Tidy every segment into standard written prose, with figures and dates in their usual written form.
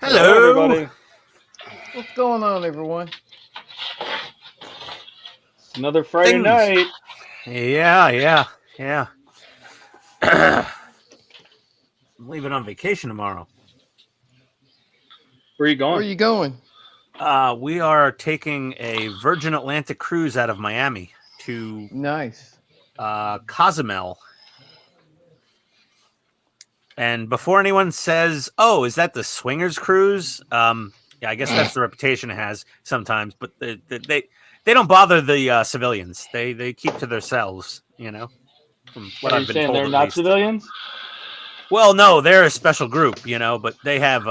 Hello, everybody. What's going on, everyone? It's another Friday night. Yeah. I'm leaving on vacation tomorrow. Where are you Where are going? you going? We are taking a Virgin Atlantic cruise out of Miami to Nice. Cozumel. And before anyone says, "Oh, is that the swingers cruise?" Yeah, I guess that's the reputation it has sometimes. But they don't bother the civilians. They keep to themselves. You know, from what Are I've you been saying told. they're At not least. civilians? Well, no, they're a special group. You know, but they have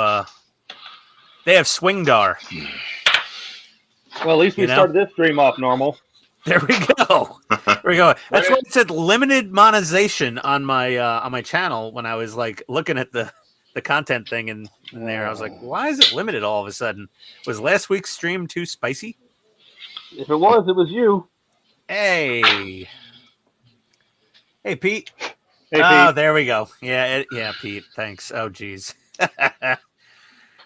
swingdar. Well, at least we started this stream off normal. There we go. That's why it said limited monetization on my channel when I was like looking at the content thing in there. I was like, why is it limited all of a sudden? Was last week's stream too spicy? If it was you. Hey, Pete. Hey, Oh, Pete. there we go. Yeah, Pete. Thanks. Oh, geez.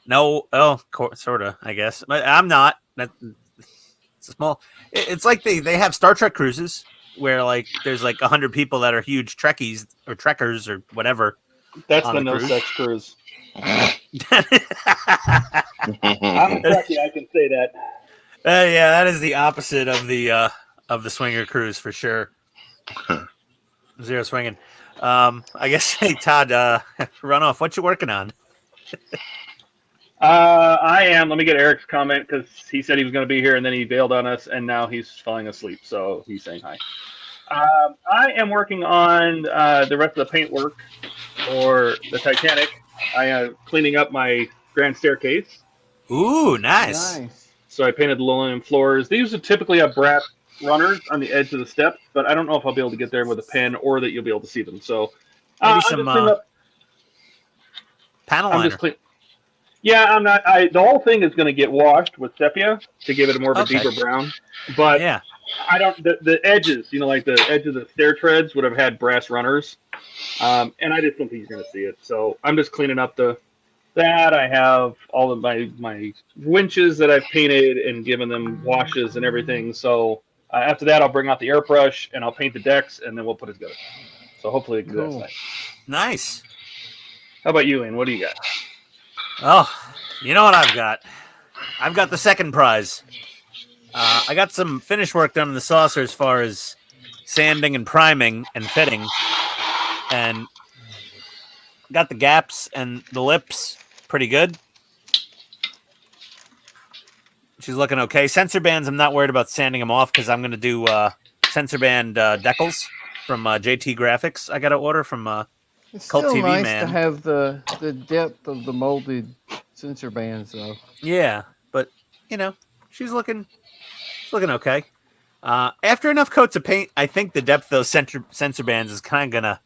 No. Oh, sort of. I guess, but I'm not. It's a small. It's like they have Star Trek cruises where like there's like 100 people that are huge Trekkies or Trekkers or whatever. That's the no-sex cruise. I'm a Trekkie, I can say that. Yeah, that is the opposite of the swinger cruise for sure. Zero swinging. I guess. Hey, Todd, run off. What you working on? I am. Let me get Eric's comment because he said he was going to be here and then he bailed on us and now he's falling asleep. So he's saying hi. I am working on the rest of the paint work for the Titanic. I am cleaning up my grand staircase. Ooh, nice. So I painted the linoleum floors. These would typically have brass runners on the edge of the steps, but I don't know if I'll be able to get there with a pen or that you'll be able to see them. So maybe some panel liner. Yeah, I'm not. The whole thing is going to get washed with sepia to give it more of a deeper brown. But yeah, I don't. The edges, like the edge of the stair treads would have had brass runners, and I just don't think you're going to see it. So I'm just cleaning up that. I have all of my winches that I've painted and given them washes and everything. So after that, I'll bring out the airbrush and I'll paint the decks, and then we'll put it together. So hopefully, it can do that tonight. Nice. How about you, Ian? What do you got? Oh, you know what I've got? I've got the second prize. I got some finish work done in the saucer as far as sanding and priming and fitting. And got the gaps and the lips pretty good. She's looking okay. Sensor bands, I'm not worried about sanding them off because I'm going to do sensor band decals from JT Graphics. I got to order from... It's Cult still TV, nice man. to have the depth of the molded sensor bands, though. Yeah, but she's looking okay. After enough coats of paint, I think the depth of those sensor bands is kind of gonna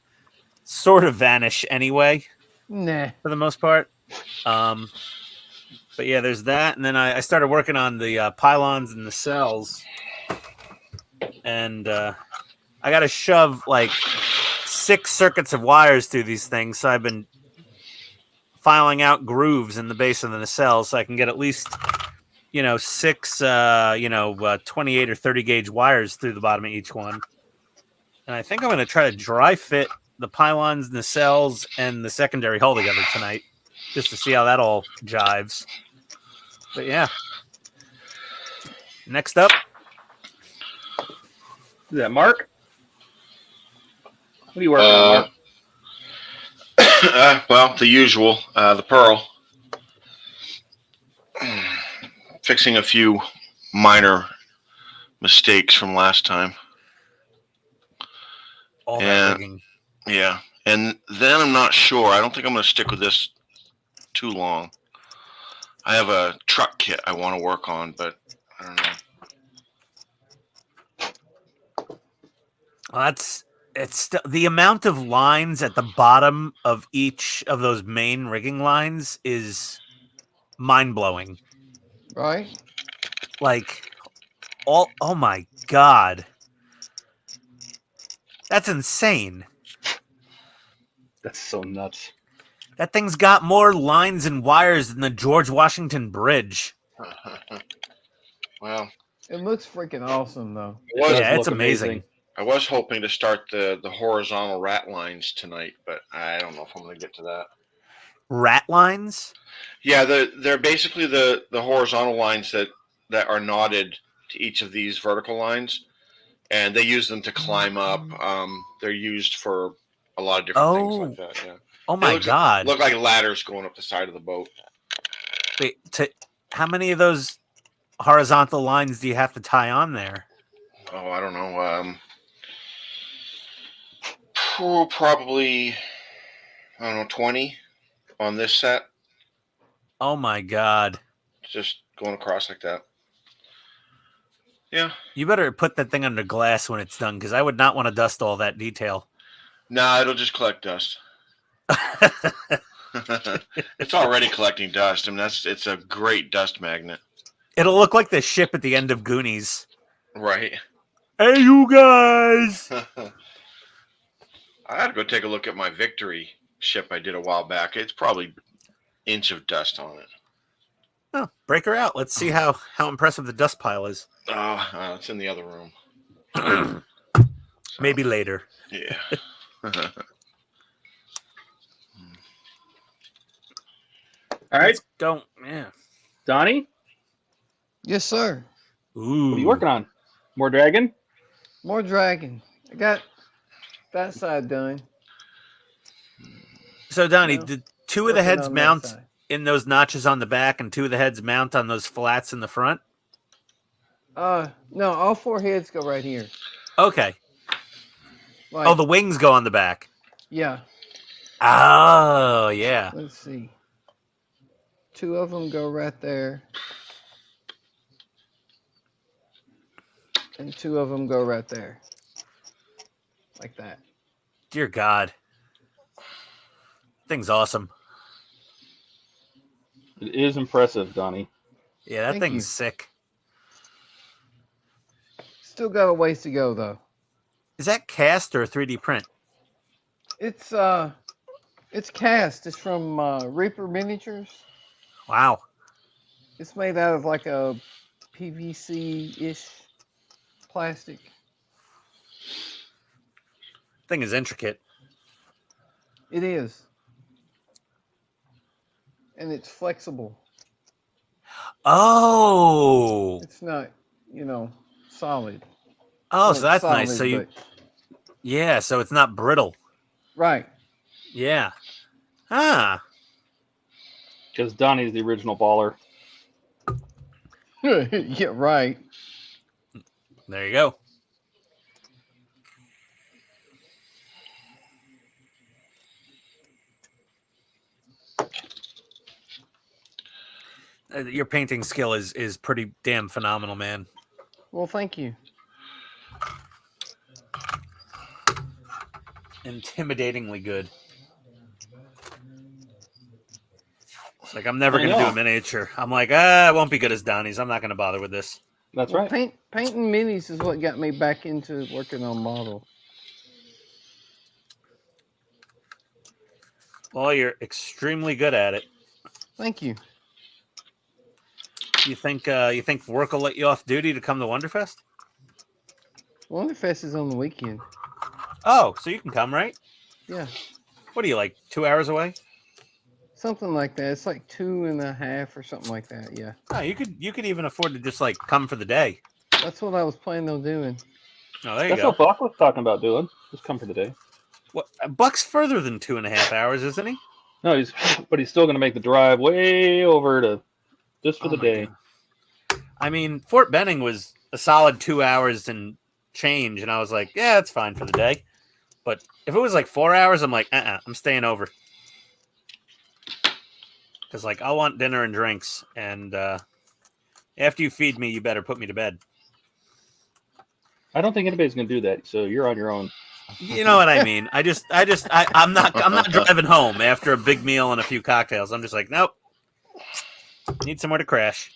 sort of vanish anyway. Nah, for the most part. But yeah, there's that, and then I started working on the pylons and the cells, and I got to shove like 6 circuits of wires through these things, so I've been filing out grooves in the base of the nacelle so I can get at least 6 28 or 30 gauge wires through the bottom of each one. And I think I'm going to try to dry fit the pylons, nacelles, and the secondary hull together tonight just to see how that all jives. But yeah, next up, is that Mark? What are you working on, Mark? Well, the usual, the Pearl. Fixing a few minor mistakes from last time. All that rigging. Yeah, and then I'm not sure. I don't think I'm going to stick with this too long. I have a truck kit I want to work on, but I don't know. Well, it's the amount of lines at the bottom of each of those main rigging lines is mind-blowing. right? Like, oh my God. That's insane. That's so nuts. That thing's got more lines and wires than the George Washington Bridge. Well, It looks freaking awesome, though. It does Yeah, it's look amazing. I was hoping to start the horizontal rat lines tonight, but I don't know if I'm going to get to that. Rat lines? Yeah, they're basically the horizontal lines that are knotted to each of these vertical lines, and they use them to climb up. They're used for a lot of different things like that. Yeah. Oh my God! Look like ladders going up the side of the boat. Wait, how many of those horizontal lines do you have to tie on there? Oh, I don't know. Probably, I don't know, 20 on this set. Oh my God! Just going across like that. Yeah. You better put that thing under glass when it's done, because I would not want to dust all that detail. Nah, it'll just collect dust. It's already collecting dust. I mean, it's a great dust magnet. It'll look like the ship at the end of Goonies. Right. Hey, you guys! I had to go take a look at my Victory ship I did a while back. It's probably an inch of dust on it. Oh, break her out. Let's see how impressive the dust pile is. Oh, it's in the other room. Maybe later. Yeah. All right, Don't. Yeah. Donnie, Yes, sir. Ooh. what are you working on? More dragon? More dragon. I got that side done. So, Donnie, No, did two of the working heads on that mount side. in those notches on the back, and two of the heads mount on those flats in the front? No, all four heads go right here. Okay. Like, Oh, the wings go on the back. yeah. Oh, yeah. Let's see. Two of them go right there. And two of them go right there. Like that. Dear God. Thing's awesome. It is impressive, Donnie. Yeah, that Thank thing's you. sick. Still got a ways to go, though. Is that cast or 3D print? It's cast. It's from Reaper Miniatures. Wow. It's made out of like a PVC-ish plastic. Thing is intricate. It is. And it's flexible. Oh. It's not, solid. Oh, Well, so that's solid, nice. So you, but- yeah, so it's not brittle. Right. Yeah. Ah. Because Donnie's the original baller. Yeah, right. There you go. Your painting skill is pretty damn phenomenal, man. Well, thank you. Intimidatingly good. It's like I'm never I going to do know. a miniature. I'm like, it won't be good as Donnie's. I'm not going to bother with this. That's Well, right. Painting minis is what got me back into working on model. Well, you're extremely good at it. Thank you. You think work will let you off duty to come to Wonderfest? Wonderfest is on the weekend. Oh, so you can come, right? Yeah, What are you, like 2 hours away? something like that. It's like 2.5 or something like that. Yeah, Oh, you could even afford to just like come for the day. that's what I was planning on doing. Oh, there you That's go. what Buck was talking about doing. Just come for the day. What, Buck's further than 2.5 hours, isn't he? No, he's still going to make the drive way over to just for Oh the my day. God. I mean, Fort Benning was a solid 2 hours and change, and I was like, yeah, that's fine for the day. But if it was like 4 hours, I'm like, I'm staying over. Because, like, I want dinner and drinks, and after you feed me, you better put me to bed. I don't think anybody's going to do that, so you're on your own. You know what I mean? I'm not driving home after a big meal and a few cocktails. I'm just like, nope. Need somewhere to crash.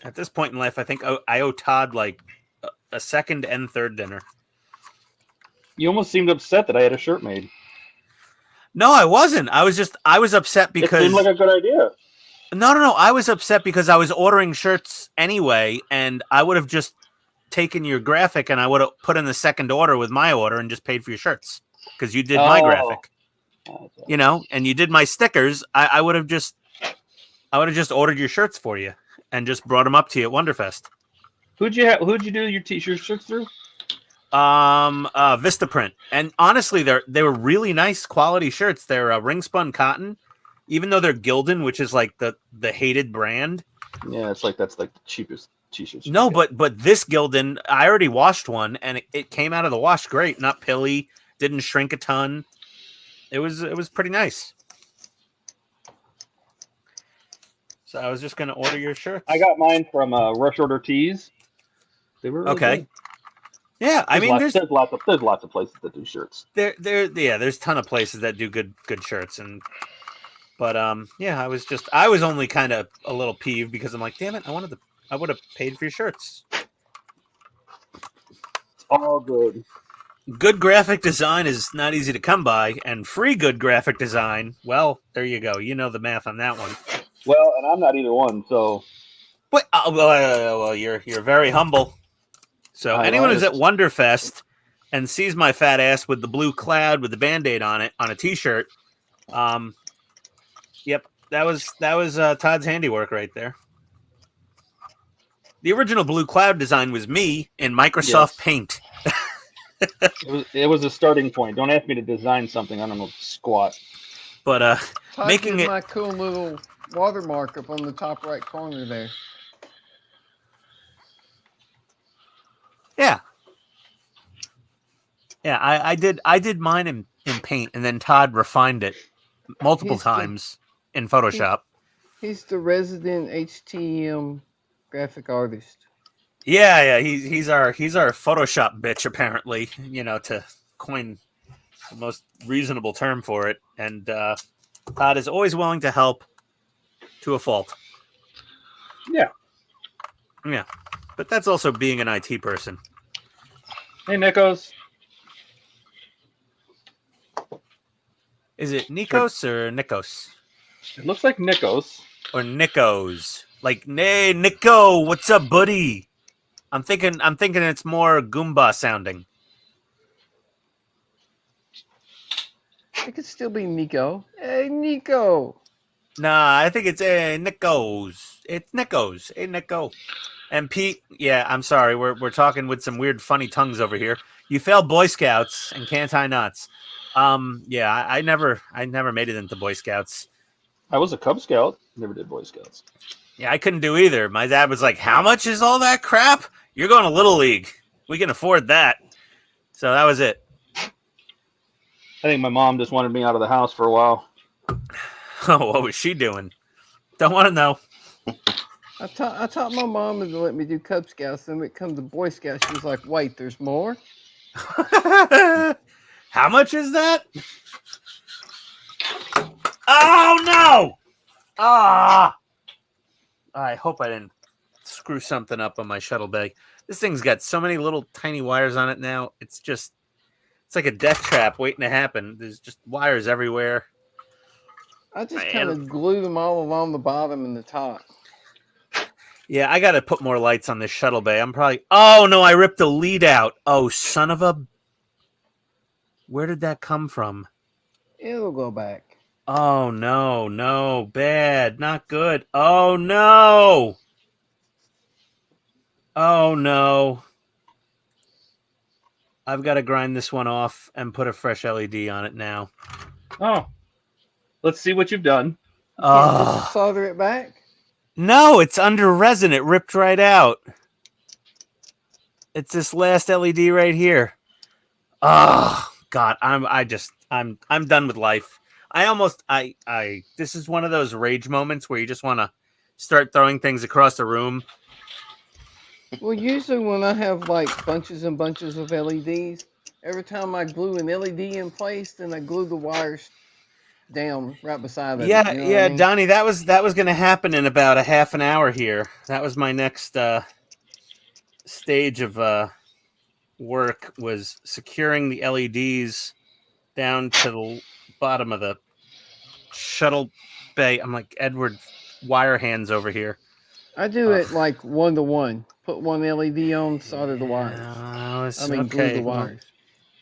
At this point in life, I think I owe Todd like a second and third dinner. You almost seemed upset that I had a shirt made. No, I wasn't. I was upset because It seemed like a good idea. No. I was upset because I was ordering shirts anyway, and I would have just taken your graphic and I would have put in the second order with my order and just paid for your shirts because you did my graphic. Okay. You know, and you did my stickers. I would have just ordered your shirts for you and just brought them up to you at Wonderfest. Who'd you do your t-shirt shirts through? Vistaprint, and honestly, they were really nice quality shirts. They're ring spun cotton, even though they're Gildan, which is like the hated brand. Yeah, that's like the cheapest t-shirts. No, but this Gildan, I already washed one, and it came out of the wash great, not pilly, didn't shrink a ton. It was pretty nice. So I was just gonna order your shirts. I got mine from Rush Order Tees. They were really okay. good. Yeah, I mean, there's lots of places that do shirts. There's a ton of places that do good shirts, but yeah, I was only kind of a little peeved because I'm like, damn it, I would have paid for your shirts. It's all good. Good graphic design is not easy to come by, and free good graphic design, well, there you go. You know the math on that one. Well, and I'm not either one, so. But well, you're very humble. So anyone who's at Wonderfest and sees my fat ass with the blue cloud with the Band-Aid on it on a t-shirt, yep, that was Todd's handiwork right there. The original blue cloud design was me in Microsoft Paint. it was a starting point. Don't ask me to design something I don't know squat. But Todd making did it my cool little watermark up on the top right corner there. Yeah. Yeah, I did mine in Paint, and then Todd refined it multiple times in Photoshop. He's the resident HTM graphic artist. Yeah, he's our Photoshop bitch, apparently, you know, to coin the most reasonable term for it. And Todd is always willing to help to a fault. Yeah. Yeah. But that's also being an IT person. Hey, Nikos. Is it Nikos or Nikos? It looks like Nikos. Or Nikos. Like, hey, Nico, what's up, buddy? I'm thinking it's more Goomba sounding. It could still be Nico. Hey, Nico. Nah, I think it's Nikos. It's Nikos. Hey, Nico. And Pete, yeah, I'm sorry. We're talking with some weird, funny tongues over here. You failed Boy Scouts and can't tie knots. Yeah, I never made it into Boy Scouts. I was a Cub Scout. Never did Boy Scouts. Yeah, I couldn't do either. My dad was like, "How much is all that crap? You're going to Little League. We can afford that." So that was it. I think my mom just wanted me out of the house for a while. Oh, what was she doing? Don't want to know. I taught my mom to let me do Cub Scouts. Then when it comes to Boy Scouts, she was like, "Wait, there's more." How much is that? Oh no! Ah! I hope I didn't screw something up on my shuttle bay. This thing's got so many little tiny wires on it now. It's like a death trap waiting to happen. There's just wires everywhere. I just kind of glue them all along the bottom and the top. Yeah, I got to put more lights on this shuttle bay. I'm probably... Oh, no, I ripped the lead out. Oh, son of a... Where did that come from? It'll go back. Oh, no, bad, not good. Oh, no. Oh, no. I've got to grind this one off and put a fresh LED on it now. Oh. Let's see what you've done. Just solder it back? No, it's under resin. It ripped right out. It's this last LED right here. Oh, God, I'm done with life. This is one of those rage moments where you just want to start throwing things across the room. Well, usually when I have like bunches and bunches of LEDs, every time I glue an LED in place, then I glue the wires down right beside it. Yeah, you know yeah, I mean? Donnie, that was going to happen in about a half an hour here. That was my next stage of work was securing the LEDs down to the bottom of the shuttle bay. I'm like Edward wire hands over here. I do it like 1-to-1. Put one LED on, solder the wires. Glue the wires.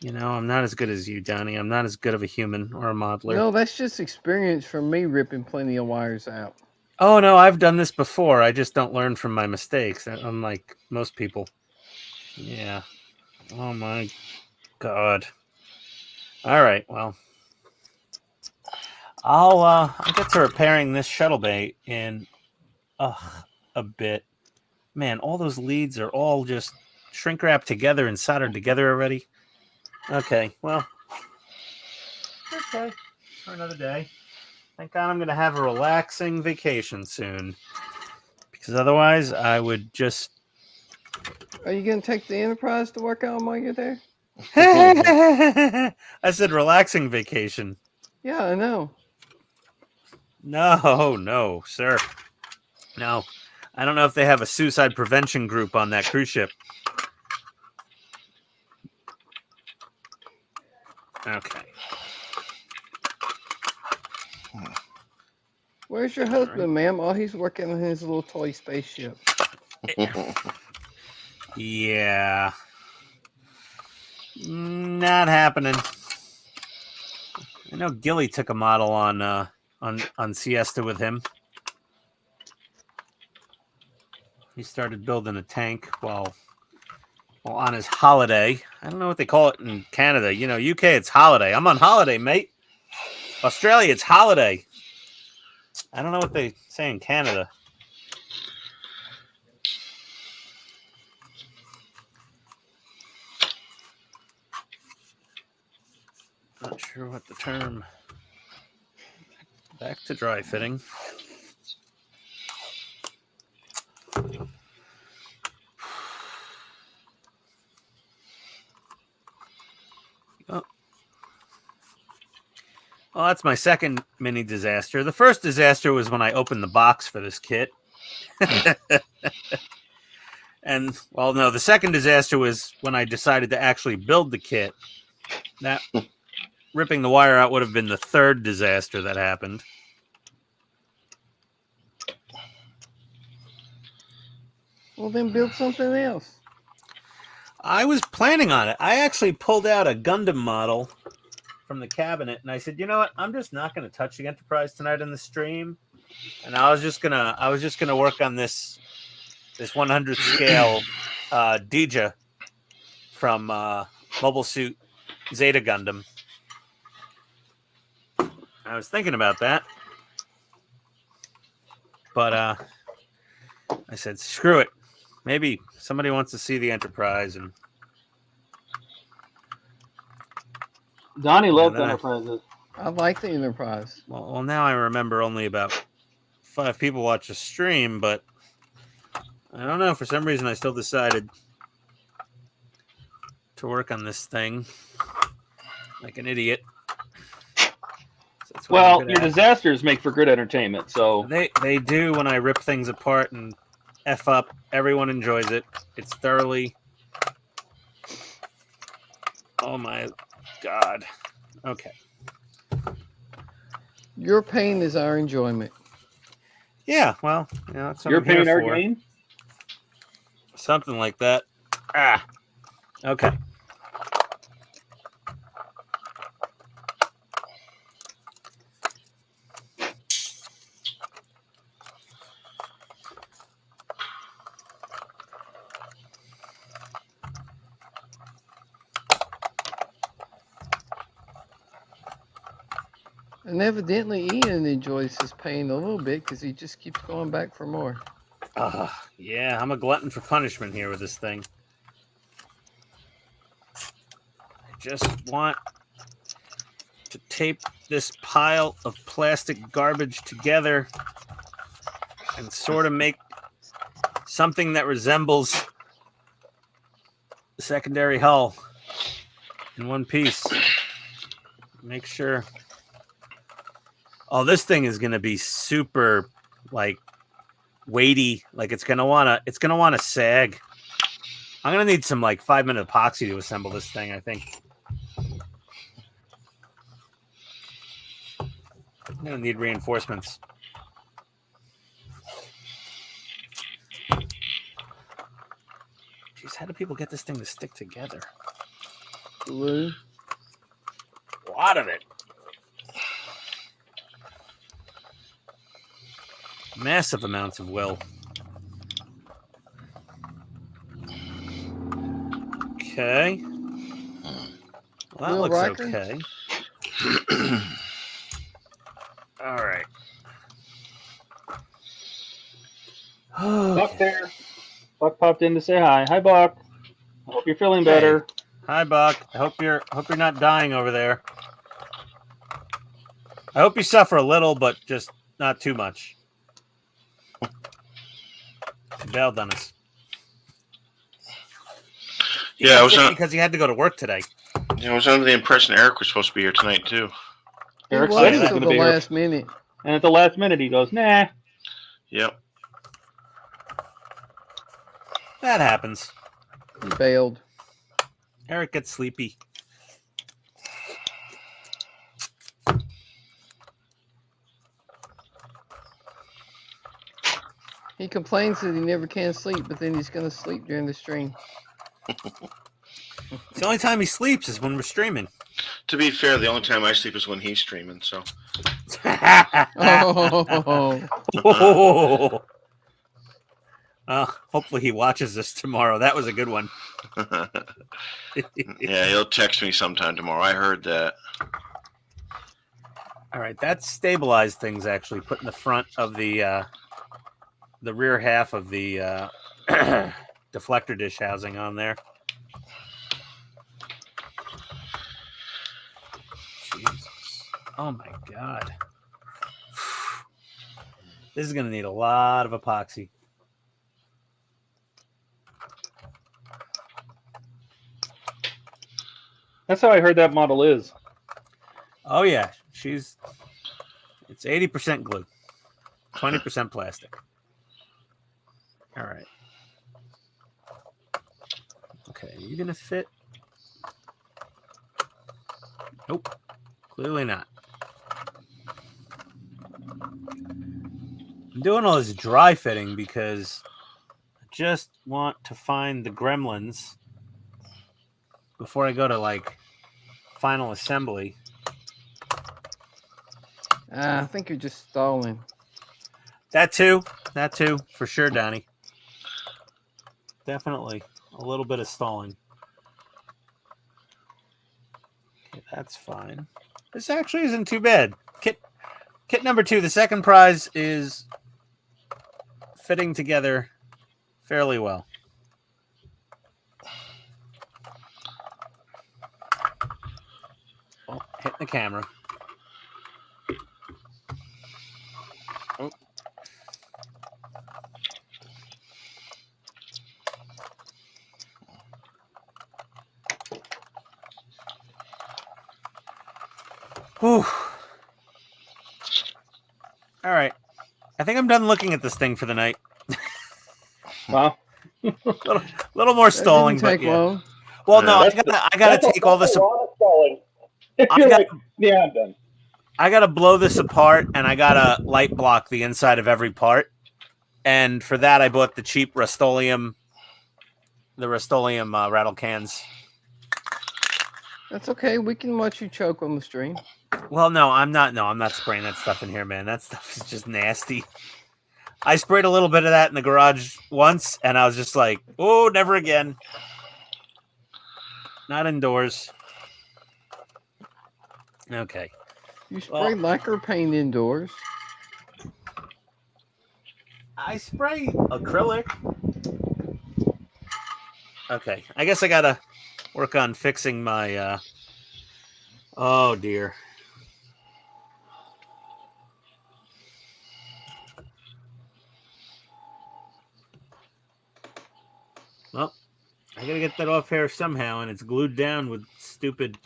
You know, I'm not as good as you, Donnie. I'm not as good of a human or a modeler. No, that's just experience from me ripping plenty of wires out. Oh, no, I've done this before. I just don't learn from my mistakes, unlike most people. Yeah. Oh, my God. All right, well. I'll get to repairing this shuttle bay in a bit. Man, all those leads are all just shrink wrapped together and soldered together already. Okay, well. Okay, for another day. Thank God I'm going to have a relaxing vacation soon. Because otherwise, I would just... Are you going to take the Enterprise to work on while you're there? I said relaxing vacation. Yeah, I know. No, sir. No. I don't know if they have a suicide prevention group on that cruise ship. Okay. Where's your husband, ma'am? Oh, he's working on his little toy spaceship. Yeah. Not happening. I know Gilly took a model on Siesta with him. He started building a tank while on his holiday. I don't know what they call it in Canada. You know, UK, it's holiday. I'm on holiday, mate. Australia, it's holiday. I don't know what they say in Canada. Not sure what the term. Back to dry fitting. Well, that's my second mini disaster. The first disaster was when I opened the box for this kit. And, well, no, the second disaster was when I decided to actually build the kit. That ripping the wire out would have been the third disaster that happened. Well, then build something else. I was planning on it. I actually pulled out a Gundam model from the cabinet, and I said, you know what? I'm just not going to touch the Enterprise tonight in the stream, and I was just gonna work on this 100 scale Dija from Mobile Suit Zeta Gundam. I was thinking about that, but I said, screw it. Maybe somebody wants to see the Enterprise, and Donnie loves Enterprises. I like the Enterprise. Well, now I remember only about 5 people watch the stream, but I don't know. For some reason, I still decided to work on this thing like an idiot. So well, your disasters make for good entertainment, so they do. When I rip things apart and F up, everyone enjoys it. It's thoroughly. Oh my God. Okay. Your pain is our enjoyment. Yeah, well, you know, that's what your I'm here pain, our for. gain. Something like that. Ah. Okay. And evidently Ian enjoys his pain a little bit because he just keeps going back for more. Yeah, I'm a glutton for punishment here with this thing. I just want to tape this pile of plastic garbage together and sort of make something that resembles the secondary hull in one piece. Make sure. Oh, this thing is going to be super, like, weighty. Like it's gonna wanna sag I'm gonna need some like 5-minute epoxy to assemble this thing, I think. I'm gonna need reinforcements. Jeez, how do people get this thing to stick together? Glue. A lot of it. Massive amounts of will. Okay. Well, that Will looks Riker? okay. All right. Buck there. Buck popped in to say hi. Hi, Buck. I hope you're feeling better. Hi, Buck. I hope you're not dying over there. I hope you suffer a little, but just not too much. He bailed on us. Yeah, I was because he had to go to work today. I was under the impression Eric was supposed to be here tonight too. He Eric was said he was until going to the be here. last minute. And at the last minute, he goes, nah. Yep. That happens. He bailed. Eric gets sleepy. He complains that he never can sleep, but then he's going to sleep during the stream. The only time he sleeps is when we're streaming. To be fair, the only time I sleep is when he's streaming. So. Oh, Hopefully he watches this tomorrow. That was a good one. Yeah, he'll text me sometime tomorrow. I heard that. All right, that's stabilized things actually. Putting the front of the rear half of the deflector dish housing on there. Jesus. Oh my God. This is going to need a lot of epoxy. That's how I heard that model is. Oh yeah, it's 80% glue, 20% plastic. All right. Okay, are you gonna fit? Nope, clearly not. I'm doing all this dry fitting because I just want to find the gremlins before I go to like final assembly. I think you're just stalling. That too, for sure, Donnie. Definitely a little bit of stalling. Okay, that's fine. This actually isn't too bad. Kit number 2, the second prize is fitting together fairly well. Oh, hitting the camera. Oh. Whew. All right. I think I'm done looking at this thing for the night. Wow. little more That stalling, didn't take but yeah. long. Well, no, Yeah. I gotta take all this. You're like, yeah, I'm done. I gotta blow this apart, and I gotta light block the inside of every part. And for that, I bought the cheap Rust-Oleum, rattle cans. That's okay. We can watch you choke on the stream. Well, no, I'm not spraying that stuff in here, man. That stuff is just nasty. I sprayed a little bit of that in the garage once, and I was just like, oh, never again. Not indoors. Okay. You spray lacquer paint indoors. I spray acrylic. Okay. I guess I gotta work on fixing my oh dear. Well, I gotta get that off here somehow, and it's glued down with stupid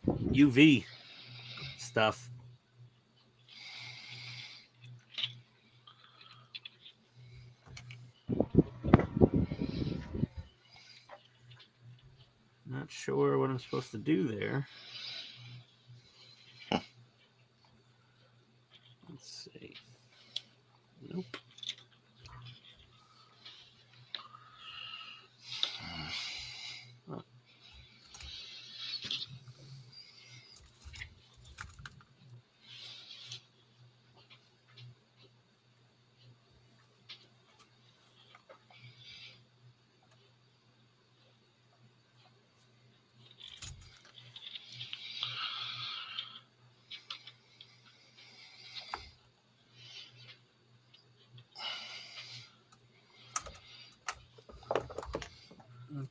UV stuff. sure what I'm supposed to do there. Let's see. Nope.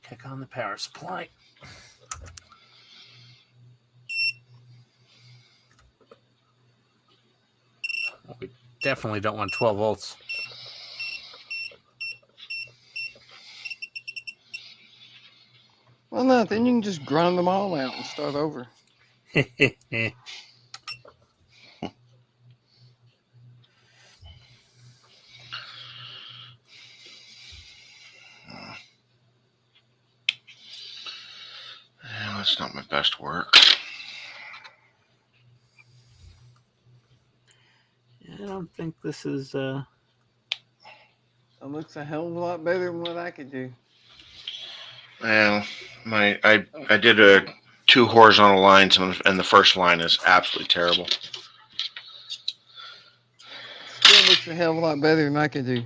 Kick on the power supply. We definitely don't want 12 volts. Well, no, then you can just grind them all out and start over. Yeah, that's not my best work. I don't think this is. It looks a hell of a lot better than what I could do. Well, I did 2 horizontal lines, and the first line is absolutely terrible. Still looks a hell of a lot better than I could do.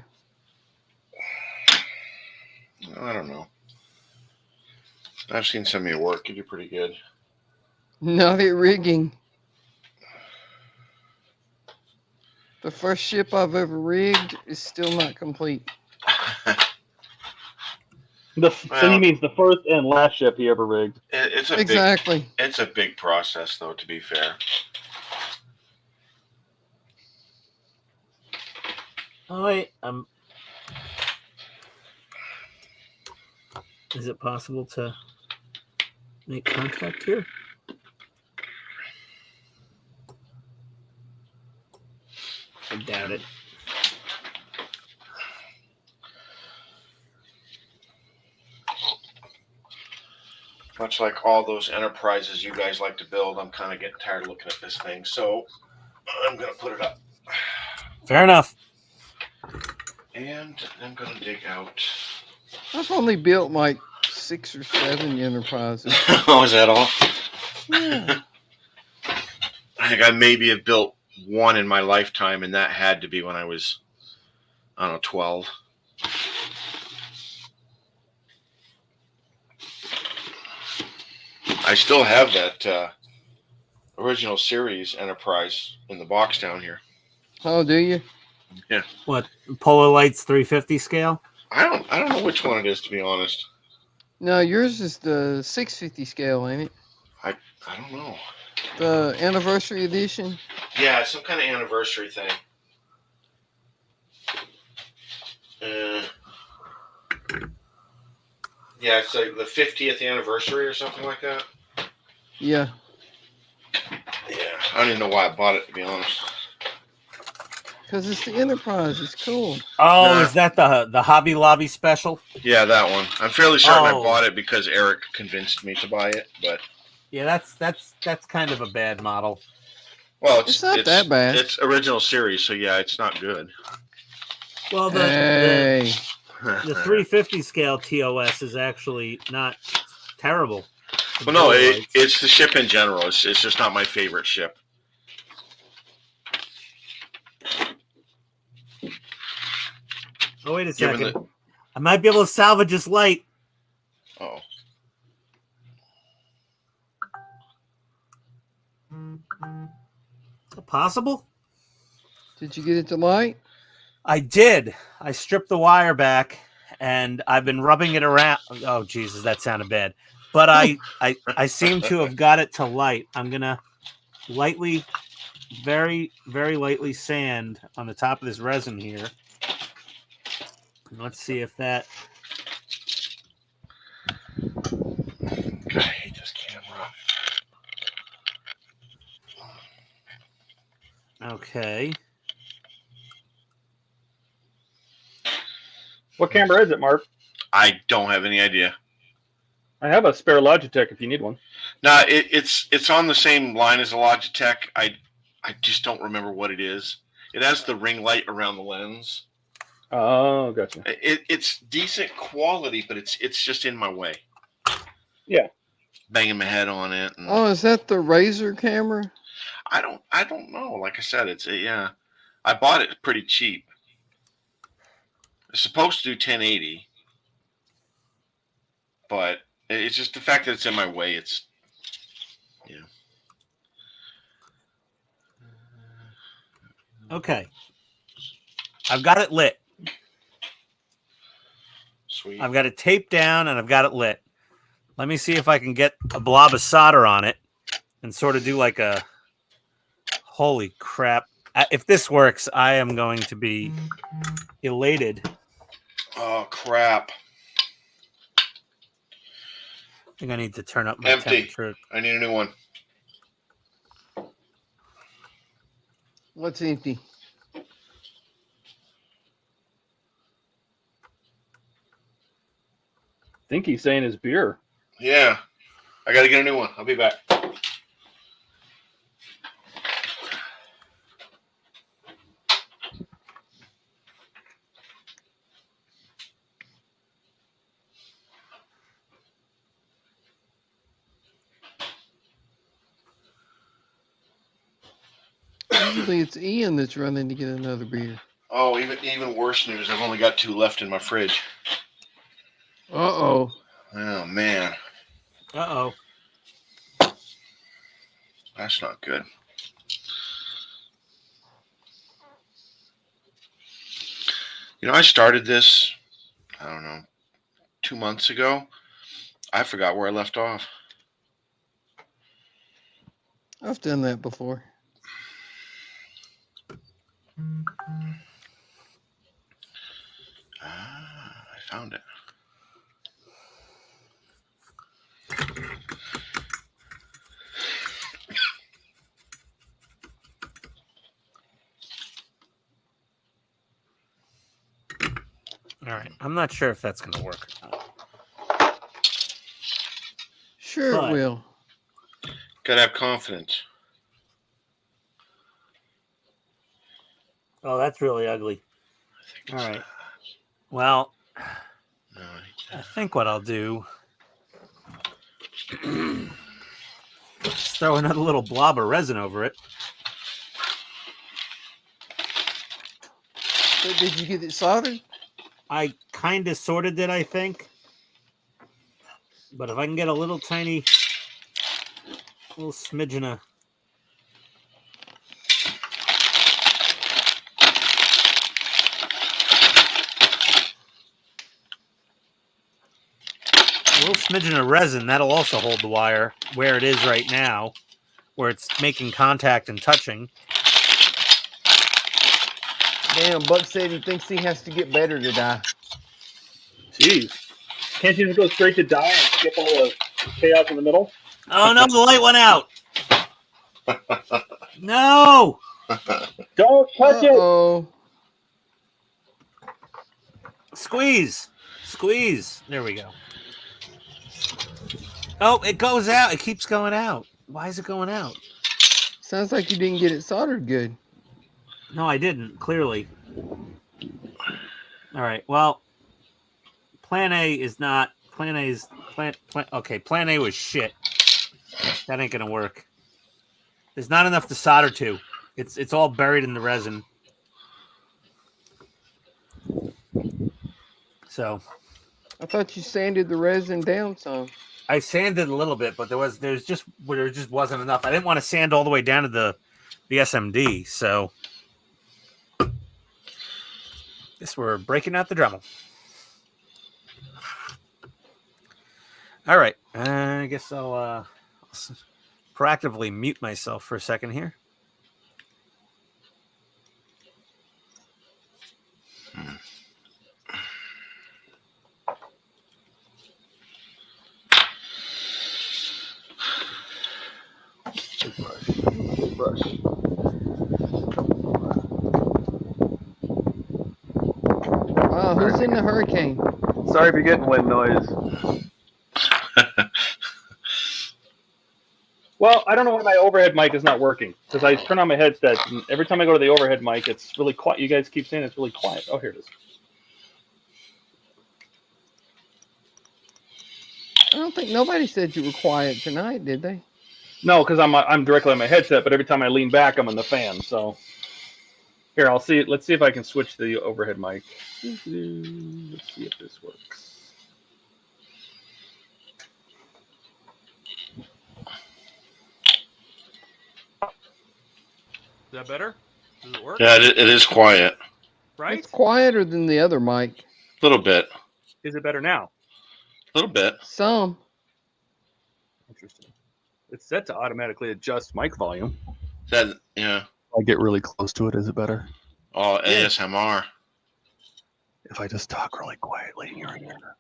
I don't know. I've seen some of your work. You do pretty good. Not at rigging. The first ship I've ever rigged is still not complete. So he means the first and last ship he ever rigged. It's a Exactly. It's a big process, though. To be fair. Oh wait, is it possible to make contact here? I doubt it. Much like all those enterprises you guys like to build, I'm kind of getting tired of looking at this thing, so I'm gonna put it up. Fair enough. And I'm gonna dig out. I've only built like 6 or 7 enterprises. Oh, is that all? Yeah. I think I maybe have built 1 in my lifetime, and that had to be when I was, I don't know, 12. I still have that original series Enterprise in the box down here. Oh, do you? Yeah. What, Polar Lights 350 scale? I don't know which one it is, to be honest. No, yours is the 650 scale, ain't it? I don't know. The anniversary edition? Yeah, some kind of anniversary thing. Yeah, it's like the 50th anniversary or something like that. Yeah. Yeah, I don't even know why I bought it, to be honest. Because it's the Enterprise. It's cool. Oh, Nah. is that the Hobby Lobby special? Yeah, that one. I'm fairly certain I Oh. bought it because Eric convinced me to buy it, but Yeah, that's kind of a bad model. well, It's not that bad. It's original series, so yeah, it's not good. Well, Hey. the 350 scale TOS is actually not terrible. Well, no, it's the ship in general. It's just not my favorite ship. Oh, wait a Given second. I might be able to salvage this light. Oh, Is it possible? Did you get it to light? I did. I stripped the wire back, and I've been rubbing it around. Oh, Jesus, that sounded bad. But I seem to have got it to light. I'm going to lightly, very, very lightly sand on the top of this resin here. And let's see if that... God, I hate this camera. Okay. What camera is it, Marv? I don't have any idea. I have a spare Logitech if you need one. No, it's on the same line as a Logitech. I just don't remember what it is. It has the ring light around the lens. Oh, gotcha. It's decent quality, but it's just in my way. Yeah. Banging my head on it. And Oh, is that the Razer camera? I don't know. Like I said, yeah. I bought it pretty cheap. It's supposed to do 1080, but it's just the fact that it's in my way. It's Okay. I've got it lit. Sweet. I've got it taped down and I've got it lit. Let me see if I can get a blob of solder on it and sort of do like a holy crap. If this works, I am going to be elated. Oh, crap. I think I need to turn up my Empty. temperature. I need a new one. What's empty? I think he's saying his beer. Yeah. I got to get a new one. I'll be back. Usually it's Ian that's running to get another beer. Oh, even worse news. I've only got 2 left in my fridge. Uh-oh. Oh, man. Uh-oh. That's not good. You know, I started this, I don't know, 2 months ago. I forgot where I left off. I've done that before. I found it. All right. I'm not sure if that's going to work or not. Sure But- it will. Gotta have confidence. Oh, that's really ugly. All right. Well, No, I think what I'll do is throw another little blob of resin over it. So did you get it soldered? I kind of sorted it, I think. But if I can get a little tiny, little smidgen of... A little smidgen of resin, that'll also hold the wire where it is right now, where it's making contact and touching. Damn, Buck said he thinks he has to get better to die. Jeez. Can't you just go straight to die and skip all the chaos in the middle? Oh no, the light went out! No! Don't touch it! Uh-oh. Squeeze! Squeeze! There we go. Oh, it goes out. It keeps going out. Why is it going out? Sounds like you didn't get it soldered good. No, I didn't, clearly. All right, well, plan A is not... Plan A is... Okay, plan A was shit. That ain't gonna work. There's not enough to solder to. It's all buried in the resin. So... I thought you sanded the resin down some. I sanded a little bit, but there just wasn't enough. I didn't want to sand all the way down to the SMD, so guess we're breaking out the Dremel. All right, I guess I'll proactively mute myself for a second here. Brush. Wow, who's in the hurricane? Sorry if you're getting wind noise. Well, I don't know why my overhead mic is not working because I turn on my headset and every time I go to the overhead mic, it's really quiet. You guys keep saying it's really quiet. Oh, here it is. I don't think nobody said you were quiet tonight, did they? No, because I'm directly on my headset, but every time I lean back, I'm on the fan. So here, I'll see. Let's see if I can switch the overhead mic. Let's see if this works. Is that better? Does it work? Yeah, it is quiet. Right? It's quieter than the other mic. A little bit. Is it better now? A little bit. Some. Interesting. It's set to automatically adjust mic volume. That yeah. I get really close to it. Is it better? Oh, ASMR. If I just talk really quietly here and there.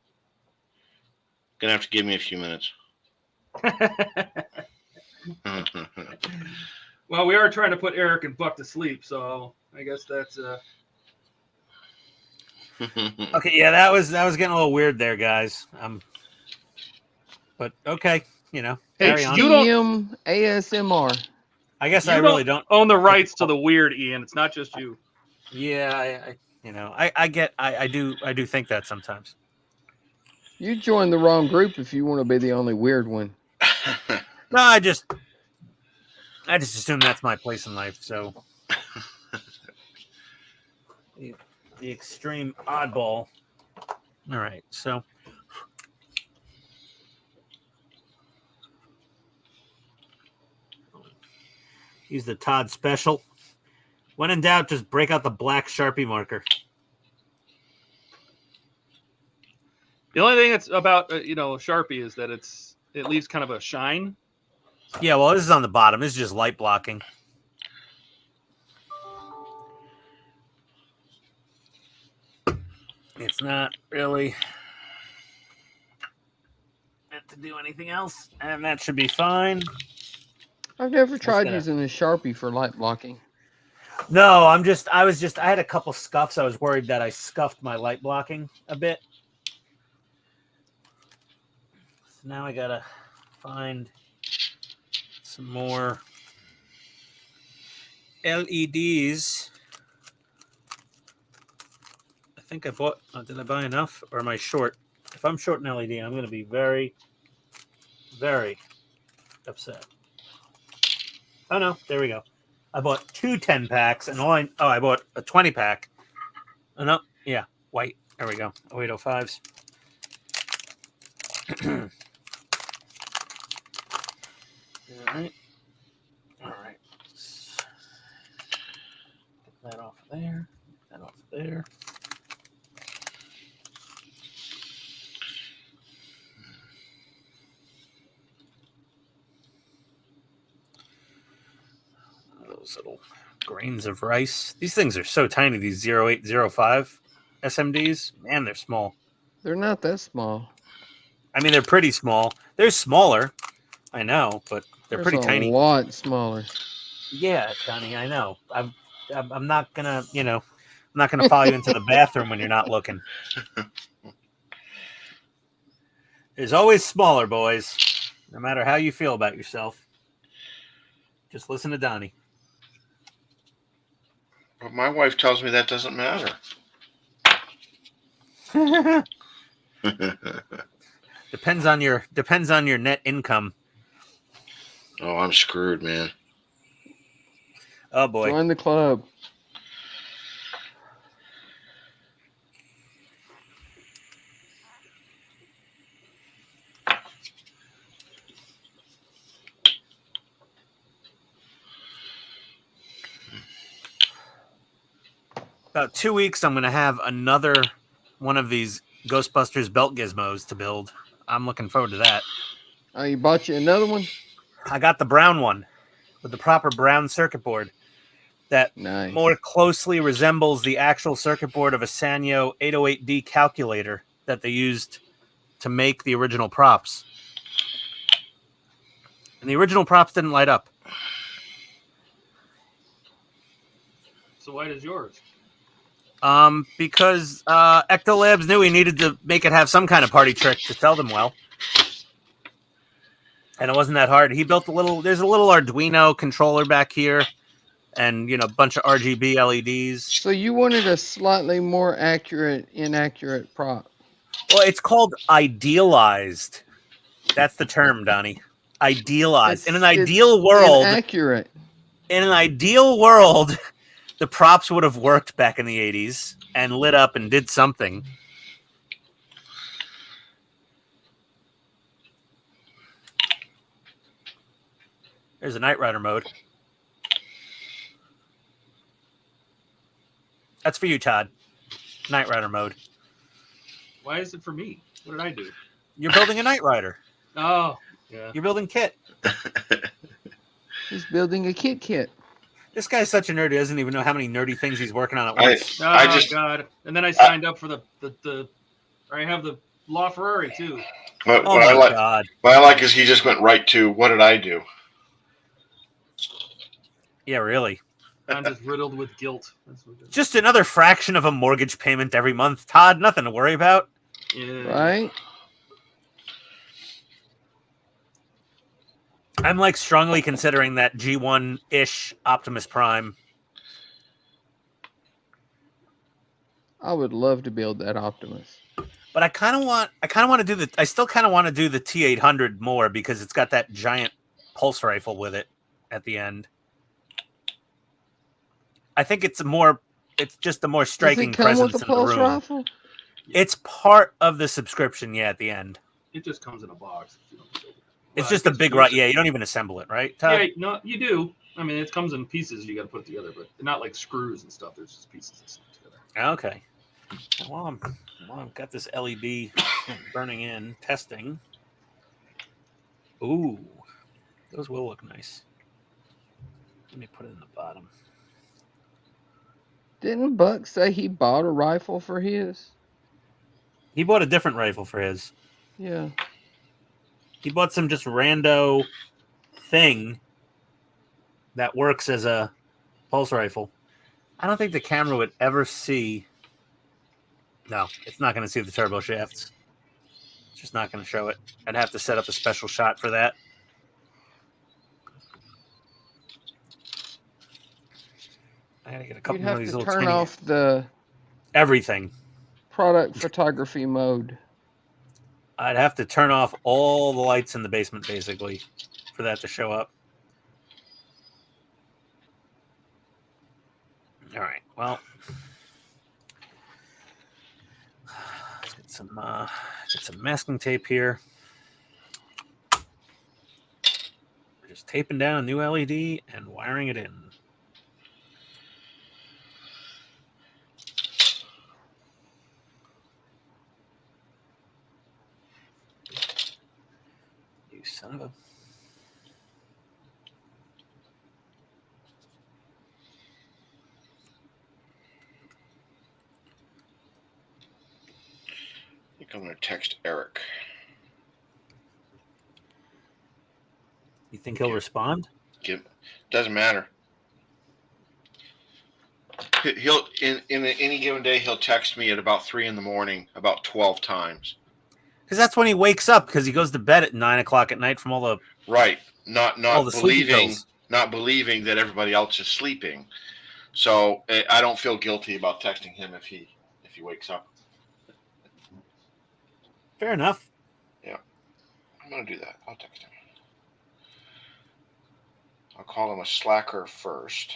Gonna have to give me a few minutes. Well, we are trying to put Eric and Buck to sleep, so I guess that's Okay, yeah, that was getting a little weird there, guys. But okay, you know, carry on. HTM ASMR. I guess you I really don't own the rights to the weird, Ian. It's not just you. Yeah, I do think that sometimes. You joined the wrong group if you want to be the only weird one. No, I just assume that's my place in life. So the extreme oddball. All right, so use the TODD special. When in doubt, just break out the black Sharpie marker. The only thing that's about Sharpie is that it leaves kind of a shine. Yeah, well, this is on the bottom. This is just light blocking. It's not really meant to do anything else, and that should be fine. I've never tried using a Sharpie for light blocking. No, I had a couple scuffs. I was worried that I scuffed my light blocking a bit. So now I gotta find some more LEDs. I think I bought, did I buy enough or am I short? If I'm short an LED, I'm going to be very, very upset. Oh no, there we go. I bought 2 10-packs and I bought a 20-pack. Oh no, yeah, white. There we go. 0805s. All right. Get that off of there. Get that off of there. Those little grains of rice. These things are so tiny, these 0805 SMDs. Man, they're small. They're not that small. I mean, they're pretty small. They're smaller, I know, but they're pretty tiny. A lot smaller. Yeah, Donnie, I know. I'm not gonna, I'm not gonna follow you into the bathroom when you're not looking. There's always smaller, boys. No matter how you feel about yourself, just listen to Donnie. But my wife tells me that doesn't matter. Depends on your net income. Oh, I'm screwed, man. Oh boy. Join the club. About 2 weeks, I'm going to have another one of these Ghostbusters belt gizmos to build. I'm looking forward to that. Oh, you bought you another one? I got the brown one with the proper brown circuit board that more closely resembles the actual circuit board of a Sanyo 808D calculator that they used to make the original props. And the original props didn't light up. So why does yours? Because Ectolabs knew he needed to make it have some kind of party trick to sell them well. and it wasn't that hard. He built there's a little Arduino controller back here, and a bunch of RGB LEDs. So you wanted a slightly more inaccurate prop. Well, it's called idealized. That's the term, Donnie. Idealized. In an ideal world, inaccurate. In an ideal world, the props would have worked back in the 80s and lit up and did something. There's a Knight Rider mode. That's for you, Todd. Knight Rider mode. Why is it for me? What did I do? You're building a Knight Rider. Oh, yeah. You're building Kit. He's building a kit. This guy's such a nerd. He doesn't even know how many nerdy things he's working on at once. Oh, God. And then I signed up for I have the LaFerrari, too. What God. What I like is he just went right to, what did I do? Yeah, really. I'm just riddled with guilt. Just another fraction of a mortgage payment every month. Todd, nothing to worry about. Yeah. Right? I'm like strongly considering that G1-ish Optimus Prime. I would love to build that Optimus. But I still kind of want to do the T800 more because it's got that giant pulse rifle with it at the end. I think it's just a more striking presence in the room. Rifle? It's part of the subscription, at the end. It just comes in a box. It's just a big right. Yeah, you don't even assemble it, right, Todd? Yeah, no, you do. I mean, it comes in pieces you got to put together, but not like screws and stuff. There's just pieces that stick together. Okay. Well, I've got this LED burning in, testing. Ooh, those will look nice. Let me put it in the bottom. Didn't Buck say he bought a rifle for his? He bought a different rifle for his. Yeah. He bought some just rando thing that works as a pulse rifle. I don't think the camera would ever see. No, it's not going to see the turbo shafts. It's just not going to show it. I'd have to set up a special shot for that. I gotta get a couple You'd more have of these to little turn tiny... off the everything. product photography mode. I'd have to turn off all the lights in the basement, basically, for that to show up. All right, well... let's get some masking tape here. Just taping down a new LED and wiring it in. You son of a... I think I'm going to text Eric. You think he'll respond? Doesn't matter. He'll in any given day he'll text me at about 3 a.m. about 12 times. Because that's when he wakes up. Because he goes to bed at 9 o'clock at night from all the not believing that everybody else is sleeping. So I don't feel guilty about texting him if he wakes up. Fair enough. Yeah, I'm gonna do that. I'll text him. I'll call him a slacker first.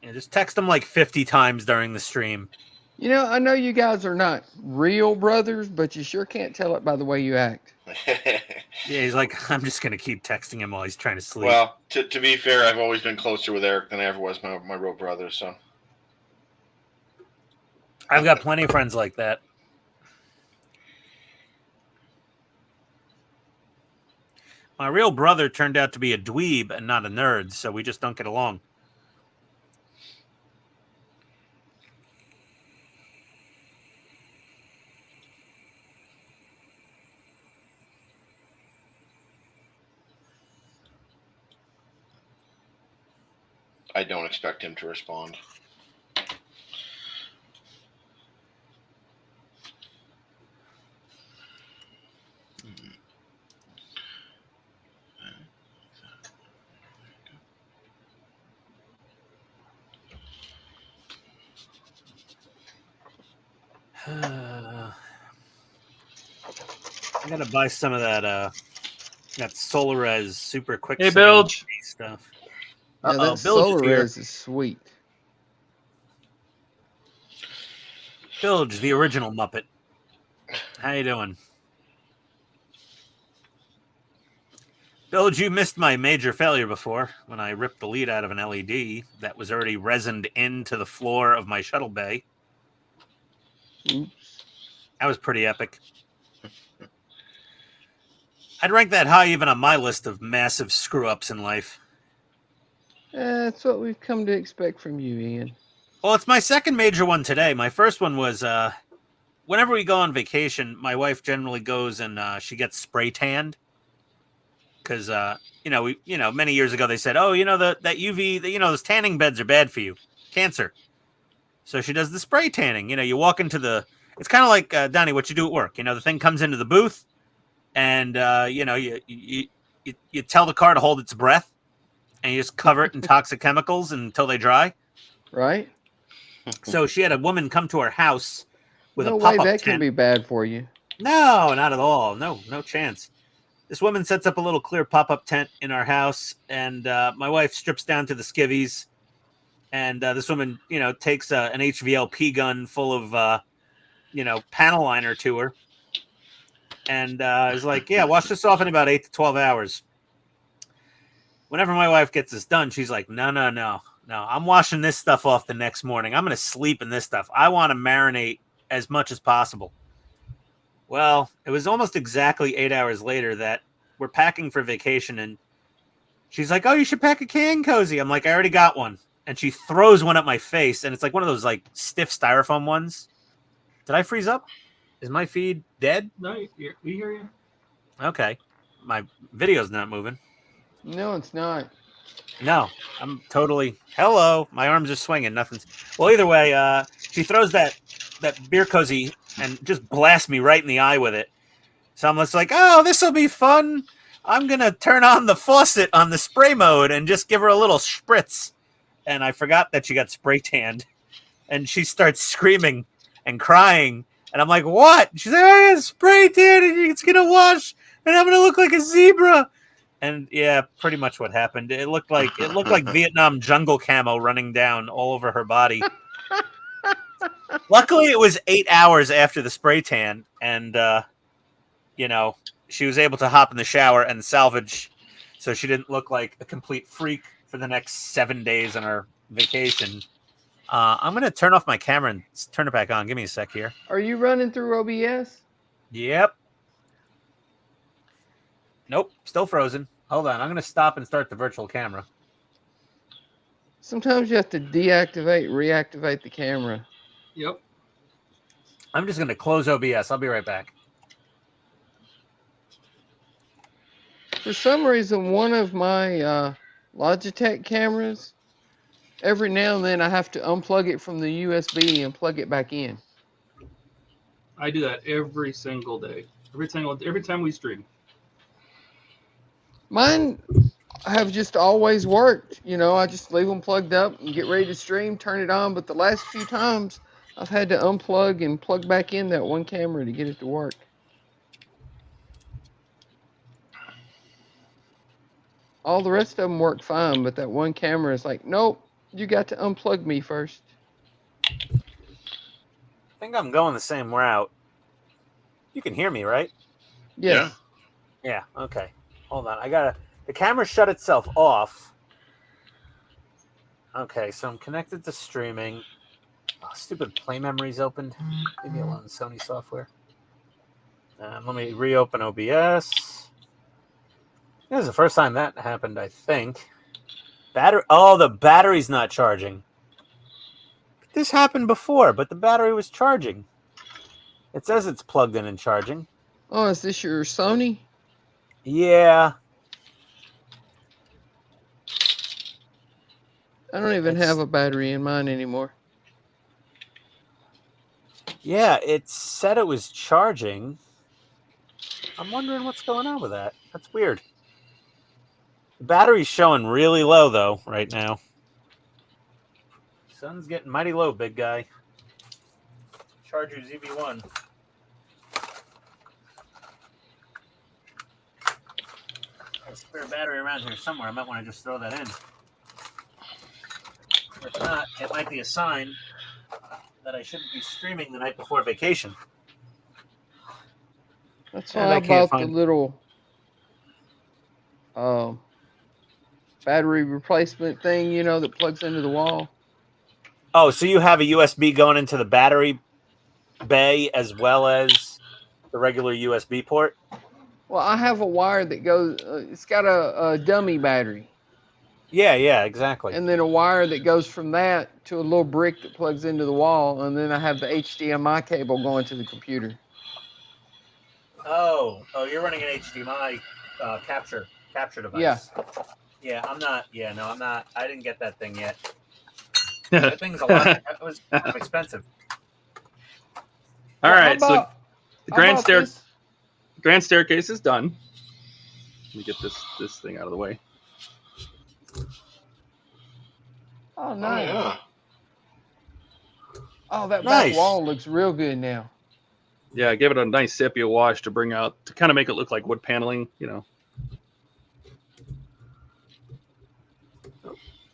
Yeah, just text him like 50 times during the stream. You know, I know you guys are not real brothers, but you sure can't tell it by the way you act. Yeah, he's like, I'm just going to keep texting him while he's trying to sleep. Well, to be fair, I've always been closer with Eric than I ever was my real brother. So I've got plenty of friends like that. My real brother turned out to be a dweeb and not a nerd, so we just don't get along. I don't expect him to respond. I gotta buy some of that SolarRes super quick Hey, Bilge. stuff. Yeah, Uh-oh, that Bilge is here. SolarRes is sweet. Bilge, the original Muppet. How you doing? Bilge, you missed my major failure before when I ripped the lead out of an LED that was already resined into the floor of my shuttle bay. Oops. That was pretty epic. I'd rank that high even on my list of massive screw-ups in life. That's what we've come to expect from you, Ian. Well, it's my second major one today. My first one was whenever we go on vacation, my wife generally goes and she gets spray tanned. Because, many years ago they said, oh, that UV, those tanning beds are bad for you. Cancer. So she does the spray tanning. You walk into it's kind of like, Donnie, what you do at work. The thing comes into the booth and, you tell the car to hold its breath and you just cover it in toxic chemicals until they dry. Right? So she had a woman come to her house with No a way pop-up that tent. can be bad for you. No, not at all. No chance. This woman sets up a little clear pop-up tent in our house, and my wife strips down to the skivvies, and this woman, takes an HVLP gun full of, panel liner to her, and is like, yeah, wash this off in about 8 to 12 hours. Whenever my wife gets this done, she's like, no, I'm washing this stuff off the next morning. I'm going to sleep in this stuff. I want to marinate as much as possible. Well, it was almost exactly 8 hours later that we're packing for vacation, and she's like, oh, you should pack a can cozy. I'm like, I already got one. And she throws one at my face, and it's like one of those like stiff styrofoam ones. Did I freeze up? Is my feed dead? No, we hear you. Okay. My video's not moving. No, it's not. No, I'm totally... Hello. My arms are swinging. Nothing's... Well, either way, she throws that beer cozy and just blasts me right in the eye with it. So I'm just like, oh, this will be fun. I'm going to turn on the faucet on the spray mode and just give her a little spritz. And I forgot that she got spray tanned. And she starts screaming and crying. And I'm like, what? She's like, I got spray tanned and it's going to wash and I'm going to look like a zebra. And yeah, pretty much what happened. It looked like Vietnam jungle camo running down all over her body. Luckily, it was 8 hours after the spray tan, and she was able to hop in the shower and salvage, so she didn't look like a complete freak for the next 7 days on our vacation. I'm gonna turn off my camera and turn it back on. Give me a sec here. Are you running through OBS? Yep. Nope, still frozen. Hold on, I'm gonna stop and start the virtual camera. Sometimes you have to deactivate, reactivate the camera. Yep. I'm just gonna close OBS. I'll be right back. For some reason, one of my Logitech cameras, every now and then I have to unplug it from the USB and plug it back in. I do that every single day. Every time we stream. Mine have just always worked. I just leave them plugged up and get ready to stream, turn it on. But the last few times, I've had to unplug and plug back in that one camera to get it to work. All the rest of them work fine, but that one camera is like, nope, you got to unplug me first. I think I'm going the same route. You can hear me, right? Yes. Yeah, okay. Hold on. The camera shut itself off. Okay, so I'm connected to streaming. Oh, stupid Play Memories opened. Leave me alone, Sony software. Let me reopen OBS. This is the first time that happened, I think. The battery's not charging. This happened before, but the battery was charging. It says it's plugged in and charging. Oh, is this your Sony? Yeah. I don't even It's- have a battery in mine anymore. Yeah, it said it was charging. I'm wondering what's going on with that. That's weird. The battery's showing really low, though, right now. Sun's getting mighty low, big guy. Charger ZB1. Got a spare battery around here somewhere. I might want to just throw that in. If not, it might be a sign that I shouldn't be streaming the night before vacation. That's And why I I can't bought the find- little battery replacement thing, you know, that plugs into the wall. Oh, so you have a USB going into the battery bay as well as the regular USB port? Well, I have a wire that goes. It's got a dummy battery, Yeah, exactly. and then a wire that goes from that to a little brick that plugs into the wall, and then I have the HDMI cable going to the computer. Oh, you're running an HDMI capture device. Yeah. Yeah, I'm not. Yeah, no, I'm not. I didn't get that thing yet. That thing's a lot. It was kind of expensive. All Well, right, so the grand this? grand staircase is done. Let me get this thing out of the way. Oh, Oh, nice. yeah. Oh, that Nice. back wall looks real good now. Yeah, I gave it a nice sepia wash to bring out, to kind of make it look like wood paneling, you know.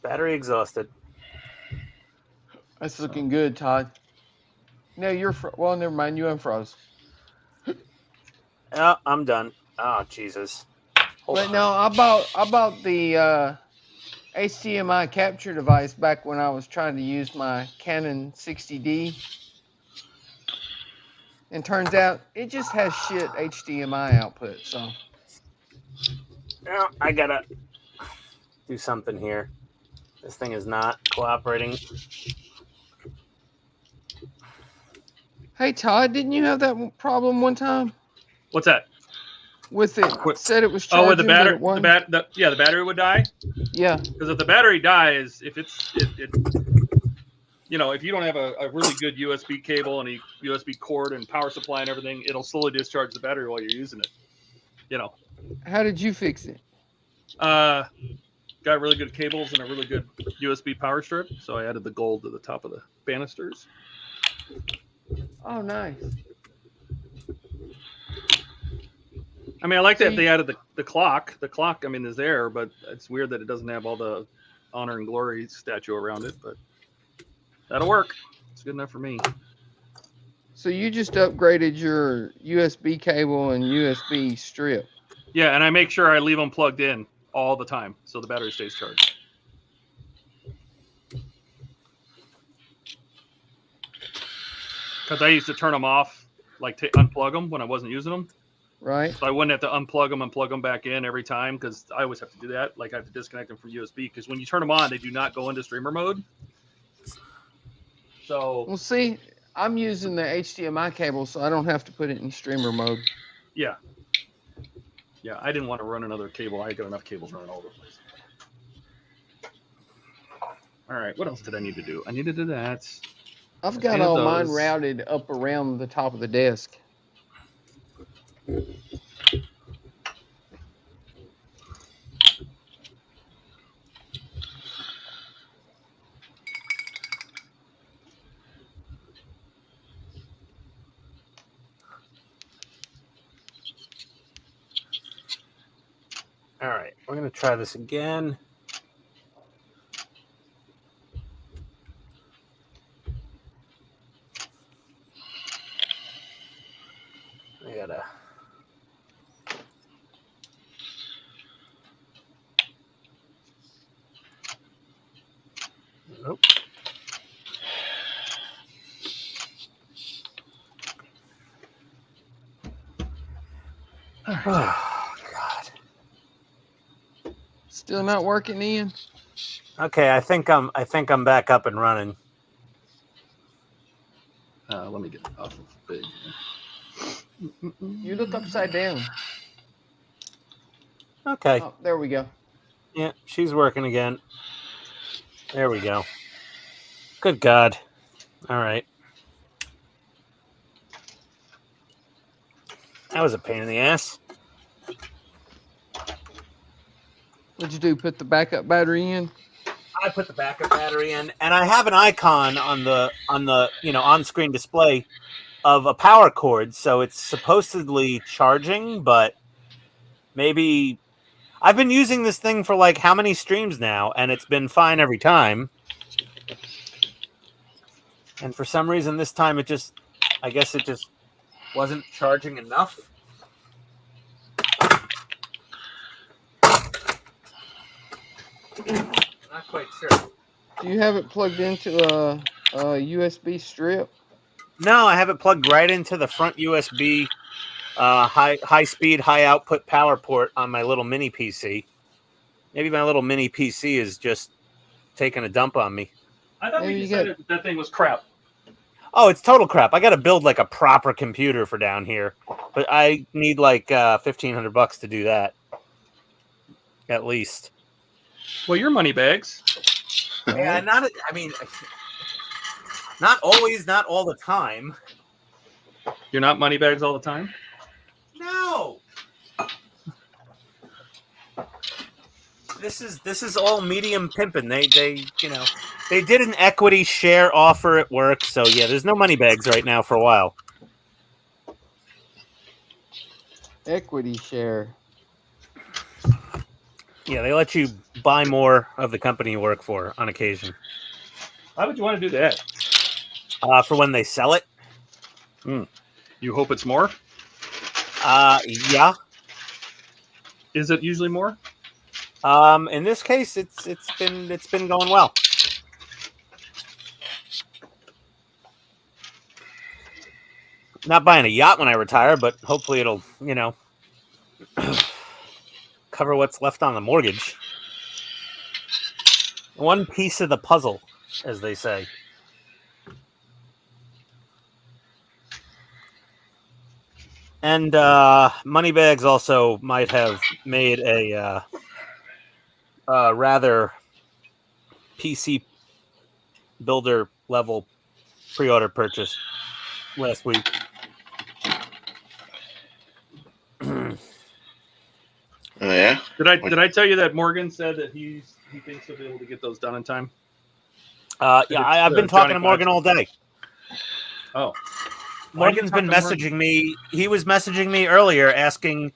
Battery exhausted. That's looking good, Todd. No, you're well. Never mind. You unfroze. Oh, I'm done. Oh, Jesus. Hold But on. no, I bought the HDMI capture device back when I was trying to use my Canon 60D. And turns out it just has shit HDMI output. So Well, I gotta do something here. This thing is not cooperating. hey, Todd, didn't you have that problem one time What's that? with it? What? Said it was Oh, charging. with the but battery, it won't- the battery would die. Yeah. Because if the battery dies, if you know, if you don't have a really good USB cable and a USB cord and power supply and everything, it'll slowly discharge the battery while you're using it. You know, How did you fix it? got really good cables and a really good USB power strip, so I added the gold to the top of the banisters. Oh, nice. I mean, I like So that they added the clock. The clock, I mean, is there, but it's weird that it doesn't have all the honor and glory statue around it, but that'll work. It's good enough for me. So you just upgraded your USB cable and USB strip. Yeah, and I make sure I leave them plugged in all the time so the battery stays charged. Because I used to turn them off, like to unplug them when I wasn't using them. Right? So I wouldn't have to unplug them and plug them back in every time, because I always have to do that. Like I have to disconnect them from USB, because when you turn them on, they do not go into streamer mode. So Well, see, I'm using the HDMI cable, so I don't have to put it in streamer mode. yeah, I didn't want to run another cable. I got enough cables running all over the place. All right, what else did I need to do? I need to do that. I've got And all mine those. routed up around the top of the desk. All right, we're going to try this again. I gotta. Nope. Oh, God. Still not working, Ian? Okay, I think I'm back up and running. Let me get off of big. You look upside down. Okay. Oh, there we go. Yeah, she's working again. There we go. Good God. All right. That was a pain in the ass. What'd you do? Put the backup battery in? I put the backup battery in, and I have an icon on the on-screen display of a power cord, so it's supposedly charging, but maybe I've been using this thing for like how many streams now, and it's been fine every time. And for some reason this time I guess it just wasn't charging enough. Not quite sure. Do you have it plugged into a USB strip? No, I have it plugged right into the front USB high speed, high output power port on my little mini PC. Maybe my little mini PC is just taking a dump on me. I thought we decided that thing was crap. Oh, it's total crap. I got to build like a proper computer for down here, but I need like $1,500 to do that, at least. Well, your money bags. Yeah, not always, not all the time. You're not money bags all the time? No. This is all medium pimping. They did an equity share offer at work, so yeah, there's no money bags right now for a while. Equity share. Yeah, they let you buy more of the company you work for on occasion. Why would you want to do that? For when they sell it. You hope it's more? Yeah. Is it usually more? In this case, it's been going well. Not buying a yacht when I retire, but hopefully it'll, cover what's left on the mortgage. One piece of the puzzle, as they say. And Moneybags also might have made a rather PC builder level pre-order purchase last week. Oh, yeah. Did I tell you that Morgan said that he thinks he'll be able to get those done in time? Yeah, I've been talking to Morgan all day. Oh. Morgan's been messaging me. He was messaging me earlier asking,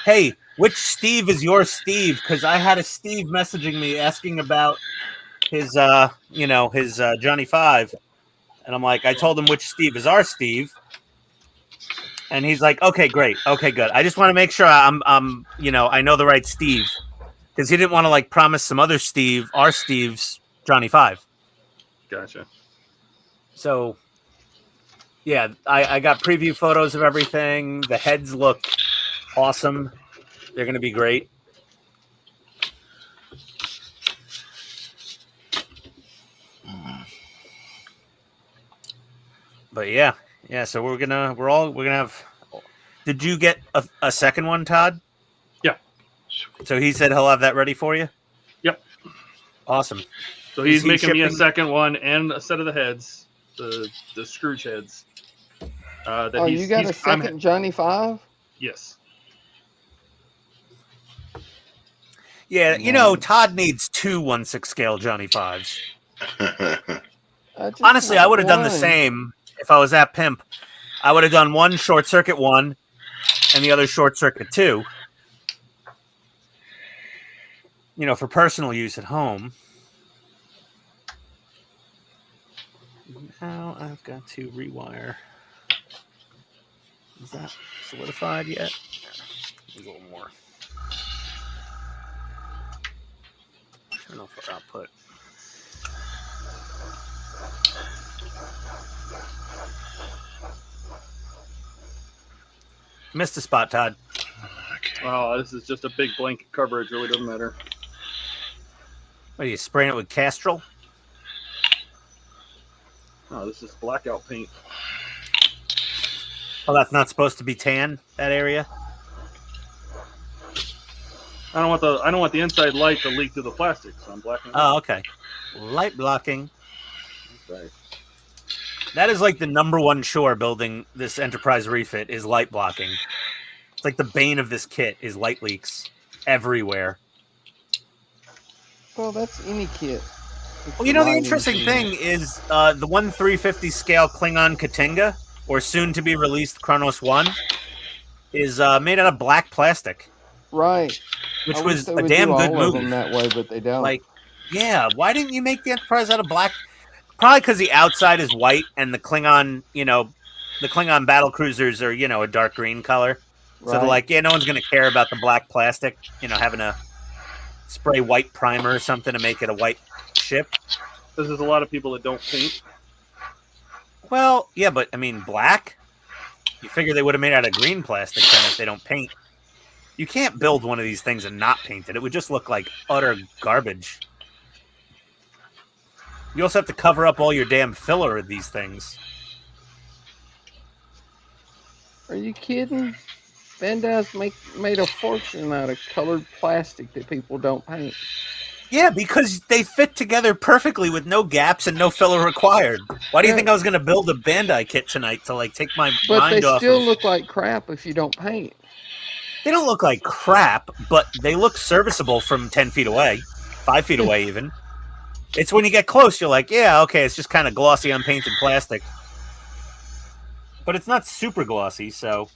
hey, which Steve is your Steve? Because I had a Steve messaging me asking about his, his Johnny 5. And I'm like, I told him which Steve is our Steve. And he's like, okay, great. Okay, good. I just want to make sure I know the right Steve. Because he didn't want to, like, promise some other Steve, our Steve's Johnny 5. Gotcha. So, yeah, I got preview photos of everything. The heads look awesome. They're going to be great. But yeah, so we're gonna have. Did you get a second one, Todd? Yeah. So he said he'll have that ready for you? Yep. Awesome. So he's making me a second one and a set of the heads, the Scrooge heads. You got a second Johnny 5? Yes. Yeah, Todd needs 2 1/6 scale Johnny 5s. Honestly, I would have done the same if I was at Pimp. I would have done one short circuit 1 and the other short circuit 2. For personal use at home. Now I've got to rewire. Is that solidified yet? A little more. Turn off our output. Missed a spot, Todd. Okay. Oh, this is just a big blanket coverage. Really doesn't matter. What, are you spraying it with Castrol? Oh, this is blackout paint. Oh, that's not supposed to be tan, that area? I don't want the inside light to leak through the plastic, so I'm blacking it out. Oh, okay. Light blocking. Okay. That is like the #1 chore building this Enterprise refit is light blocking. It's like the bane of this kit is light leaks everywhere. Well, that's any kit. Well, you know, the interesting thing is the 1/350 scale Klingon Katinga, or soon to be released Kronos 1, is made out of black plastic. Right. Which was a damn good move. Them that way, but they don't. Like, yeah, why didn't you make the Enterprise out of black? Probably because the outside is white and the Klingon, you know, the Klingon battle cruisers are, you know, a dark green color. So they're like, yeah, no one's going to care about the black plastic, you know, having a spray white primer or something to make it a white ship. Because there's a lot of people that don't paint. Well, yeah, but I mean, black? You figure they would have made out of green plastic then if they don't paint. You can't build one of these things and not paint it. It would just look like utter garbage. You also have to cover up all your damn filler of these things. Are you kidding? Bandai's made a fortune out of colored plastic that people don't paint. Yeah, because they fit together perfectly with no gaps and no filler required. Why do you think I was going to build a Bandai kit tonight to like take my mind off? But they still look like crap if you don't paint. They don't look like crap, but they look serviceable from 10 feet away, 5 feet away even. It's when you get close, you're like, yeah, okay, it's just kind of glossy, unpainted plastic. But it's not super glossy, so...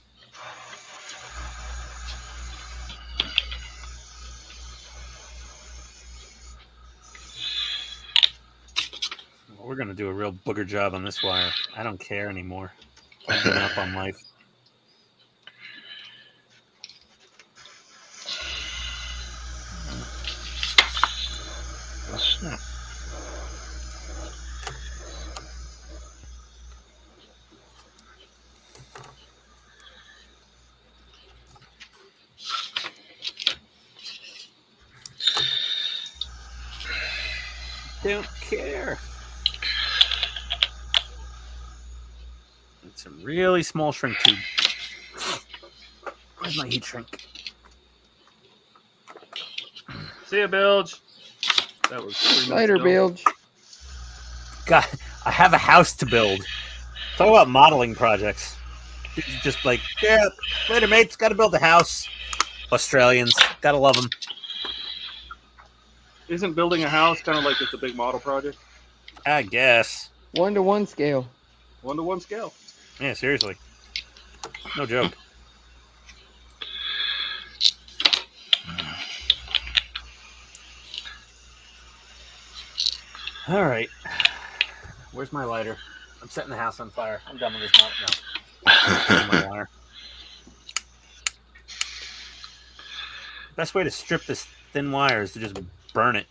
Well, we're going to do a real booger job on this wire. I don't care anymore. I've given up on life. Don't care. It's a really small shrink tube. Where's my heat shrink? See ya, Bilge. That was 3 minutes Later, ago. Bilge. God, I have a house to build. Talk about modeling projects. Just like, yeah, later, mates. Got to build a house. Australians, gotta love them. Isn't building a house kind of like it's a big model project? I guess. 1-to-1 scale. 1-to-1 scale. Yeah, seriously. No joke. All right. Where's my lighter? I'm setting the house on fire. I'm done with this mount now. My wire. Best way to strip this thin wire is to just burn it.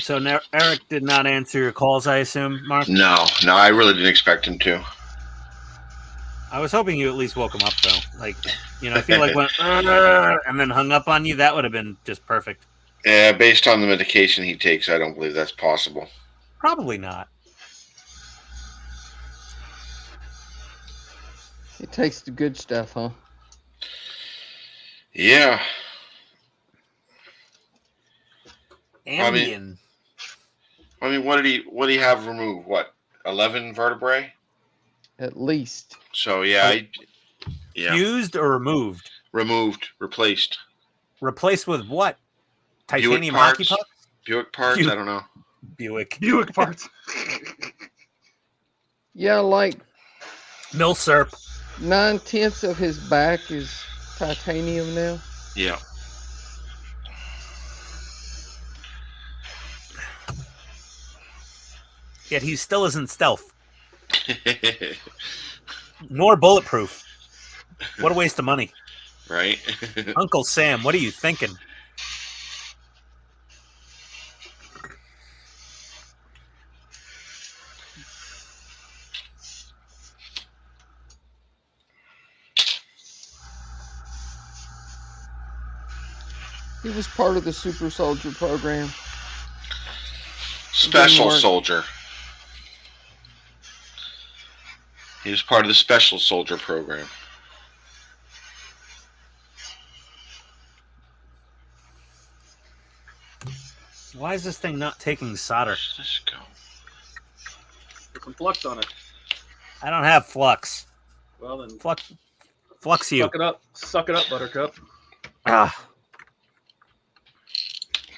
So now Eric did not answer your calls, I assume, Mark? No, I really didn't expect him to. I was hoping you at least woke him up, though. Like, you know, if he like went and then hung up on you, that would have been just perfect. Yeah, based on the medication he takes, I don't believe that's possible. Probably not. It takes the good stuff, huh? Yeah. Ambien. I mean, what did he have removed? What, 11 vertebrae? At least. So yeah, Fused or removed? Removed, replaced. Replaced with what? Titanium Buick hockey parts? pucks? Buick parts? I don't know. Buick parts. Yeah, like Milsurp. 9/10 of his back is titanium now. Yeah. Yet he still isn't stealth. Nor bulletproof. What a waste of money. Right? Uncle Sam, what are you thinking? He was part of the Super Soldier program. Special work. Soldier. He was part of the Special Soldier program. Why is this thing not taking solder? Let's go. Put some flux on it. I don't have flux. Well then, Flux you. Suck it up, Buttercup. Ah.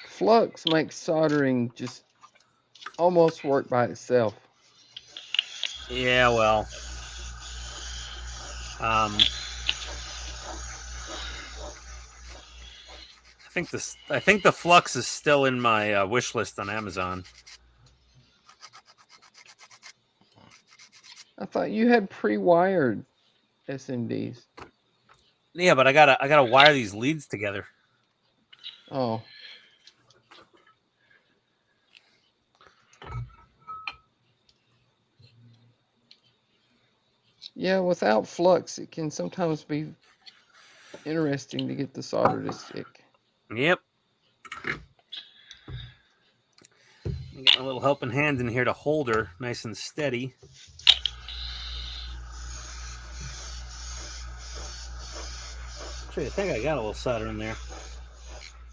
Flux makes soldering just almost work by itself. Yeah, well. I think the flux is still in my wish list on Amazon. I thought you had pre-wired SMDs. Yeah, but I gotta wire these leads together. Oh. Yeah, without flux, it can sometimes be interesting to get the solder to stick. Yep. Get a little helping hand in here to hold her nice and steady. Actually, I think I got a little solder in there.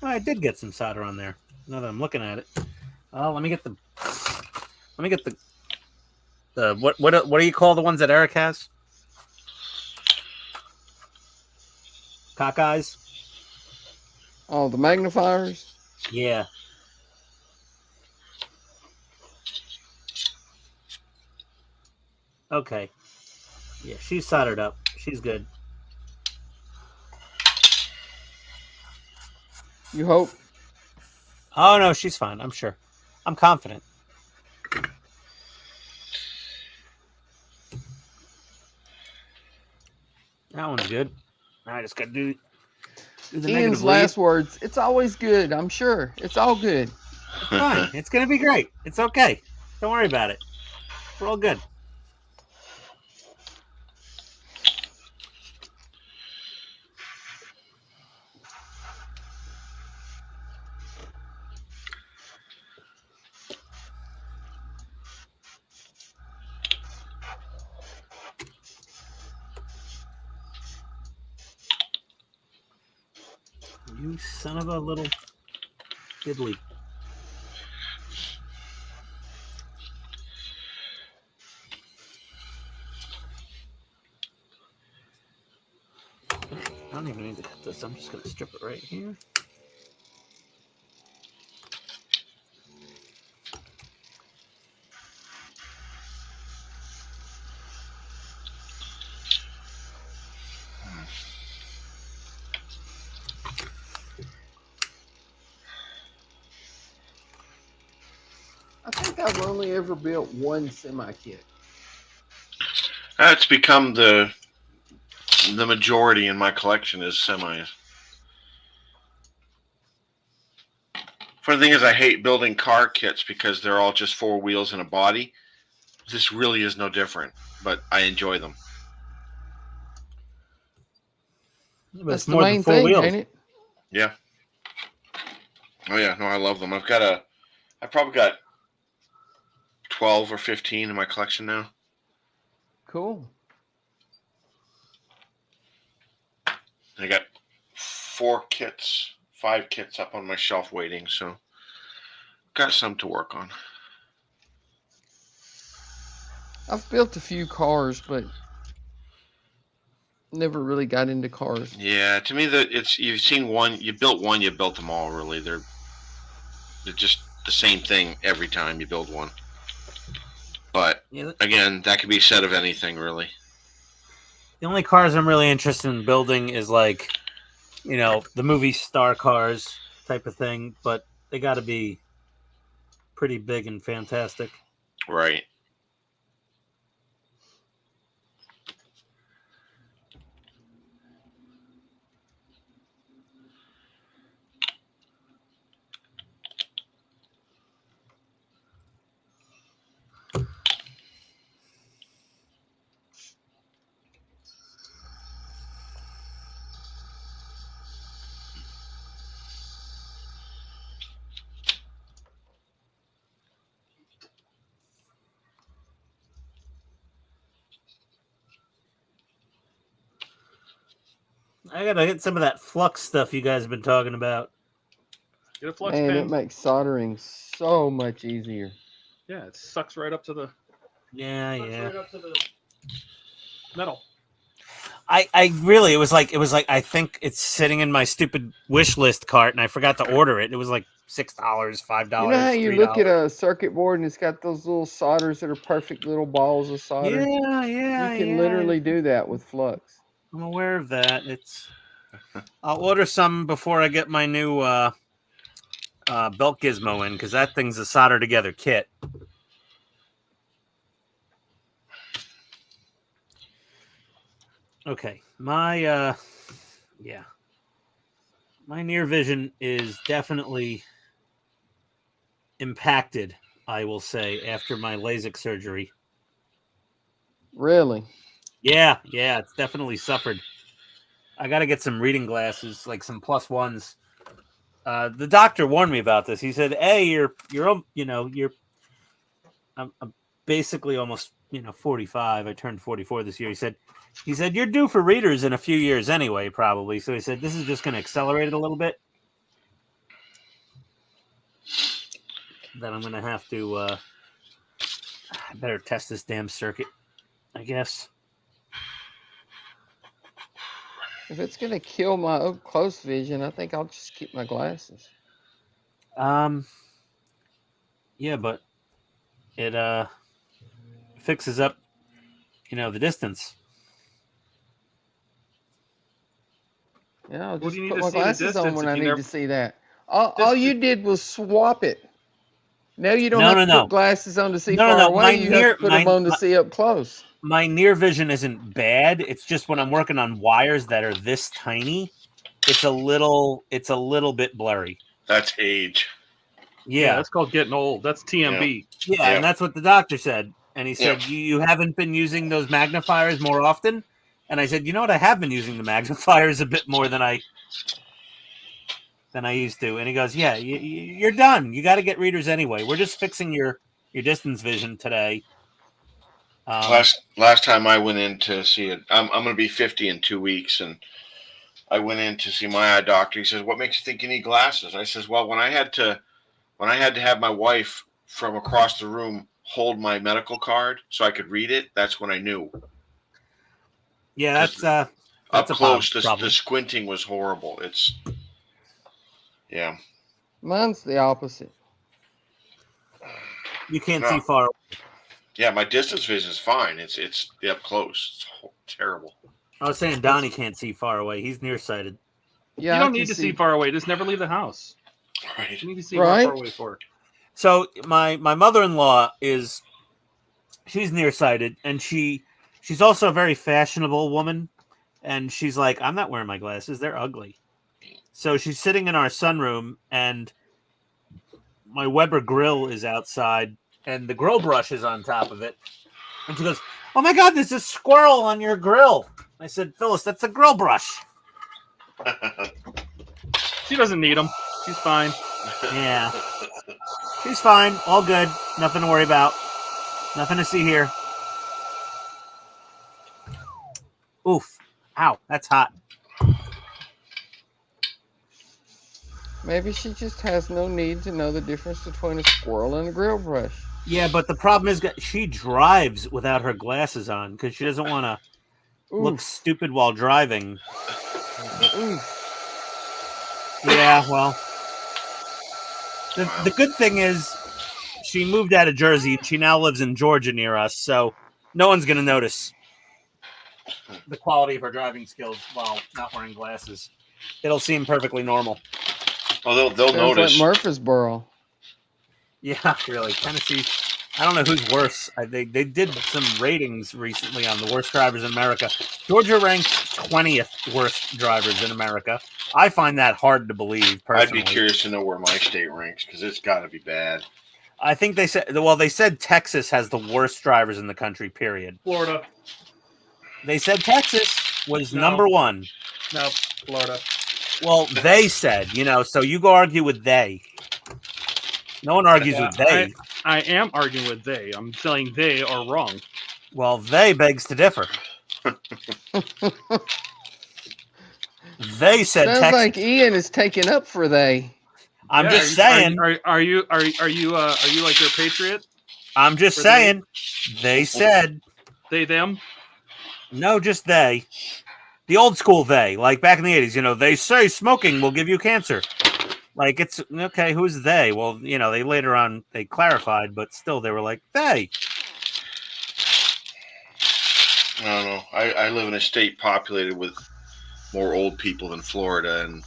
Oh, I did get some solder on there. Now that I'm looking at it. Let me get the what do you call the ones that Eric has? Cockeyes? Oh, the magnifiers? Yeah. Okay. Yeah, she's soldered up. She's good. You hope? Oh, no, she's fine. I'm sure. I'm confident. That one's good. I just got to do the Ian's negative last lead. words. It's always good, I'm sure. It's all good. It's fine. It's going to be great. It's okay. Don't worry about it. We're all good. You son of a little diddly. I don't even need to cut this. I'm just going to strip it right here. I think I've only ever built one semi-kit. That's become the majority in my collection is semis. Funny thing is, I hate building car kits because they're all just 4 wheels and a body. This really is no different, but I enjoy them. But That's it's the more main than 4 thing, wheels. ain't it? Yeah. Oh yeah, no, I love them. I probably got 12 or 15 in my collection now. Cool. I got 4 kits, 5 kits up on my shelf waiting, so got some to work on. I've built a few cars, but never really got into cars. Yeah, to me, you've seen one, you built one, you built them all. Really, they're just the same thing every time you build one. But Yeah, again, that could be said of anything, really. the only cars I'm really interested in building is like, you know, the movie star cars type of thing, but they got to be pretty big and fantastic. Right. I gotta get some of that flux stuff you guys have been talking about. Get a flux Man, pen. it makes soldering so much easier. Yeah, it sucks right up to the. Yeah, Sucks yeah. right up to the metal. I really, it was like I think it's sitting in my stupid wish list cart, and I forgot to order it. It was like $6, $5, You know how you look $3. at a circuit board and it's got those little solders that are perfect little balls of solder? Yeah, You can literally do that with flux. I'm aware of that. I'll order some before I get my new belt gizmo in, because that thing's a solder together kit. Okay, my near vision is definitely impacted, I will say, after my LASIK surgery. Really? Yeah, it's definitely suffered. I got to get some reading glasses, like some +1s. The doctor warned me about this. He said, "Hey, I'm basically almost 45. I turned 44 this year." He said you're due for readers in a few years anyway, probably. So he said this is just going to accelerate it a little bit. Then I'm going to have to I better test this damn circuit, I guess. If it's going to kill my up close vision, I think I'll just keep my glasses. Yeah, but it fixes up, the distance. Yeah, I'll What just do you need put to my see the glasses on distance when if I you need never- to see that. All you did was swap it. Now you don't No, have to no. put glasses on to see No, far no. away. You have to put them on to see up close. My near vision isn't bad. It's just when I'm working on wires that are this tiny, it's a little bit blurry. That's age. Yeah, that's called getting old. That's TMB. Yeah, Yeah. and that's what the doctor said. And he said, Yeah. you haven't been using those magnifiers more often? And I said, you know what? I have been using the magnifiers a bit more than I used to. And he goes, yeah, you're done. You got to get readers anyway. We're just fixing your distance vision today. Last time I went in to see it, I'm going to be 50 in 2 weeks, and I went in to see my eye doctor. He says, "What makes you think you need glasses?" I says, "Well, when I had to have my wife from across the room hold my medical card so I could read it, that's when I knew." Yeah, that's up a close. problem. The squinting was horrible. Yeah. Mine's the opposite. You can't see far. Yeah, my distance vision is fine. It's the up close. It's terrible. I was saying Donnie can't see far away. He's nearsighted. Yeah, You don't need to see far away. Just never leave the house. Right. You need to see how far away for. So my mother-in-law she's nearsighted, and she's also a very fashionable woman, and she's like, I'm not wearing my glasses, they're ugly. So she's sitting in our sunroom, and my Weber grill is outside, and the grill brush is on top of it. And she goes, "Oh my God, there's a squirrel on your grill." I said, "Phyllis, that's a grill brush." She doesn't need them. She's fine. Yeah. She's fine. All good. Nothing to worry about. Nothing to see here. Oof. Ow, that's hot. Maybe she just has no need to know the difference between a squirrel and a grill brush. Yeah, but the problem is she drives without her glasses on because she doesn't want to look stupid while driving. Yeah, well, the good thing is she moved out of Jersey and she now lives in Georgia near us, so no one's going to notice the quality of her driving skills while not wearing glasses. It'll seem perfectly normal. Oh, they'll notice. Like Murfreesboro. Yeah, really. Tennessee. I don't know who's worse. They did some ratings recently on the worst drivers in America. Georgia ranked 20th worst drivers in America. I find that hard to believe, personally. I'd be curious to know where my state ranks because it's got to be bad. I think they said Texas has the worst drivers in the country, period. Florida. They said Texas was number one. No, Florida. Well, they said, so you go argue with they. No one argues with they. I am arguing with they. I'm saying they are wrong. Well, they begs to differ. They said Sounds Texas. like Ian is taking up for they. I'm just saying. Are you like their patriot? I'm just saying. They said. They them. No, just they. The old school they, like back in the 80s, you know, they say smoking will give you cancer. Like, it's okay, who's they? Well, you know, they later on they clarified, but still they were like, they. I don't know. I live in a state populated with more old people than Florida, and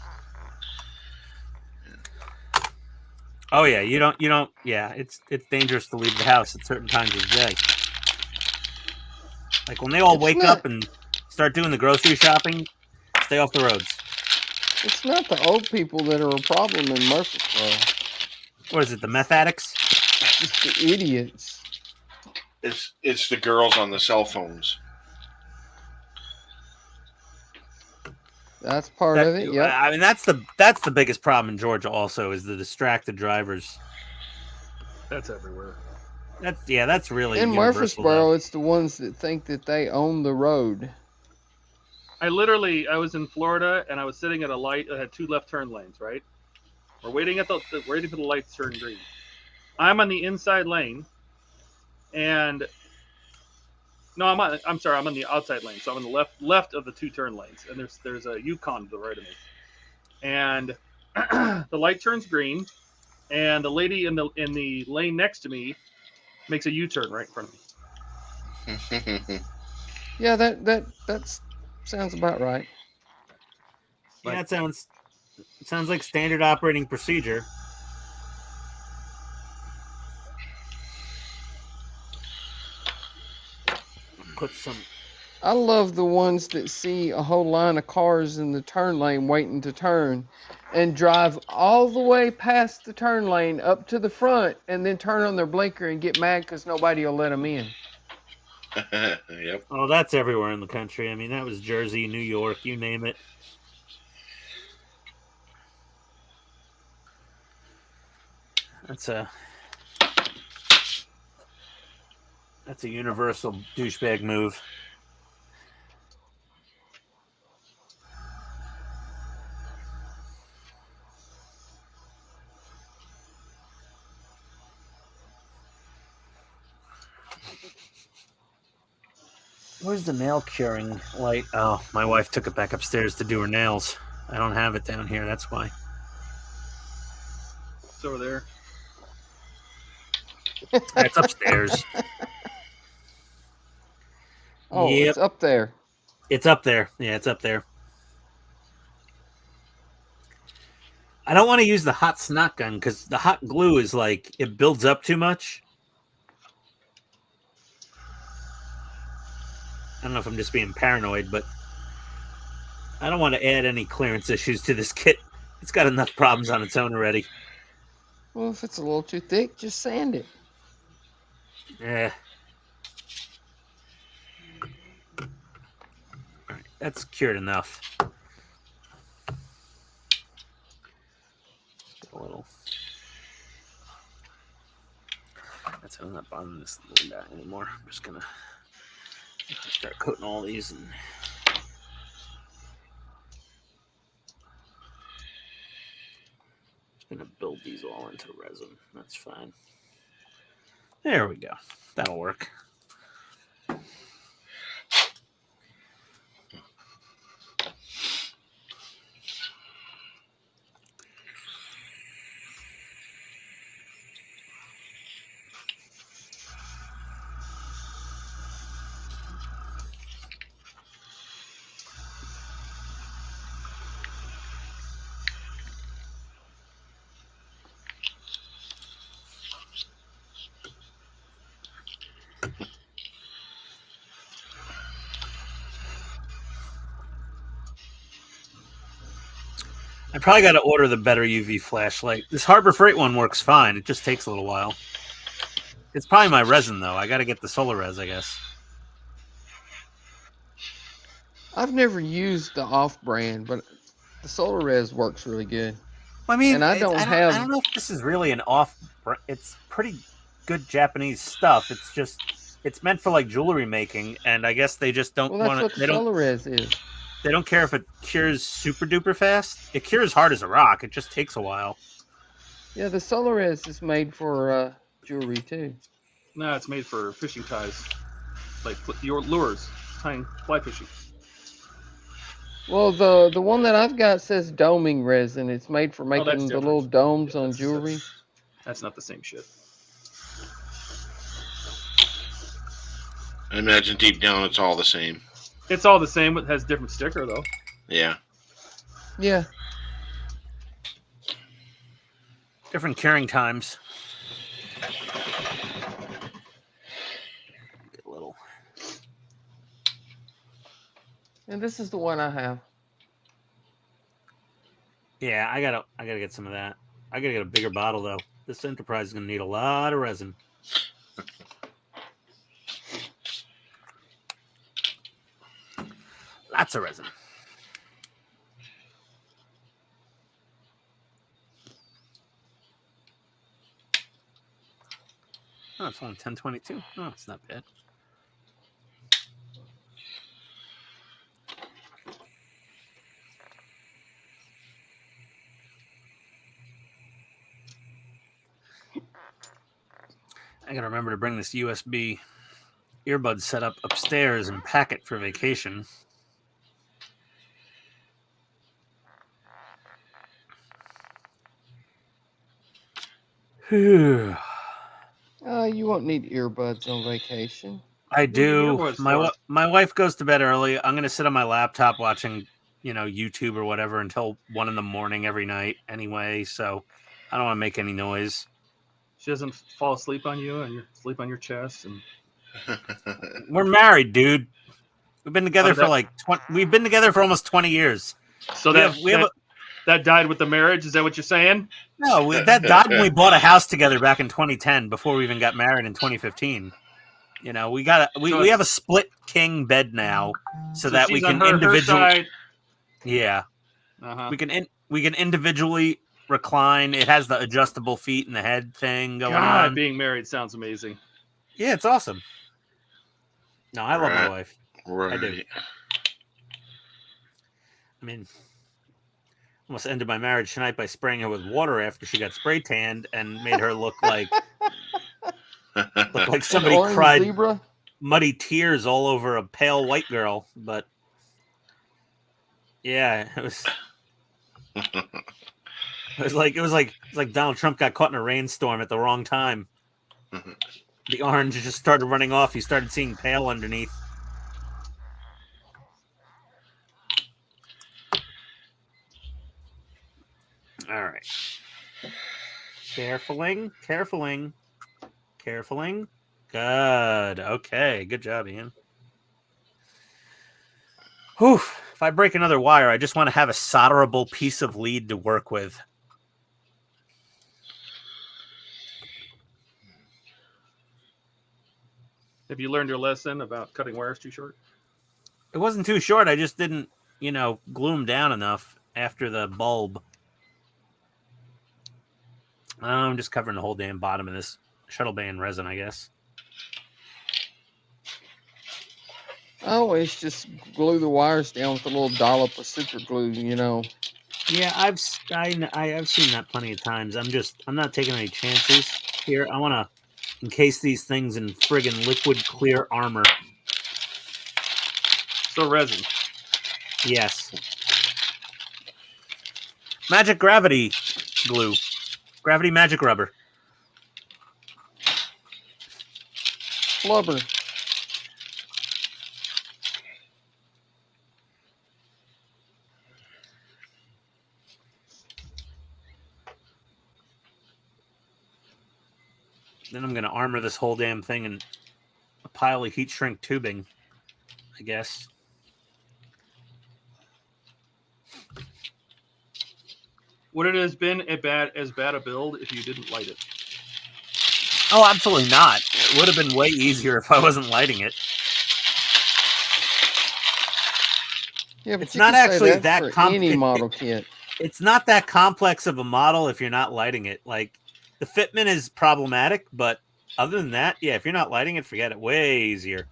Oh yeah, you don't yeah, it's dangerous to leave the house at certain times of the day. Like when they all wake up and start doing the grocery shopping, stay off the roads. It's not the old people that are a problem in Murfreesboro. What is it, the meth addicts? It's just the idiots. it's the girls on the cell phones. That's part of it. Yeah. I mean, that's the biggest problem in Georgia. Also, is the distracted drivers. That's everywhere. That's really In universal, Murfreesboro, though. it's the ones that think that they own the road. I was in Florida and I was sitting at a light that had 2 left turn lanes. Right, we're waiting waiting for the light to turn green. I'm on the inside lane, and no, I'm on the outside lane. So I'm on the left of the 2 turn lanes, and there's a Yukon to the right of me, and the light turns green, and the lady in the lane next to me makes a U-turn right in front of me. Yeah, that sounds about right. Yeah, it sounds like standard operating procedure. Put some. I love the ones that see a whole line of cars in the turn lane waiting to turn and drive all the way past the turn lane up to the front and then turn on their blinker and get mad because nobody will let them in. Yep. Oh, that's everywhere in the country. I mean, that was Jersey, New York, you name it. That's a universal douchebag move. Where's the nail curing light? Oh, my wife took it back upstairs to do her nails. I don't have it down here, that's why. It's over there. It's upstairs. Oh, Yep. It's up there. It's up there. Yeah, it's up there. I don't want to use the hot snot gun because the hot glue is like, it builds up too much. I don't know if I'm just being paranoid, but I don't want to add any clearance issues to this kit. It's got enough problems on its own already. Well, if it's a little too thick, just sand it. Yeah. All right, that's cured enough. A little. That's how I'm not bothering this little guy anymore. I'm just gonna start coating all these and just gonna build these all into resin. That's fine. There we go. That'll work. I probably got to order the better UV flashlight. This Harbor Freight one works fine. It just takes a little while. It's probably my resin, though. I got to get the Solar Res, I guess. I've never used the off-brand, but the Solar Res works really good. I mean, and I don't know if this is really an off. It's pretty good Japanese stuff. It's just, it's meant for like jewelry making, and I guess they just don't Well, that's want what to. the Solar Res is. They don't care if it cures super duper fast. It cures hard as a rock. It just takes a while. Yeah, the Solaris is made for jewelry too. No, it's made for fishing ties, like your lures, tying fly fishing. Well, the one that I've got says doming resin. It's made for Oh, that's making the different. little domes Yeah, on jewelry. That's not the same shit. I imagine deep down it's all the same. It's all the same. It has different sticker though. Yeah. Yeah. Different curing times. Get a little. And this is the one I have. Yeah, I gotta get some of that. I gotta get a bigger bottle though. This Enterprise is gonna need a lot of resin. Lots of resin. Oh, it's only 1022. Oh, it's not bad. I gotta remember to bring this USB earbud setup upstairs and pack it for vacation. You won't need earbuds on vacation. I do. earbuds My wife goes to bed early. I'm gonna sit on my laptop watching, YouTube or whatever until 1 a.m. every night anyway. So I don't want to make any noise. She doesn't fall asleep on you and you sleep on your chest. And We're married, dude. We've been together Oh, We've been together for almost 20 years. so We have that died with the marriage. Is that what you're saying? that died when we bought a house together back in 2010 before we even got married in 2015. We have a split king bed now so that we she's on can her individually. side. Yeah, Uh-huh. we can individually recline. It has the adjustable feet and the head thing going God, on. being married sounds amazing. Yeah, it's awesome. No, I love my wife. Right. I do. I mean, almost ended my marriage tonight by spraying her with water after she got spray tanned and made her look like somebody Orange cried zebra. muddy tears all over a pale white girl. But yeah, it was like Donald Trump got caught in a rainstorm at the wrong time. The orange just started running off. You started seeing pale underneath. All right. Carefuling. Good. Okay. Good job, Ian. Whew. If I break another wire, I just want to have a solderable piece of lead to work with. Have you learned your lesson about cutting wires too short? It wasn't too short. I just didn't, glue them down enough after the bulb. I'm just covering the whole damn bottom of this shuttle band resin, I guess. I always just glue the wires down with a little dollop of super glue, Yeah, I've seen that plenty of times. I'm not taking any chances here. I want to encase these things in friggin' liquid clear armor. So resin. Yes. Magic gravity glue. Gravity magic rubber. Flubber. Then I'm going to armor this whole damn thing in a pile of heat shrink tubing, I guess. Would it have been as bad a build if you didn't light it? Oh, absolutely not. It would have been way easier if I wasn't lighting it. Yeah, but It's you not can say actually that that for any model kit. It's not that complex of a model if you're not lighting it. Like, the fitment is problematic, but other than that, yeah, if you're not lighting it, forget it. Way easier.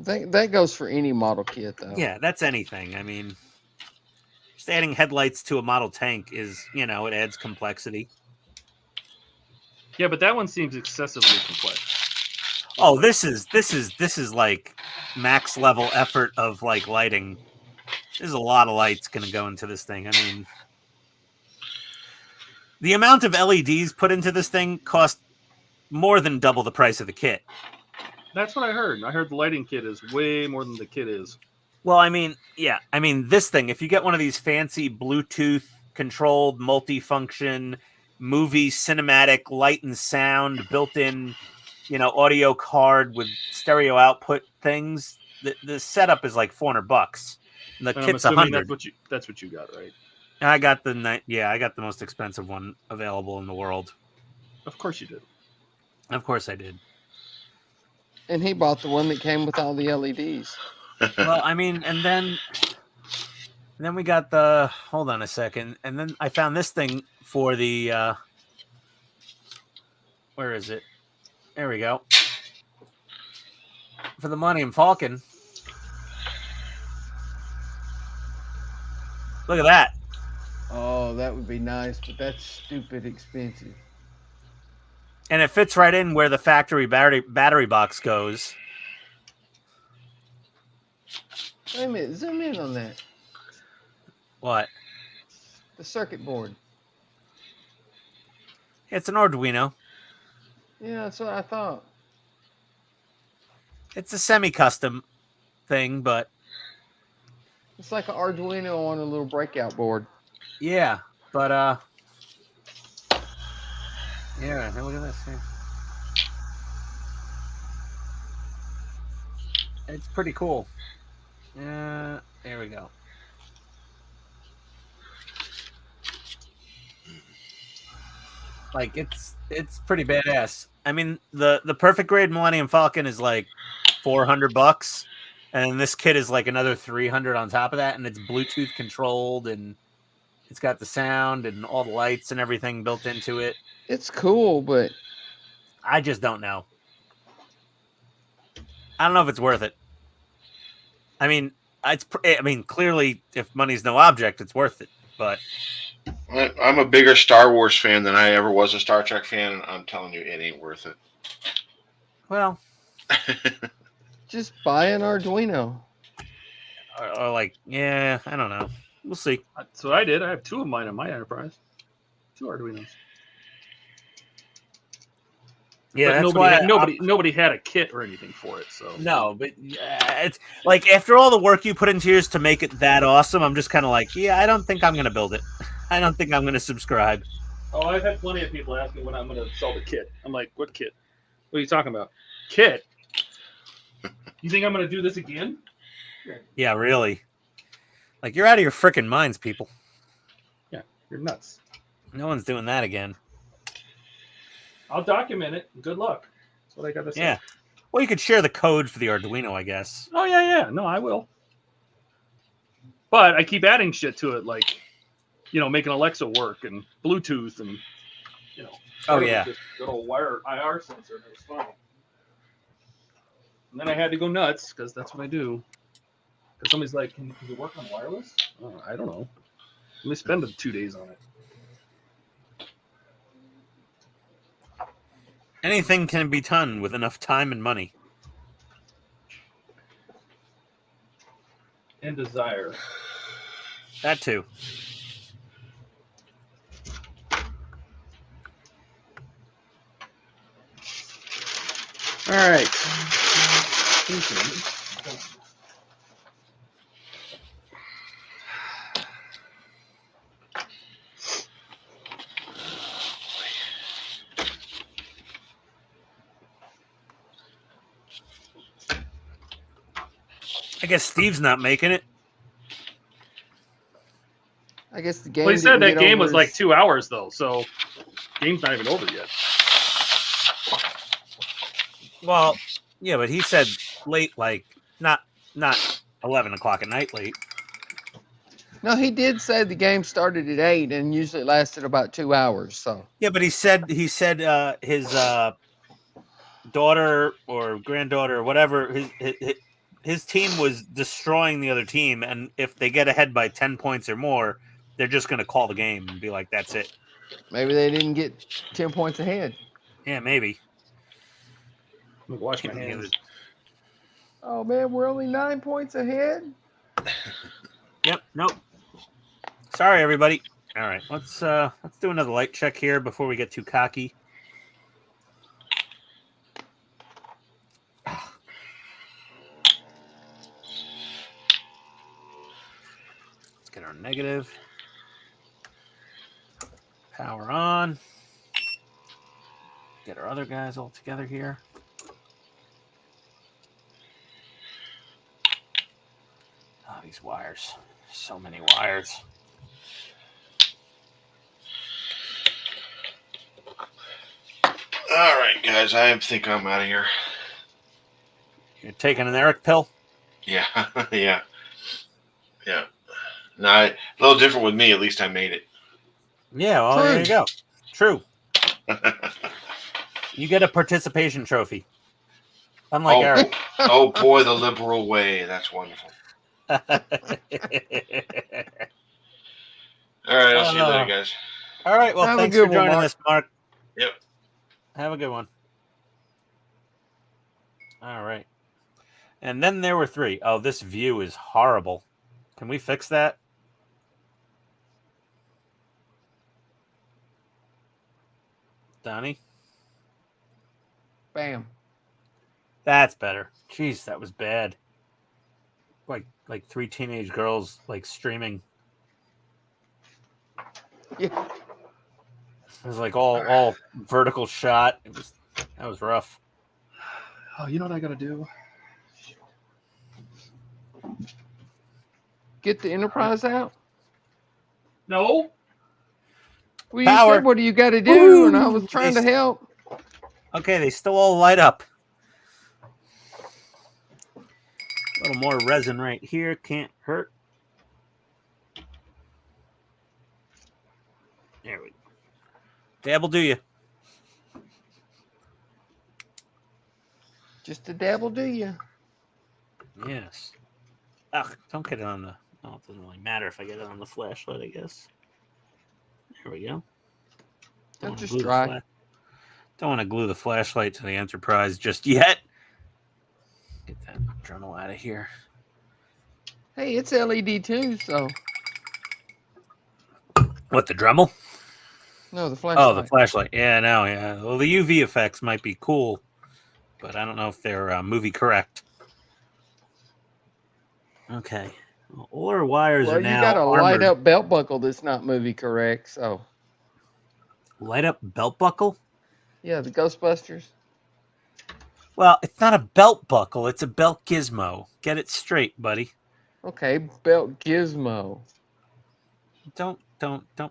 That goes for any model kit, though. Yeah, that's anything. I mean, just adding headlights to a model tank is, you know, it adds complexity. Yeah, but that one seems excessively complex. Oh, this is like max level effort of like lighting. There's a lot of lights going to go into this thing. I mean, the amount of LEDs put into this thing cost more than double the price of the kit. That's what I heard. I heard the lighting kit is way more than the kit is. Well, I mean, yeah. I mean, this thing, if you get one of these fancy Bluetooth controlled multifunction movie cinematic light and sound built-in, you know, audio card with stereo output things, the setup is like $400. And the And kit's I'm assuming $100. that's what you got, right? I got the most expensive one available in the world. Of course you did. Of course I did. And he bought the one that came with all the LEDs. Well, I mean, and then we got the, hold on a second, and then I found this thing for the where is it? There we go. For the Millennium Falcon. Look at that. Oh, that would be nice, but that's stupid expensive. And it fits right in where the factory battery box goes. Wait a minute, zoom in on that. What? The circuit board. It's an Arduino. Yeah, that's what I thought. It's a semi-custom thing, but It's like an Arduino on a little breakout board. yeah. But yeah, look at this here. It's pretty cool. There we go. Like it's pretty badass. I mean, the perfect grade Millennium Falcon is like $400, and this kit is like another $300 on top of that, and it's Bluetooth controlled, and it's got the sound and all the lights and everything built into it. It's cool, but I just don't know. I don't know if it's worth it. I mean, clearly, if money's no object, it's worth it. But I'm a bigger Star Wars fan than I ever was a Star Trek fan, and I'm telling you, it ain't worth it. well, just buy an Arduino. or like, yeah, I don't know. We'll see. That's what I did. I have two of mine on my Enterprise. 2 Arduinos. Yeah, but that's nobody had a kit or anything for it. So no, but it's like after all the work you put into yours to make it that awesome, I'm just kind of like, yeah, I don't think I'm gonna build it. I don't think I'm gonna subscribe. Oh, I've had plenty of people ask me when I'm going to sell the kit. I'm like, what kit? What are you talking about? Kit? You think I'm going to do this again? Yeah, really. Like, you're out of your freaking minds, people. Yeah, you're nuts. No one's doing that again. I'll document it. Good luck. That's what I got to say. Yeah. Well, you could share the code for the Arduino, I guess. Oh, yeah. No, I will. But I keep adding shit to it, like, you know, making Alexa work and Bluetooth and, you know. Oh, yeah. Just good old wire IR sensor. And it was fine. And then I had to go nuts because that's what I do. Because somebody's like, can you work on wireless? Oh, I don't know. Let me spend 2 days on it. Anything can be done with enough time and money. And desire. That too. All right. I guess Steve's not making it. I guess the game. Well, he said didn't that get game over was like his- 2 hours though, so game's not even over yet. Well, yeah, but he said late, like not 11 o'clock at night late. No, he did say the game started at 8 and usually lasted about 2 hours. So Yeah, but he said his daughter or granddaughter or whatever, his his team was destroying the other team, and if they get ahead by 10 points or more, they're just going to call the game and be like, "That's it." Maybe they didn't get 10 points ahead. Yeah, maybe. Let me wash my hands. Oh man, we're only 9 points ahead. Yep. Nope. Sorry, everybody. All right, let's do another light check here before we get too cocky. Let's get our negative. Power on. Get our other guys all together here. Oh, these wires. So many wires. All right, guys. I think I'm out of here. You're taking an Eric pill? Yeah, yeah, yeah. No, a little different with me. At least I made it. Yeah, well, True. there you go. True. You get a participation trophy. Unlike Eric. Oh boy, the liberal way. That's wonderful. All right, I'll see you later, guys. All right, well, Have a thanks good for one, joining Mark. us, Mark. Yep. Have a good one. All right. And then there were 3. Oh, this view is horrible. Can we fix that? Donnie? Bam. That's better. Jeez, that was bad. Like 3 teenage girls like streaming. Yeah. It was like all vertical shot. That was rough. Oh, you know what I gotta do? Get the Enterprise out. No. Well, you Power. said, what do you got to do? Woo! And I was trying to help. Okay, they still all light up. A little more resin right here. Can't hurt. There we go. Dabble do you. Just a dabble, do you? Yes. Ugh, don't get it on the... Oh, it doesn't really matter if I get it on the flashlight, I guess. There we go. Don't wanna just glue the try. Don't want to glue the flashlight to the Enterprise just yet. Get that Dremel out of here. Hey, it's LED too, so. What, the Dremel? No, the flashlight. Oh, the flashlight. Yeah, no, yeah. Well, the UV effects might be cool, but I don't know if they're movie correct. Okay. Well, all our wires Well, are you now got a armored. light up belt buckle that's not movie correct, so. Light up belt buckle? Yeah, the Ghostbusters. Well, it's not a belt buckle. It's a belt gizmo. Get it straight, buddy. Okay, belt gizmo. Don't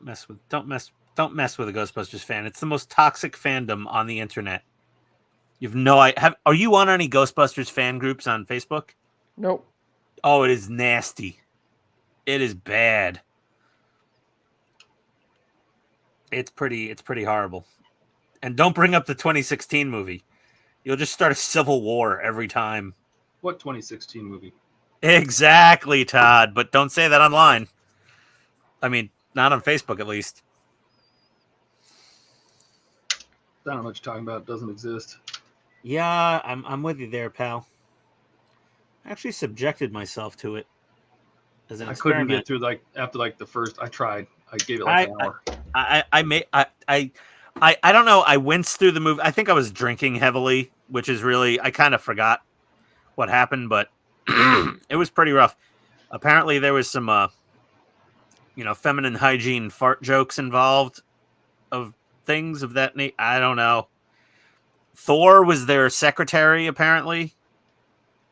mess with a Ghostbusters fan. It's the most toxic fandom on the internet. You've no idea. Are you on any Ghostbusters fan groups on Facebook? Nope. Oh, it is nasty. It is bad. It's pretty horrible. And don't bring up the 2016 movie. You'll just start a civil war every time. What 2016 movie? Exactly, Todd. But don't say that online. I mean, not on Facebook, at least. I don't know what you're talking about. It doesn't exist. Yeah, I'm with you there, pal. I actually subjected myself to it as an I couldn't experiment. get through after the first. I tried. I gave it like an hour. I don't know. I winced through the movie. I think I was drinking heavily, which is really, I kind of forgot what happened, but it was pretty rough. Apparently there was some, feminine hygiene fart jokes involved of things of that nature. I don't know. Thor was their secretary, apparently.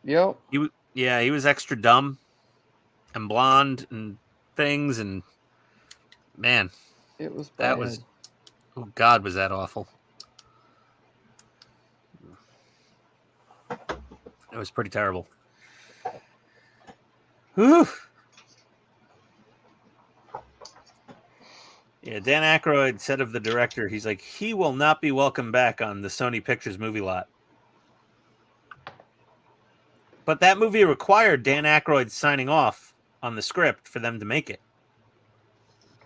Yep. He was extra dumb and blonde and things, and man, It was bad. that was, oh God, was that awful. It was pretty terrible. Whew. Yeah, Dan Aykroyd said of the director, he's like, he will not be welcome back on the Sony Pictures movie lot. But that movie required Dan Aykroyd signing off on the script for them to make it.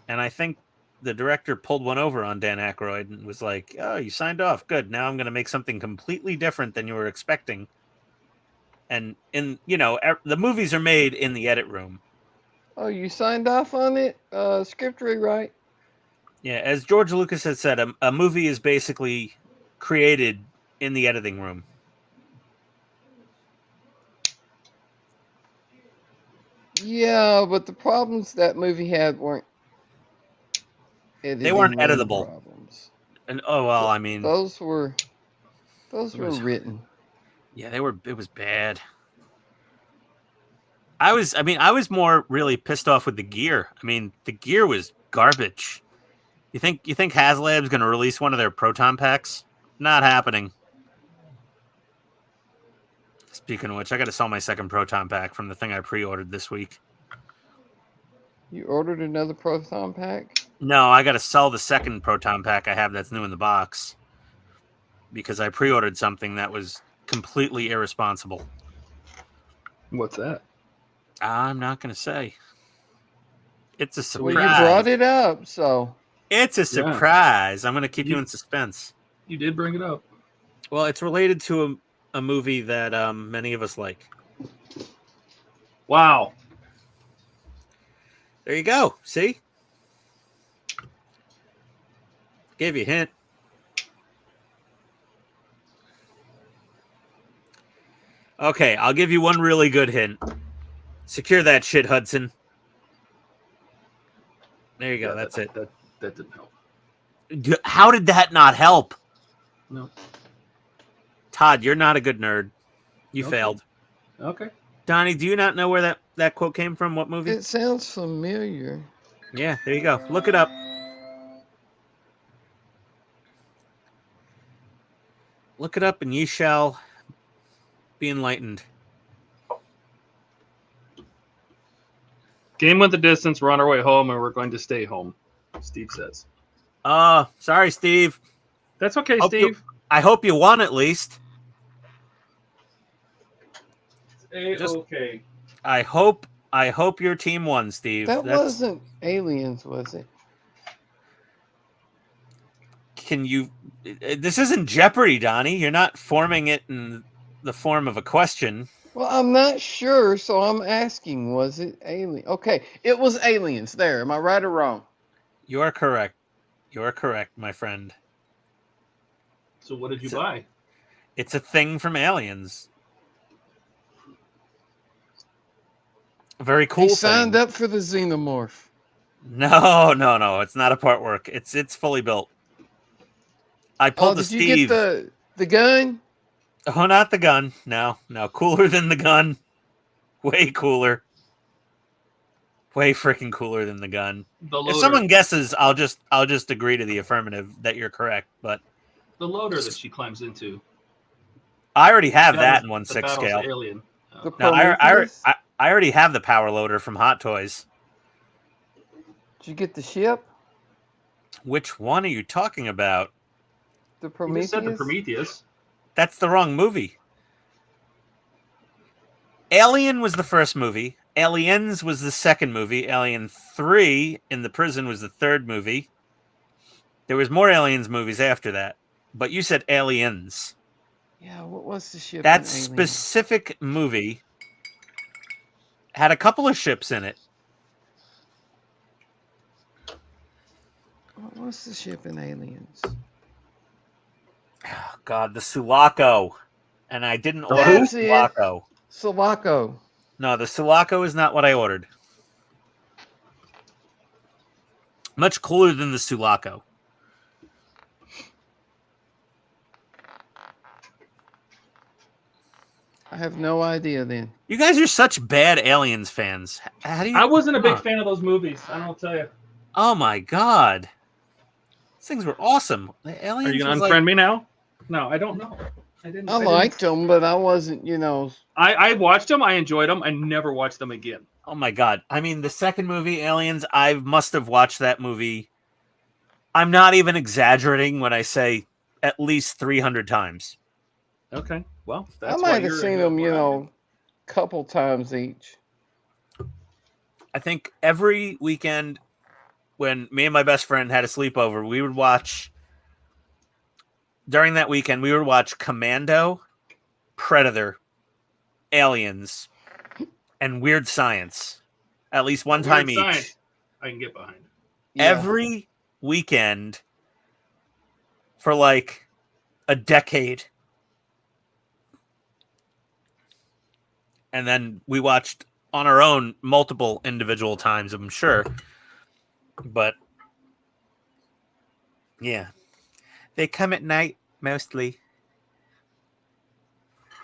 And I think the director pulled one over on Dan Aykroyd and was like, "Oh, you signed off. Good. Now I'm going to make something completely different than you were expecting." And the movies are made in the edit room. Oh, you signed off on it? Script rewrite? Yeah, as George Lucas has said, a movie is basically created in the editing room. Yeah, but the problems that movie had weren't They weren't editing room editable. problems. And I mean, Those were written. yeah, it was bad. I was more really pissed off with the gear. I mean, the gear was garbage. You think HasLab's going to release one of their proton packs? Not happening. Speaking of which, I got to sell my second proton pack from the thing I pre-ordered this week. You ordered another proton pack? No, I got to sell the second proton pack I have that's new in the box because I pre-ordered something that was completely irresponsible. What's that? I'm not going to say. It's a surprise. Well, you brought it up, so. It's a surprise. I'm going to keep you in suspense. You did bring it up. Well, it's related to a movie that many of us like. Wow. There you go. See? Gave you a hint. Okay, I'll give you one really good hint. Secure that shit, Hudson. There you go. That's it. That didn't help. How did that not help? No. Todd, you're not a good nerd. You Okay. failed. Okay. Donnie, do you not know where that quote came from? What movie? It sounds familiar. Yeah, there you go. Look it up. Look it up and ye shall be enlightened. Game went the distance. We're on our way home, and we're going to stay home, Steve says. Sorry, Steve. That's okay, Steve. I hope you won at least. Okay. I hope your team won, Steve. That wasn't Aliens, was it? Can you... This isn't Jeopardy, Donnie. You're not forming it in the form of a question. Well, I'm not sure, so I'm asking, was it Alien? Okay, it was Aliens. There, am I right or wrong? You are correct. You are correct, my friend. So what did you buy? It's a thing from Aliens. A very cool He thing. signed up for the Xenomorph. No. It's not a part work. It's fully built. I pulled the Steve. Did you get the gun? Oh, not the gun. No. Cooler than the gun. Way cooler. Way freaking cooler than the gun. If someone guesses, I'll just agree to the affirmative that you're correct. But the loader that she climbs into. I already have that in 1/6 scale. Alien. No, I already have the power loader from Hot Toys. Did you get the ship? Which one are you talking about? The Prometheus? You just said the Prometheus. That's the wrong movie. Alien was the first movie. Aliens was the second movie. Alien 3 in the prison was the third movie. There was more Aliens movies after that. But you said Aliens. Yeah, what was the ship? That specific movie had a couple of ships in it. What was the ship in Aliens? Oh, God, the Sulaco. And I didn't order the Sulaco. Sulaco. No, the Sulaco is not what I ordered. Much cooler than the Sulaco. I have no idea then. You guys are such bad Aliens fans. How do you... I wasn't a big fan of those movies. I don't tell you. Oh my God. These things were awesome. The Aliens. Are you going to unfriend me now? No, I don't know. I liked them, but I wasn't, I watched them. I enjoyed them. I never watched them again. Oh my God. I mean, the second movie, Aliens, I must have watched that movie. I'm not even exaggerating when I say at least 300 times. Okay. Well, I might have seen them, couple times each. I think every weekend when me and my best friend had a sleepover, we would watch. During that weekend, we would watch Commando, Predator, Aliens, and Weird Science. At least one time Weird each. Science, I can get behind. Yeah. Every weekend for like a decade. And then we watched on our own multiple individual times, I'm sure. But yeah. They come at night mostly.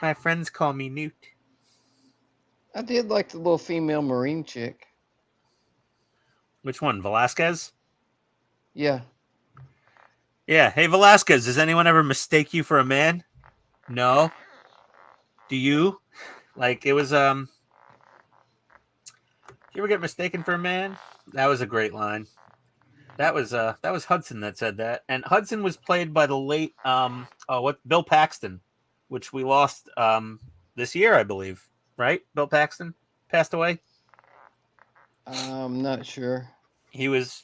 My friends call me Newt. I did like the little female Marine chick. Which one? Velasquez? Yeah. Yeah. Hey, Velasquez, does anyone ever mistake you for a man? No. Do you? Like, it was, you ever get mistaken for a man? That was a great line. That was Hudson that said that. And Hudson was played by the late, Bill Paxton, which we lost, this year, I believe. Right? Bill Paxton passed away. I'm not sure. He was,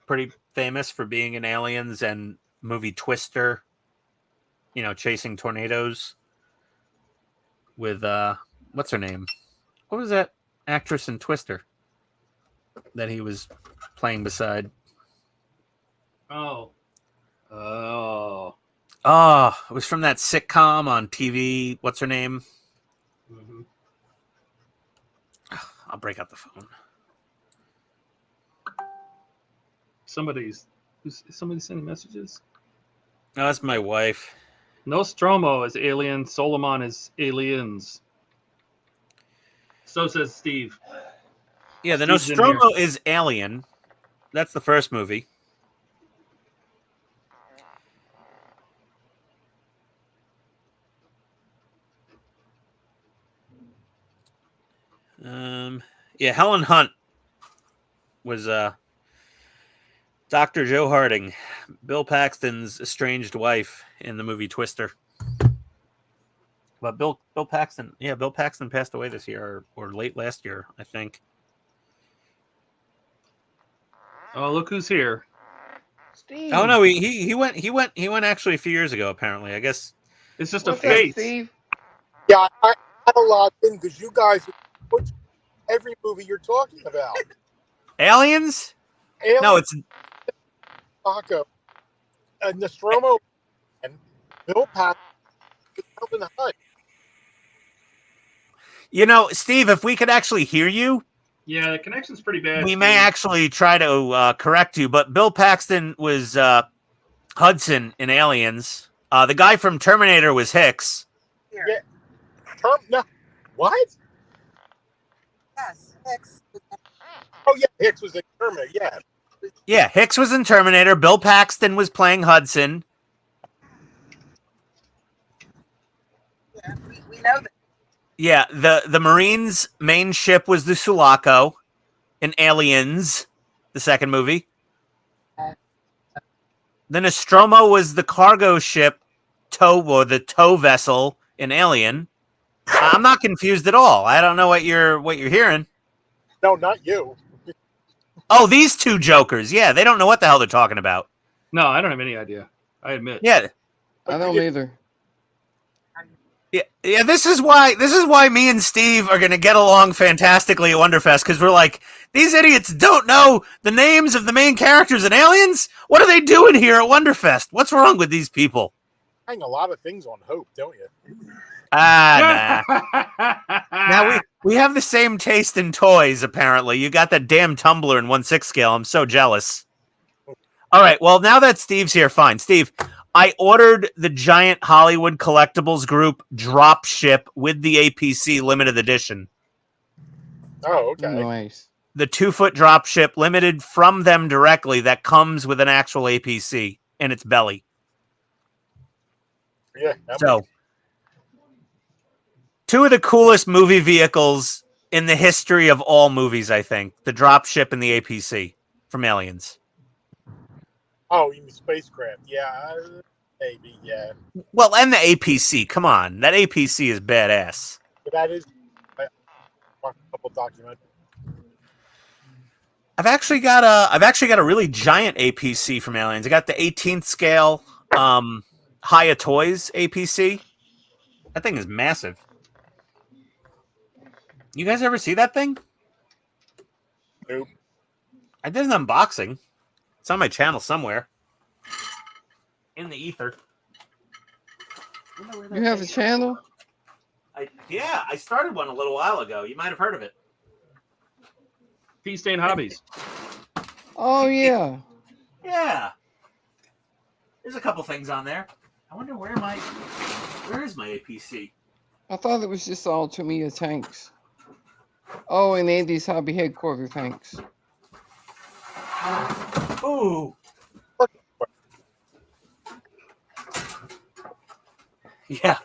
pretty famous for being in Aliens and movie Twister, chasing tornadoes with, what's her name? What was that actress in Twister that he was playing beside? Oh, Oh, it was from that sitcom on TV. What's her name? mm-hmm. I'll break out the phone. Somebody's sending messages. No, that's my wife. Nostromo is alien. Solomon is aliens. So says Steve. Yeah, the Steve's in Nostromo is Alien. That's the first movie. Yeah, Helen Hunt was Dr. Joe Harding, Bill Paxton's estranged wife in the movie Twister. But Bill Paxton passed away this year or late last year, I think. Oh, look who's here. Steve. Oh no, he went actually a few years ago. Apparently, I guess It's just What's a face. up, Steve? Yeah, I had a lot in because you guys put every movie you're talking about. Aliens. Alien, No, it's Paco, Nostromo, and Bill Paxton, Helen Hunt. Steve. If we could actually hear you, Yeah, the connection's pretty bad. we may actually try to correct you. But Bill Paxton was Hudson in Aliens. The guy from Terminator was Hicks. Yeah. No, what? Yes, Hicks. Oh yeah, Hicks was a Terminator. Yeah. Yeah, Hicks was in Terminator. Bill Paxton was playing Hudson. Yeah, we know that. Yeah, the Marines' main ship was the Sulaco in Aliens, the second movie. The Nostromo was the cargo ship, the tow vessel in Alien. I'm not confused at all. I don't know what you're hearing. No, not you. Oh, these two jokers. Yeah, they don't know what the hell they're talking about. No, I don't have any idea. I admit. Yeah. I don't either. Yeah, this is why me and Steve are going to get along fantastically at Wonderfest, because we're like, these idiots don't know the names of the main characters in Aliens? What are they doing here at Wonderfest? What's wrong with these people? Hang a lot of things on hope, don't you? Nah. Now we have the same taste in toys, apparently. You got that damn tumbler in 1/6 scale. I'm so jealous. All right, well, now that Steve's here, fine. Steve, I ordered the giant Hollywood Collectibles Group drop ship with the APC limited edition. Oh, okay. Nice. The 2-foot drop ship limited from them directly that comes with an actual APC in its belly. Yeah. So, two of the coolest movie vehicles in the history of all movies, I think. The drop ship and the APC from Aliens. Oh, you mean spacecraft? Yeah, maybe. Yeah. Well, and the APC. Come on. That APC is badass. But that is, I watched a couple documentaries. I've actually got a really giant APC from Aliens. I got the 18th scale Haya Toys APC. That thing is massive. You guys ever see that thing? Nope. I did an unboxing. It's on my channel somewhere. In the ether. You have a channel? Yeah, I started one a little while ago. You might have heard of it. PITSTAIN Hobbies. Oh yeah. Yeah. There's a couple things on there. I wonder where is my APC? I thought it was just all Tamiya tanks. Oh, and Andy's Hobby Headquarters tanks. Ooh. Yeah.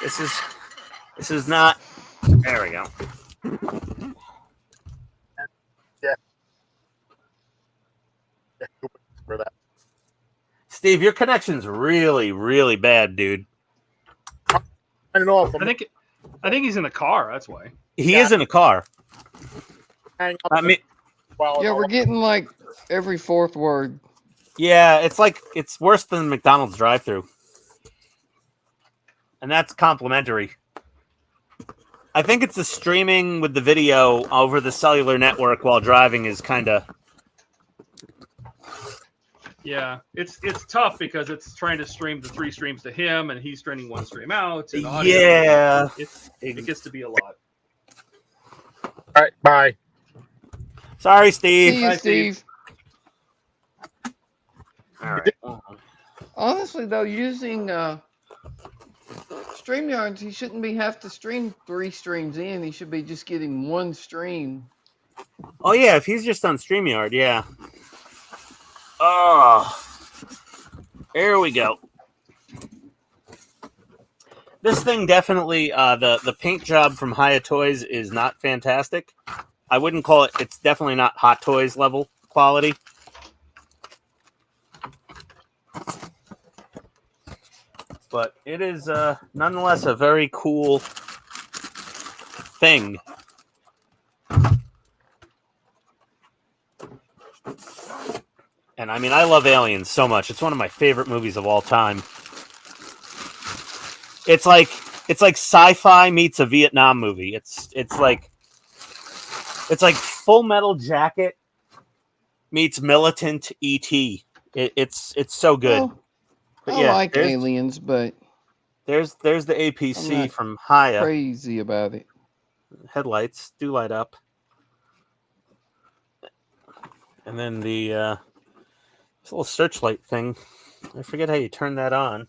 This is not. There we go. For that. Steve, your connection's really, really bad, dude. I don't know if I'm I think he's in the car. That's why. He is in a car. hanging up I mean, while Yeah, we're getting like every fourth word. yeah, it's worse than McDonald's drive-thru, and that's complimentary. I think it's the streaming with the video over the cellular network while driving is kind of. Yeah, it's tough because it's trying to stream the 3 streams to him, and he's streaming 1 stream out. And audio. Yeah, it gets to be a lot. All right, bye. sorry, See Steve. you, Bye, Steve. Steve. All right. Honestly, though, using StreamYards, he shouldn't have to stream 3 streams in. He should be just getting 1 stream. Oh yeah, if he's just on StreamYard, yeah. Oh, there we go. This thing definitely, the paint job from Haya Toys is not fantastic. I wouldn't call it. It's definitely not Hot Toys level quality. But it is nonetheless a very cool thing. And I mean, I love Aliens so much. It's one of my favorite movies of all time. It's like sci-fi meets a Vietnam movie. It's like Full Metal Jacket meets militant ET. It's so good. Well, But I yeah, like Aliens, but there's the I'm APC not from Haya. crazy about it. Headlights do light up. And then the this little searchlight thing. I forget how you turn that on.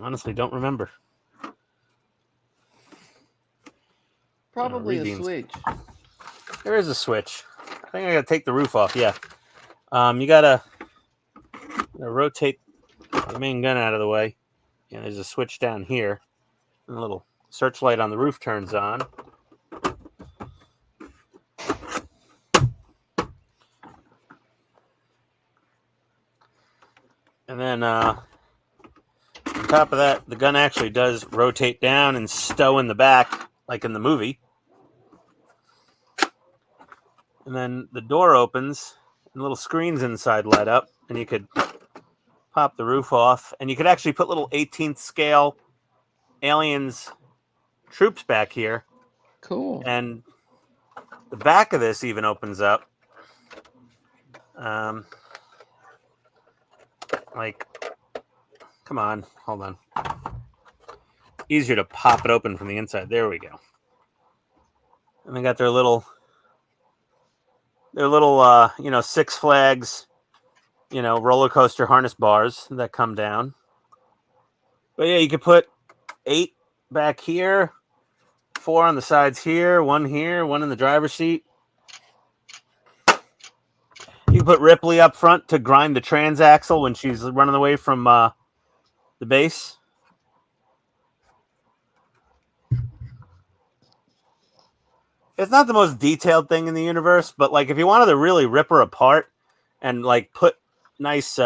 Honestly, don't remember. Probably a readings. switch. There is a switch. I think I gotta take the roof off. Yeah. You gotta rotate the main gun out of the way. Yeah, there's a switch down here. And a little searchlight on the roof turns on. And then on top of that, the gun actually does rotate down and stow in the back, like in the movie. And then the door opens, and little screens inside light up, and you could pop the roof off, and you could actually put little 18th scale Aliens troops back here. Cool. And the back of this even opens up. Like, come on, hold on. Easier to pop it open from the inside. There we go. And they got their little, Six Flags, roller coaster harness bars that come down. But yeah, you could put 8 back here, 4 on the sides here, 1 in the driver's seat. You can put Ripley up front to grind the transaxle when she's running away from the base. It's not the most detailed thing in the universe, but like if you wanted to really rip her apart and like put nice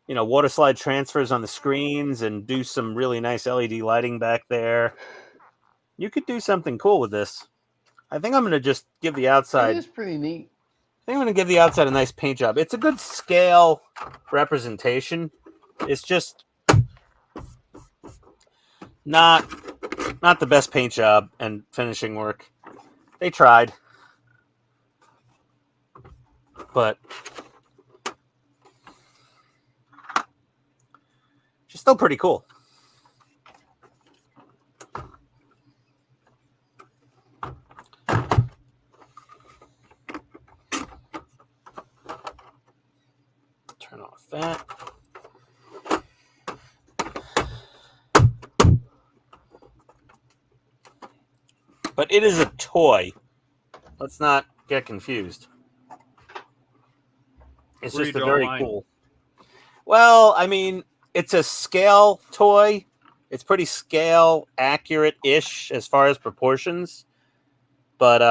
water slide transfers on the screens and do some really nice LED lighting back there. You could do something cool with this. I think I'm going to just give the It outside. is pretty neat. I think I'm going to give the outside a nice paint job. It's a good scale representation. It's just not the best paint job and finishing work. They tried, but it's still pretty cool. Turn off that. But it is a toy. Let's not get confused. It's Where just you a draw the very line? cool. Well, I mean, it's a scale toy. It's pretty scale accurate-ish as far as proportions. But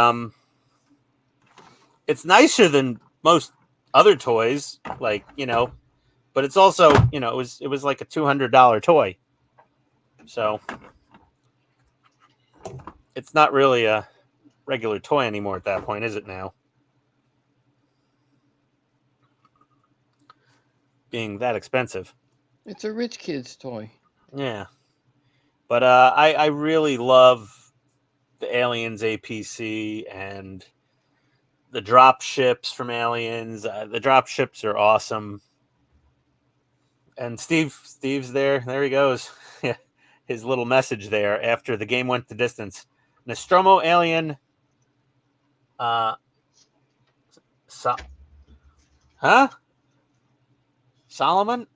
it's nicer than most other toys, like, but it's also, it was like a $200 toy. So it's not really a regular toy anymore at that point, is it now? Being that expensive. It's a rich kid's toy. Yeah. But I really love the Aliens APC and the drop ships from Aliens. The drop ships are awesome. And Steve's there. There he goes. His little message there after the game went to distance. Nostromo Alien. Solomon?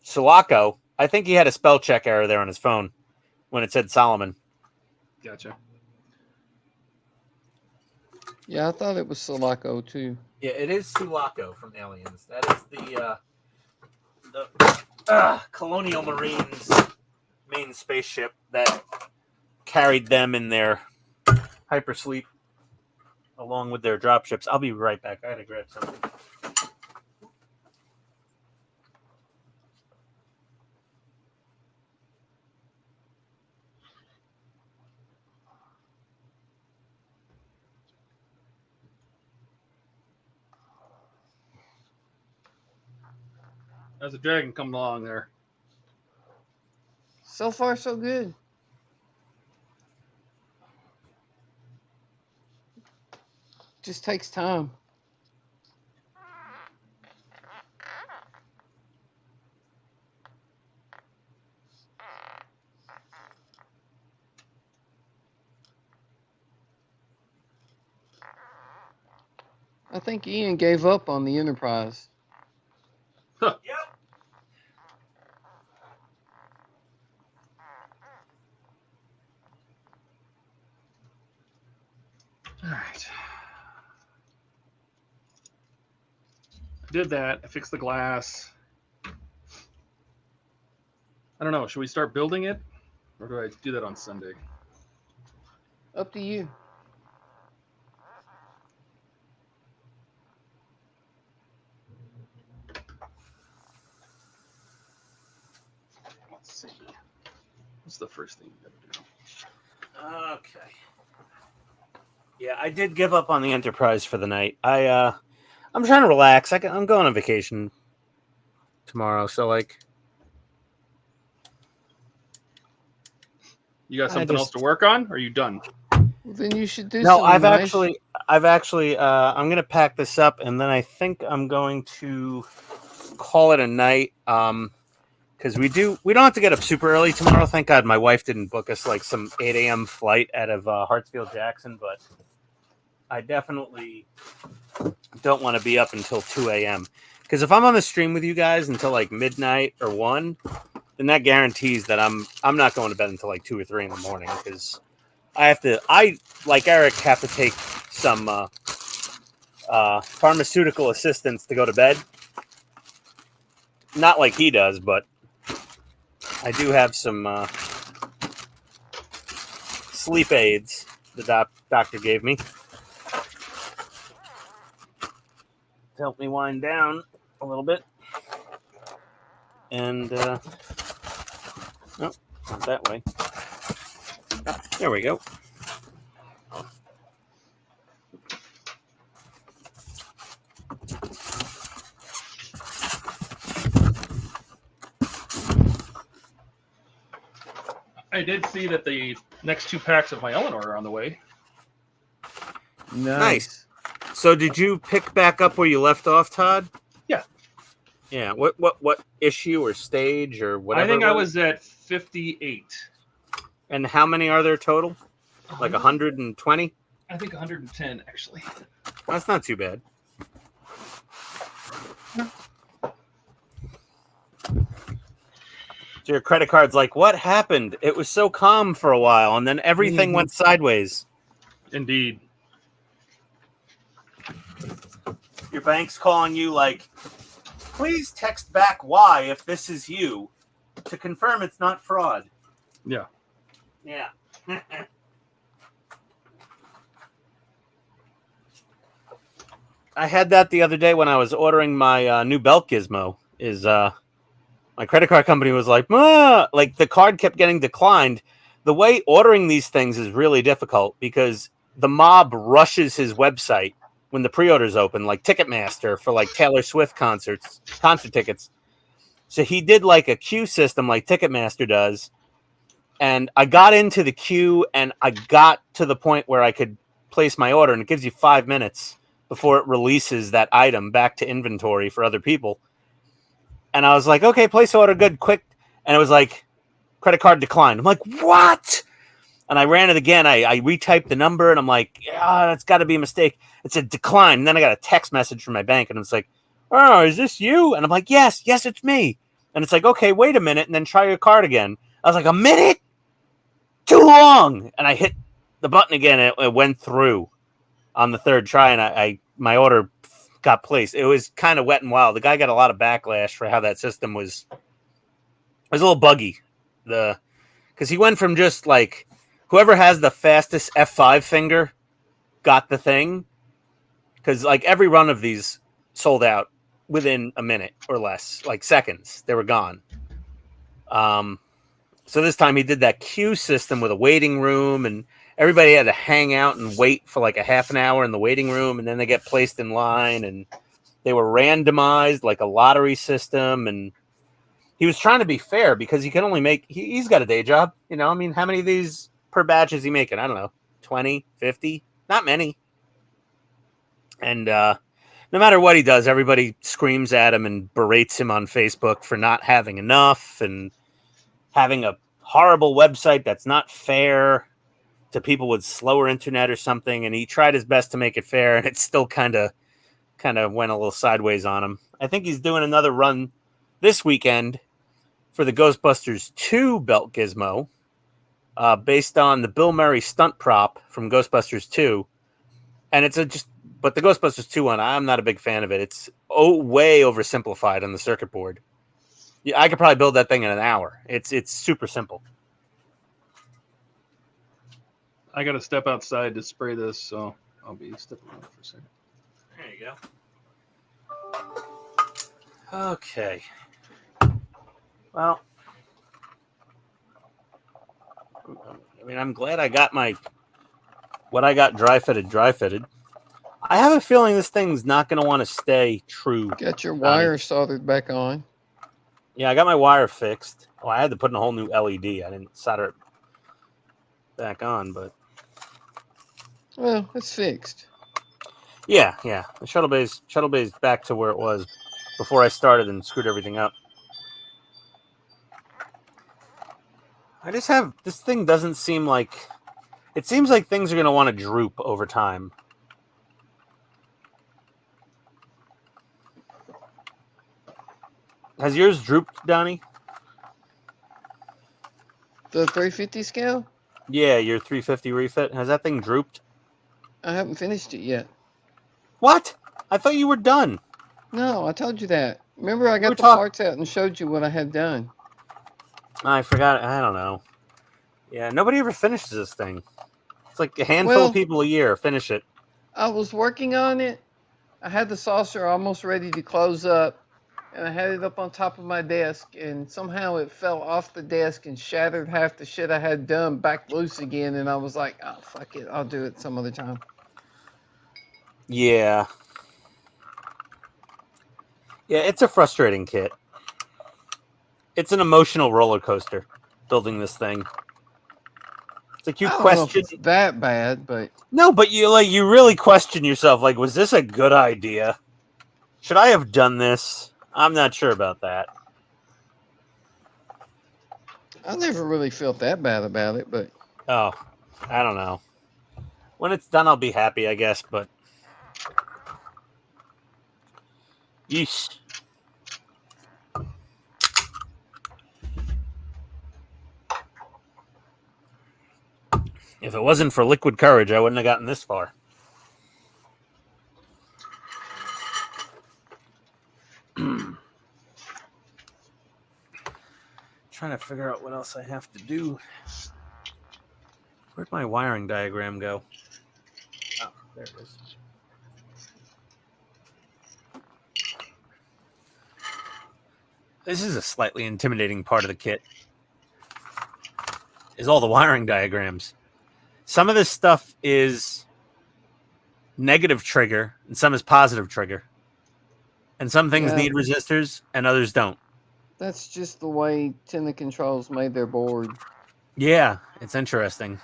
Sulaco. I think he had a spell check error there on his phone when it said Solomon. Gotcha. Yeah, I thought it was Sulaco too. Yeah, it is Sulaco from Aliens. That is the Colonial Marines main spaceship that carried them in their hypersleep along with their dropships. I'll be right back. I gotta grab something. How's the dragon coming along there? So far, so good. Just takes time. I think Ian gave up on the Enterprise. Huh. Yep. All right. I did that. I fixed the glass. I don't know. Should we start building it? Or do I do that on Sunday? Up to you. Let's see. What's the first thing you gotta do? Okay. Yeah, I did give up on the Enterprise for the night. I'm trying to relax. I'm going on vacation tomorrow, so You got something else to work on? Or are you done? Well, then you should do No, something I've nice. actually I'm gonna pack this up and then I think I'm going to call it a night. Because we don't have to get up super early tomorrow. Thank God my wife didn't book us like some 8 a.m. flight out of Hartsfield Jackson, but I definitely don't want to be up until 2 a.m. Because if I'm on the stream with you guys until like midnight or 1, then that guarantees that I'm not going to bed until like 2 or 3 in the morning because I like Eric have to take some pharmaceutical assistance to go to bed. Not like he does, but I do have some sleep aids the doctor gave me to help me wind down a little bit. And no, not that way. There we go. I did see that the next 2 packs of my Eleanor are on the way. Nice. So did you pick back up where you left off, Todd? Yeah. Yeah. What issue or stage or whatever? I think I was at 58. And how many are there total? Like 120? I think 110 actually. That's not too bad. So your credit card's like, what happened? It was so calm for a while, and then everything went sideways. Indeed. Your bank's calling you like, please text back Y if this is you to confirm it's not fraud. Yeah. Yeah. I had that the other day when I was ordering my new belt gizmo. My credit card company was like, like the card kept getting declined. The way ordering these things is really difficult because the mob rushes his website when the pre-orders open, like Ticketmaster for like Taylor Swift concert tickets. So he did like a queue system like Ticketmaster does. And I got into the queue and I got to the point where I could place my order, and it gives you 5 minutes before it releases that item back to inventory for other people. And I was like, okay, place order, good, quick. And it was like, credit card declined. I'm like, what? And I ran it again. I retyped the number, and I'm like, yeah, that's got to be a mistake. It said decline. And then I got a text message from my bank, and it's like, oh, is this you? And I'm like, yes, it's me. And it's like, okay, wait a minute, and then try your card again. I was like, a minute? Too long. And I hit the button again, and it went through on the third try, and my order got placed. It was kind of wet and wild. The guy got a lot of backlash for how that system was. It was a little buggy. Because he went from just like whoever has the fastest F5 finger got the thing. Because like every run of these sold out within a minute or less, like seconds. They were gone. So this time he did that queue system with a waiting room, and everybody had to hang out and wait for like a half an hour in the waiting room, and then they get placed in line, and they were randomized like a lottery system. And he was trying to be fair because he can only make, he's got a day job. You know, I mean, how many of these per batch is he making? I don't know, 20, 50, not many. And no matter what he does, everybody screams at him and berates him on Facebook for not having enough and having a horrible website that's not fair to people with slower internet or something. And he tried his best to make it fair, and it still kind of went a little sideways on him. I think he's doing another run this weekend for the Ghostbusters 2 belt gizmo, based on the Bill Murray stunt prop from Ghostbusters 2. And it's but the Ghostbusters 2 one, I'm not a big fan of it. It's way oversimplified on the circuit board. Yeah, I could probably build that thing in an hour. It's super simple. I got to step outside to spray this, so I'll be stepping out for a second. There you go. Okay. Well, I mean, I'm glad I got what I got dry fitted. I have a feeling this thing's not going to want to stay true. Got your wire soldered back on. Yeah, I got my wire fixed. Oh, I had to put in a whole new LED. I didn't solder it back on, but well, it's fixed. Yeah. The shuttle bay's back to where it was before I started and screwed everything up. I just have this thing doesn't seem like it seems like things are going to want to droop over time. Has yours drooped, Donnie? The 350 scale? Yeah, your 350 refit. Has that thing drooped? I haven't finished it yet. What? I thought you were done. No, I told you that. Remember, I got the parts out and showed you what I had done. I forgot. I don't know. Yeah, nobody ever finishes this thing. It's like a handful of people a year finish it. I was working on it. I had the saucer almost ready to close up. and I had it up on top of my desk, and somehow it fell off the desk and shattered half the shit I had done back loose again, and I was like, oh, fuck it, I'll do it some other time. Yeah. Yeah, it's a frustrating kit. It's an emotional roller coaster building this thing. It's like you I don't know if question it's that bad, but no, but you really question yourself. Like, was this a good idea? Should I have done this? I'm not sure about that. I never really felt that bad about it, but Oh, I don't know. When it's done, I'll be happy, I guess. But yeesh. If it wasn't for liquid courage, I wouldn't have gotten this far. Trying to figure out what else I have to do. Where'd my wiring diagram go? Oh, there it is. This is a slightly intimidating part of the kit. Is all the wiring diagrams. Some of this stuff is negative trigger, and some is positive trigger. And some things need resistors, and others don't. that's just the way Tenda Controls made their board. Yeah, it's interesting.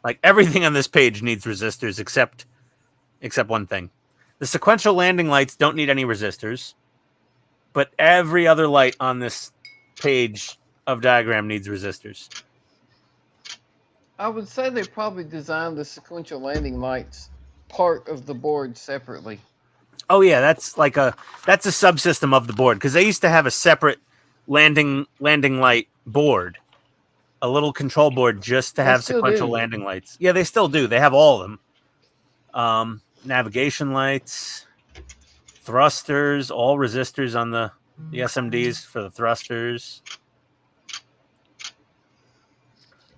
Like, everything on this page needs resistors except one thing. The sequential landing lights don't need any resistors, but every other light on this page of diagram needs resistors. I would say they probably designed the sequential landing lights part of the board separately. Oh yeah, that's a subsystem of the board, because they used to have a separate landing light board, a little control board just to have sequential landing lights. Yeah, they still do. They have all of them. Navigation lights, thrusters, all resistors on the SMDs for the thrusters.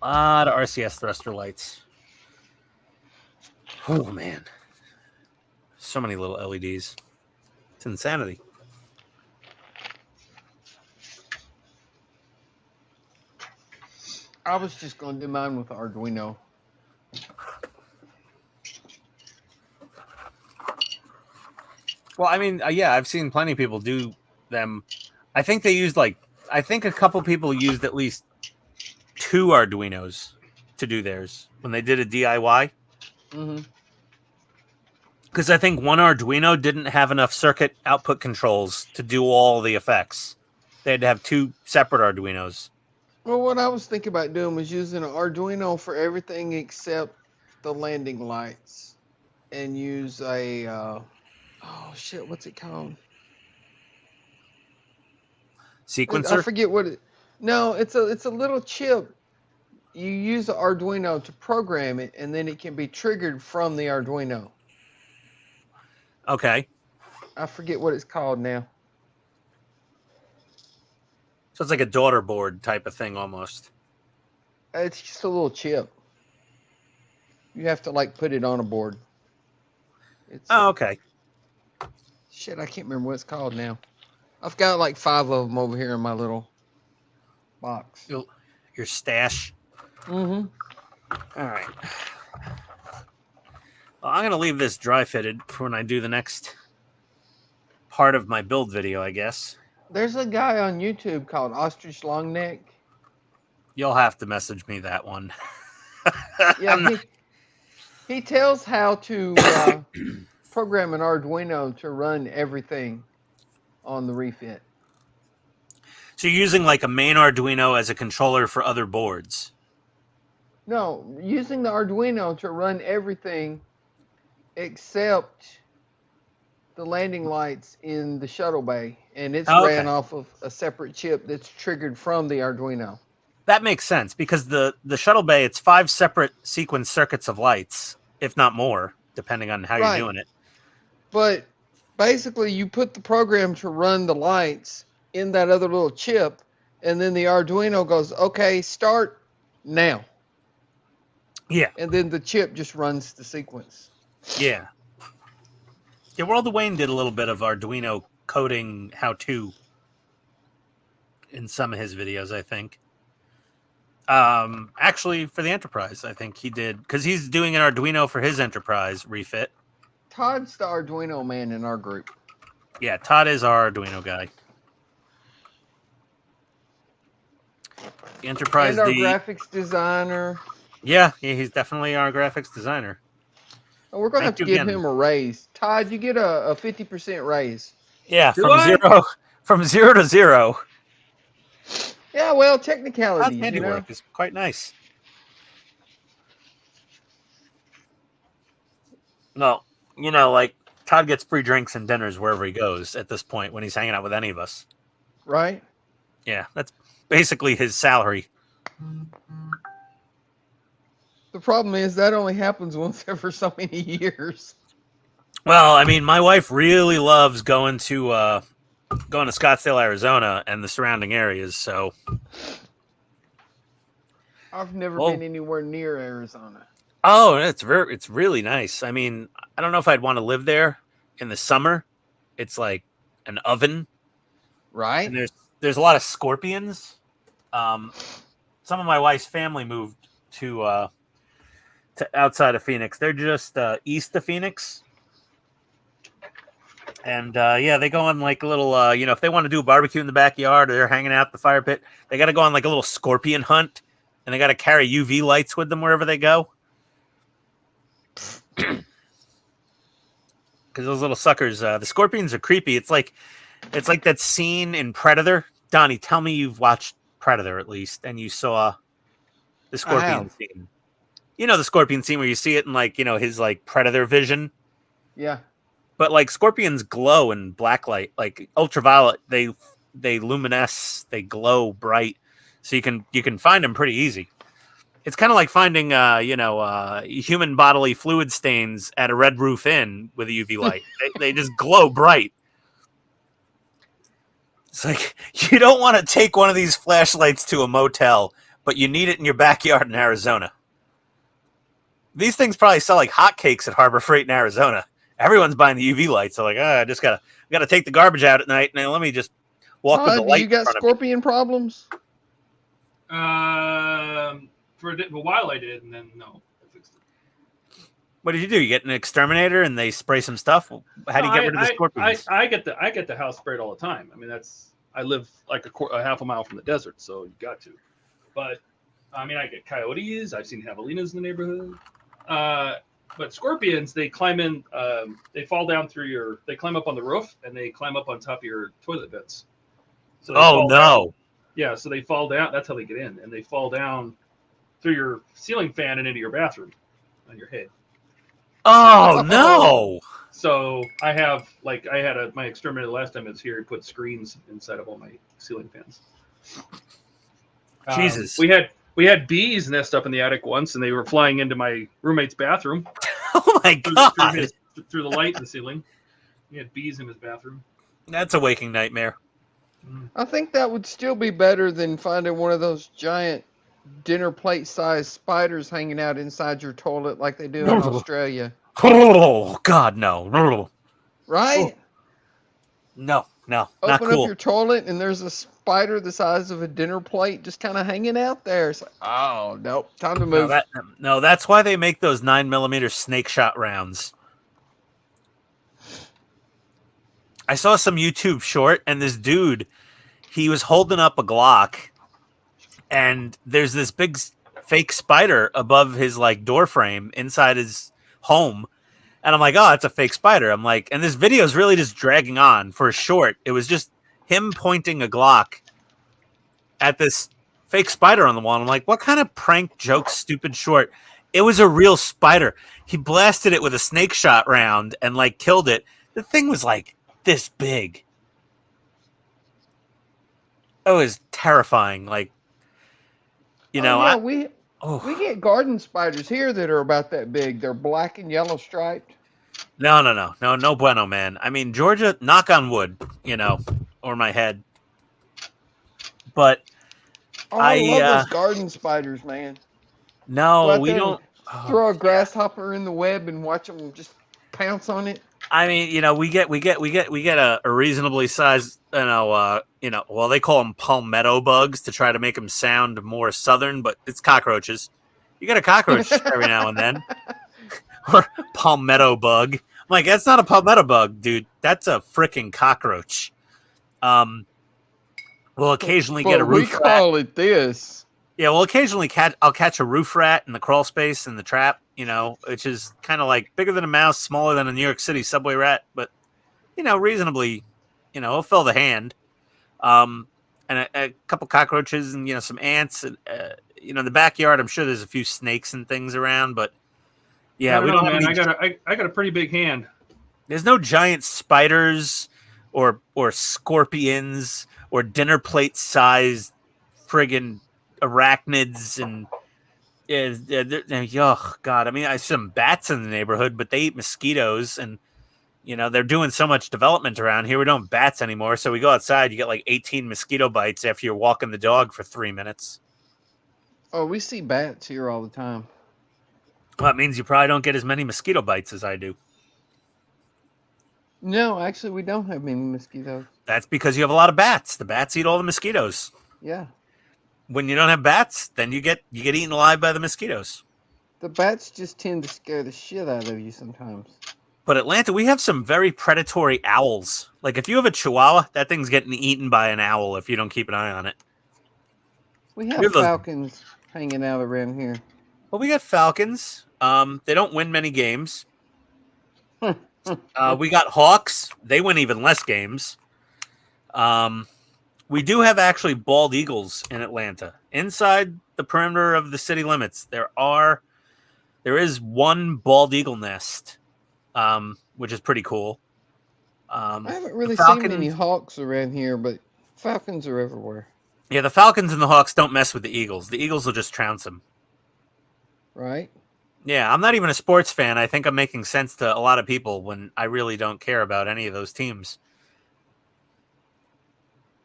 A lot of RCS thruster lights. Oh man, so many little LEDs. It's insanity. I was just going to do mine with Arduino. Well, I mean, yeah, I've seen plenty of people do them. I think they used a couple people used at least 2 Arduinos to do theirs when they did a DIY. Mm-hmm. Because I think one Arduino didn't have enough circuit output controls to do all the effects. They had to have 2 separate Arduinos. Well, what I was thinking about doing was using an Arduino for everything except the landing lights, and use a oh shit, what's it called? Sequencer? I forget what it. No, it's a little chip. You use the Arduino to program it, and then it can be triggered from the Arduino. Okay. I forget what it's called now. So it's like a daughter board type of thing almost. It's just a little chip. You have to put it on a board. It's okay. Shit, I can't remember what it's called now. I've got 5 of them over here in my little box. Your stash. Mm-hmm. All right. Well, I'm going to leave this dry fitted for when I do the next part of my build video, I guess. There's a guy on YouTube called Ostrich Longneck. You'll have to message me that one. Yeah, he tells how to program an Arduino to run everything on the refit. So you're using a main Arduino as a controller for other boards? No, using the Arduino to run everything except the landing lights in the shuttle bay, and it's ran off of a separate chip that's triggered from the Arduino. That makes sense, because the shuttle bay, it's 5 separate sequence circuits of lights, if not more, depending on how you're doing it. But basically, you put the program to run the lights in that other little chip, and then the Arduino goes, okay, start now. Yeah. And then the chip just runs the sequence. Yeah. Yeah, World of Wayne did a little bit of Arduino coding how-to in some of his videos, I think. Actually, for the Enterprise, I think he did, because he's doing an Arduino for his Enterprise refit. Todd's the Arduino man in our group. Yeah, Todd is our Arduino guy. The Enterprise And our D. graphics designer. Yeah, he's definitely our graphics designer. Oh, we're gonna have Thank to you give again. him a raise. Todd, you get a 50% raise. Yeah, Do I? from 0 to 0. Yeah, well, Todd's technicalities, you know. handiwork is quite nice. No, you know, like Todd gets free drinks and dinners wherever he goes at this point when he's hanging out with any of us. Right? Yeah, that's basically his salary. The problem is that only happens once every so many years. Well, I mean, my wife really loves going to Scottsdale, Arizona, and the surrounding areas. So, I've never Well- been anywhere near Arizona. oh, it's really nice. I mean, I don't know if I'd want to live there in the summer. It's like an oven, Right? and there's a lot of scorpions. Some of my wife's family moved to outside of Phoenix. They're just east of Phoenix. And yeah, they go on like a little, if they want to do a barbecue in the backyard or they're hanging out at the fire pit, they got to go on like a little scorpion hunt, and they got to carry UV lights with them wherever they go. Because those little suckers, the scorpions are creepy. It's like that scene in Predator. Donnie, tell me you've watched Predator at least, and you saw the scorpion have. scene. You know the scorpion scene where you see it in like his like Predator vision. Yeah. But like scorpions glow in black light, like ultraviolet. They luminesce, they glow bright, so you can find them pretty easy. It's kind of like finding human bodily fluid stains at a Red Roof Inn with a UV light. they just glow bright. It's like you don't want to take one of these flashlights to a motel, but you need it in your backyard in Arizona. These things probably sell like hotcakes at Harbor Freight in Arizona. Everyone's buying the UV lights. So like, I just gotta take the garbage out at night, and then let me just walk with the Todd, light. you got in front of me. scorpion problems? For a while I did, and then no, I fixed it. What did you do? You get an exterminator and they spray some stuff? How do you get rid of the scorpions? I get the house sprayed all the time. I mean, I live like a half a mile from the desert, so you got to. But I mean, I get coyotes. I've seen javelinas in the neighborhood. But scorpions, they climb in. They fall down they climb up on the roof and they climb up on top of your toilet vents. So they Oh fall no! down. Yeah, so they fall down. That's how they get in, and they fall down through your ceiling fan and into your bathroom on your head. Oh no! So I had my exterminator last time it was here. He put screens inside of all my ceiling fans. Jesus. We had bees nest up in the attic once, and they were flying into my roommate's bathroom Oh my god! through the light in the ceiling. He had bees in his bathroom. That's a waking nightmare. I think that would still be better than finding one of those giant dinner plate sized spiders hanging out inside your toilet like they do in Australia. Oh god, no! Right? No, not Open cool. up your toilet and there's a spider the size of a dinner plate just kind of hanging out there. It's like, oh, nope, time to move. No, that's why they make those 9mm snake shot rounds. I saw some YouTube short, and this dude, he was holding up a Glock, and there's this big fake spider above his like door frame inside his home. And I'm like, oh, it's a fake spider. I'm like, and this video is really just dragging on for a short. It was just him pointing a Glock at this fake spider on the wall. And I'm like, what kind of prank joke, stupid short? It was a real spider. He blasted it with a snake shot round and like killed it. The thing was like this big. It was terrifying. Like, we get garden spiders here that are about that big. They're black and yellow striped. No bueno, man. I mean, Georgia, knock on wood, or my head. But Oh, I love those garden spiders, man. No, Go out we there don't. and throw a grasshopper in the web and watch them just pounce on it. I mean, we get a reasonably sized, well, they call them palmetto bugs to try to make them sound more southern, but it's cockroaches. You get a cockroach every now and then, or palmetto bug. I'm like, that's not a palmetto bug, dude. That's a freaking cockroach. We'll occasionally get a But we roof rat. call it this. Yeah, well, occasionally I'll catch a roof rat in the crawl space in the trap, which is kind of like bigger than a mouse, smaller than a New York City subway rat, but reasonably, it'll fill the hand. And a couple cockroaches and some ants. And, in the backyard, I'm sure there's a few snakes and things around, but yeah, I we don't don't know, have man. any. I got a pretty big hand. There's no giant spiders or scorpions or dinner plate sized friggin' arachnids and oh god, I mean, I see some bats in the neighborhood, but they eat mosquitoes, and they're doing so much development around here. We don't have bats anymore, so we go outside, you get like 18 mosquito bites after you're walking the dog for 3 minutes. Oh, we see bats here all the time. Well, that means you probably don't get as many mosquito bites as I do. No, actually, we don't have many mosquitoes. That's because you have a lot of bats. The bats eat all the mosquitoes. Yeah. When you don't have bats, then you get eaten alive by the mosquitoes. The bats just tend to scare the shit out of you sometimes. But Atlanta, we have some very predatory owls. Like, if you have a chihuahua, that thing's getting eaten by an owl if you don't keep an eye on it. We have falcons hanging out around here. Well, we got falcons. They don't win many games. We got hawks. They win even less games. We do have actually bald eagles in Atlanta. Inside the perimeter of the city limits, there is one bald eagle nest, which is pretty cool. I haven't really seen many hawks around here, but falcons are everywhere. Yeah, the falcons and the hawks don't mess with the eagles. The eagles will just trounce them. Right? Yeah, I'm not even a sports fan. I think I'm making sense to a lot of people when I really don't care about any of those teams.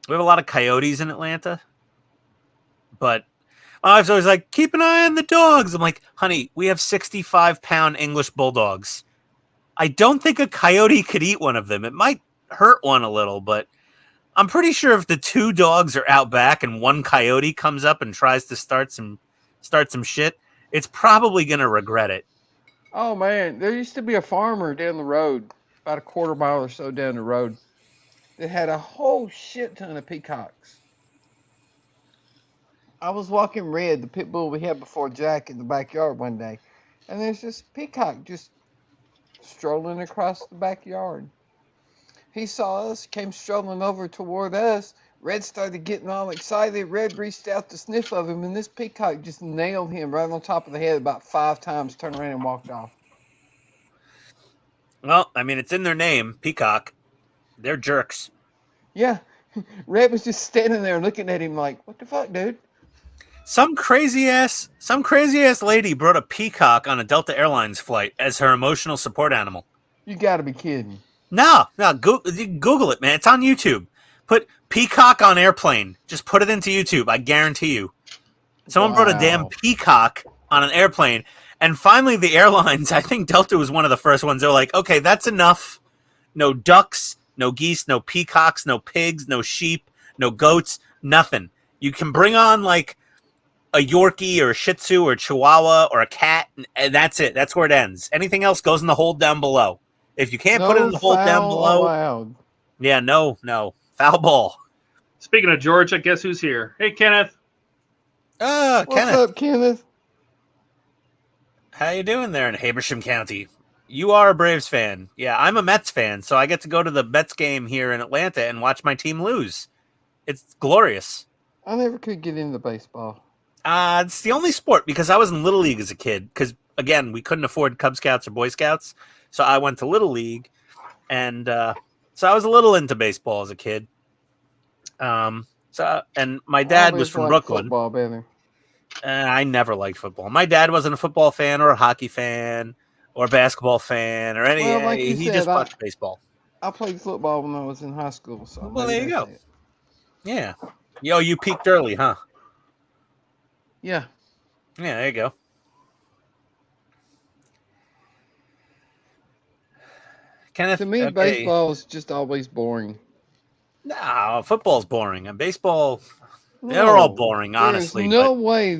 We have a lot of coyotes in Atlanta, but my wife's always like, keep an eye on the dogs. I'm like, honey, we have 65-pound English bulldogs. I don't think a coyote could eat one of them. It might hurt one a little, but I'm pretty sure if the two dogs are out back and one coyote comes up and tries to start some shit, it's probably going to regret it. Oh, man. There used to be a farmer down the road, about a quarter mile or so down the road, that had a whole shit ton of peacocks. I was walking Red, the pit bull we had before Jack, in the backyard one day, and there's this peacock just strolling across the backyard. He saw us, came strolling over toward us. Red started getting all excited. Red reached out to sniff of him, and this peacock just nailed him right on top of the head about 5 times, turned around and walked off. Well, I mean, it's in their name, peacock. They're jerks. Yeah. Red was just standing there looking at him like, what the fuck, dude? Some crazy ass lady brought a peacock on a Delta Airlines flight as her emotional support animal. You gotta be kidding. No, Google it, man. It's on YouTube. Put peacock on airplane. Just put it into YouTube. I guarantee you. Someone brought a damn peacock on an airplane. And finally, the airlines, I think Delta was one of the first ones. They're like, okay, that's enough. No ducks, no geese, no peacocks, no pigs, no sheep, no goats, nothing. You can bring on like a Yorkie or a Shih Tzu or a Chihuahua or a cat, and that's it. That's where it ends. Anything else goes in the hold down below. If you can't put it in the hold down below, allowed. yeah, no, foul ball. Speaking of Georgia, guess who's here? Hey, Kenneth. What's Kenneth, up, Kenneth? how you doing there in Habersham County? You are a Braves fan. Yeah, I'm a Mets fan, so I get to go to the Mets game here in Atlanta and watch my team lose. It's glorious. I never could get into baseball. It's the only sport because I was in Little League as a kid. Because, again, we couldn't afford Cub Scouts or Boy Scouts. So I went to Little League. And so I was a little into baseball as a kid. And my dad was from Brooklyn. Football better. I never liked football. My dad wasn't a football fan or a hockey fan or a basketball fan or any. Well, like you he said, just watched baseball. I played football when I was in high school. So Well, there you go. it. Yeah. Yo, you peaked early, huh? Yeah. Yeah, there you go. Kenneth, To me, okay. baseball is just always boring. No, football's boring. And baseball, they're all boring, honestly. There's no but way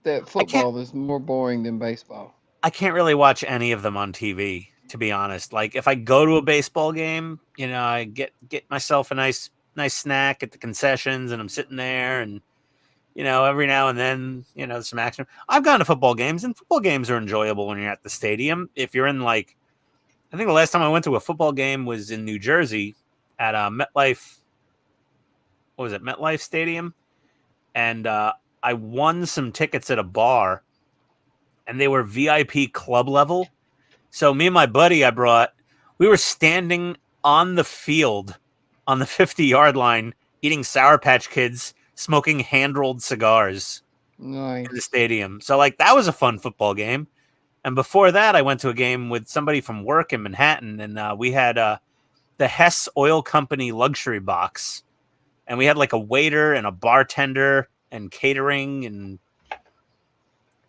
that football is more boring than baseball. I can't really watch any of them on TV, to be honest. Like if I go to a baseball game, I get myself a nice snack at the concessions, and I'm sitting there, and every now and then, some action. I've gone to football games, and football games are enjoyable when you're at the stadium. If you're in I think the last time I went to a football game was in New Jersey at MetLife. What was it, MetLife Stadium? And I won some tickets at a bar, and they were VIP club level. So me and my buddy we were standing on the field on the 50-yard line, eating Sour Patch Kids, smoking hand-rolled cigars Nice. in the stadium. So that was a fun football game. And before that, I went to a game with somebody from work in Manhattan, and we had the Hess Oil Company luxury box. And we had a waiter and a bartender and catering. And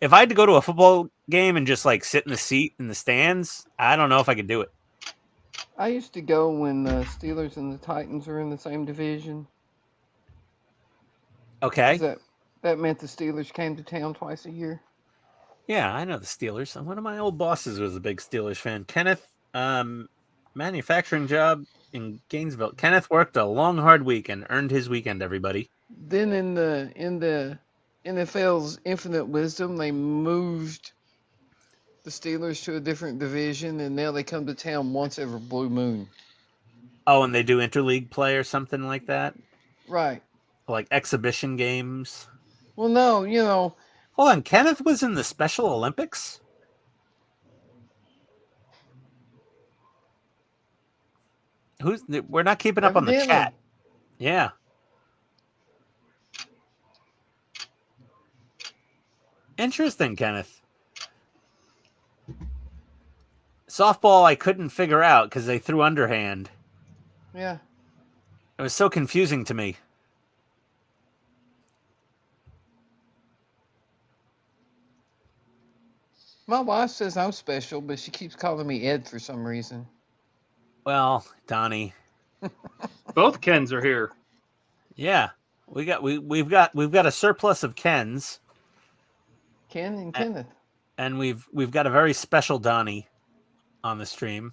if I had to go to a football game and just sit in the seat in the stands, I don't know if I could do it. I used to go when the Steelers and the Titans were in the same division. Okay. That meant the Steelers came to town twice a year. Yeah, I know the Steelers. One of my old bosses was a big Steelers fan. Kenneth, manufacturing job in Gainesville. Kenneth worked a long, hard week and earned his weekend, everybody. Then in the NFL's infinite wisdom, they moved the Steelers to a different division, and now they come to town once every blue moon. Oh, and they do interleague play or something like that? Right. Like exhibition games? Well, no, Hold on, Kenneth was in the Special Olympics? We're not keeping up on the chat. Yeah. Interesting, Kenneth. Softball I couldn't figure out because they threw underhand. Yeah. It was so confusing to me. My wife says I'm special, but she keeps calling me Ed for some reason. Well, Donnie. Both Kens are here. Yeah. We've got a surplus of Kens. Ken and Kenneth. And we've got a very special Donnie on the stream.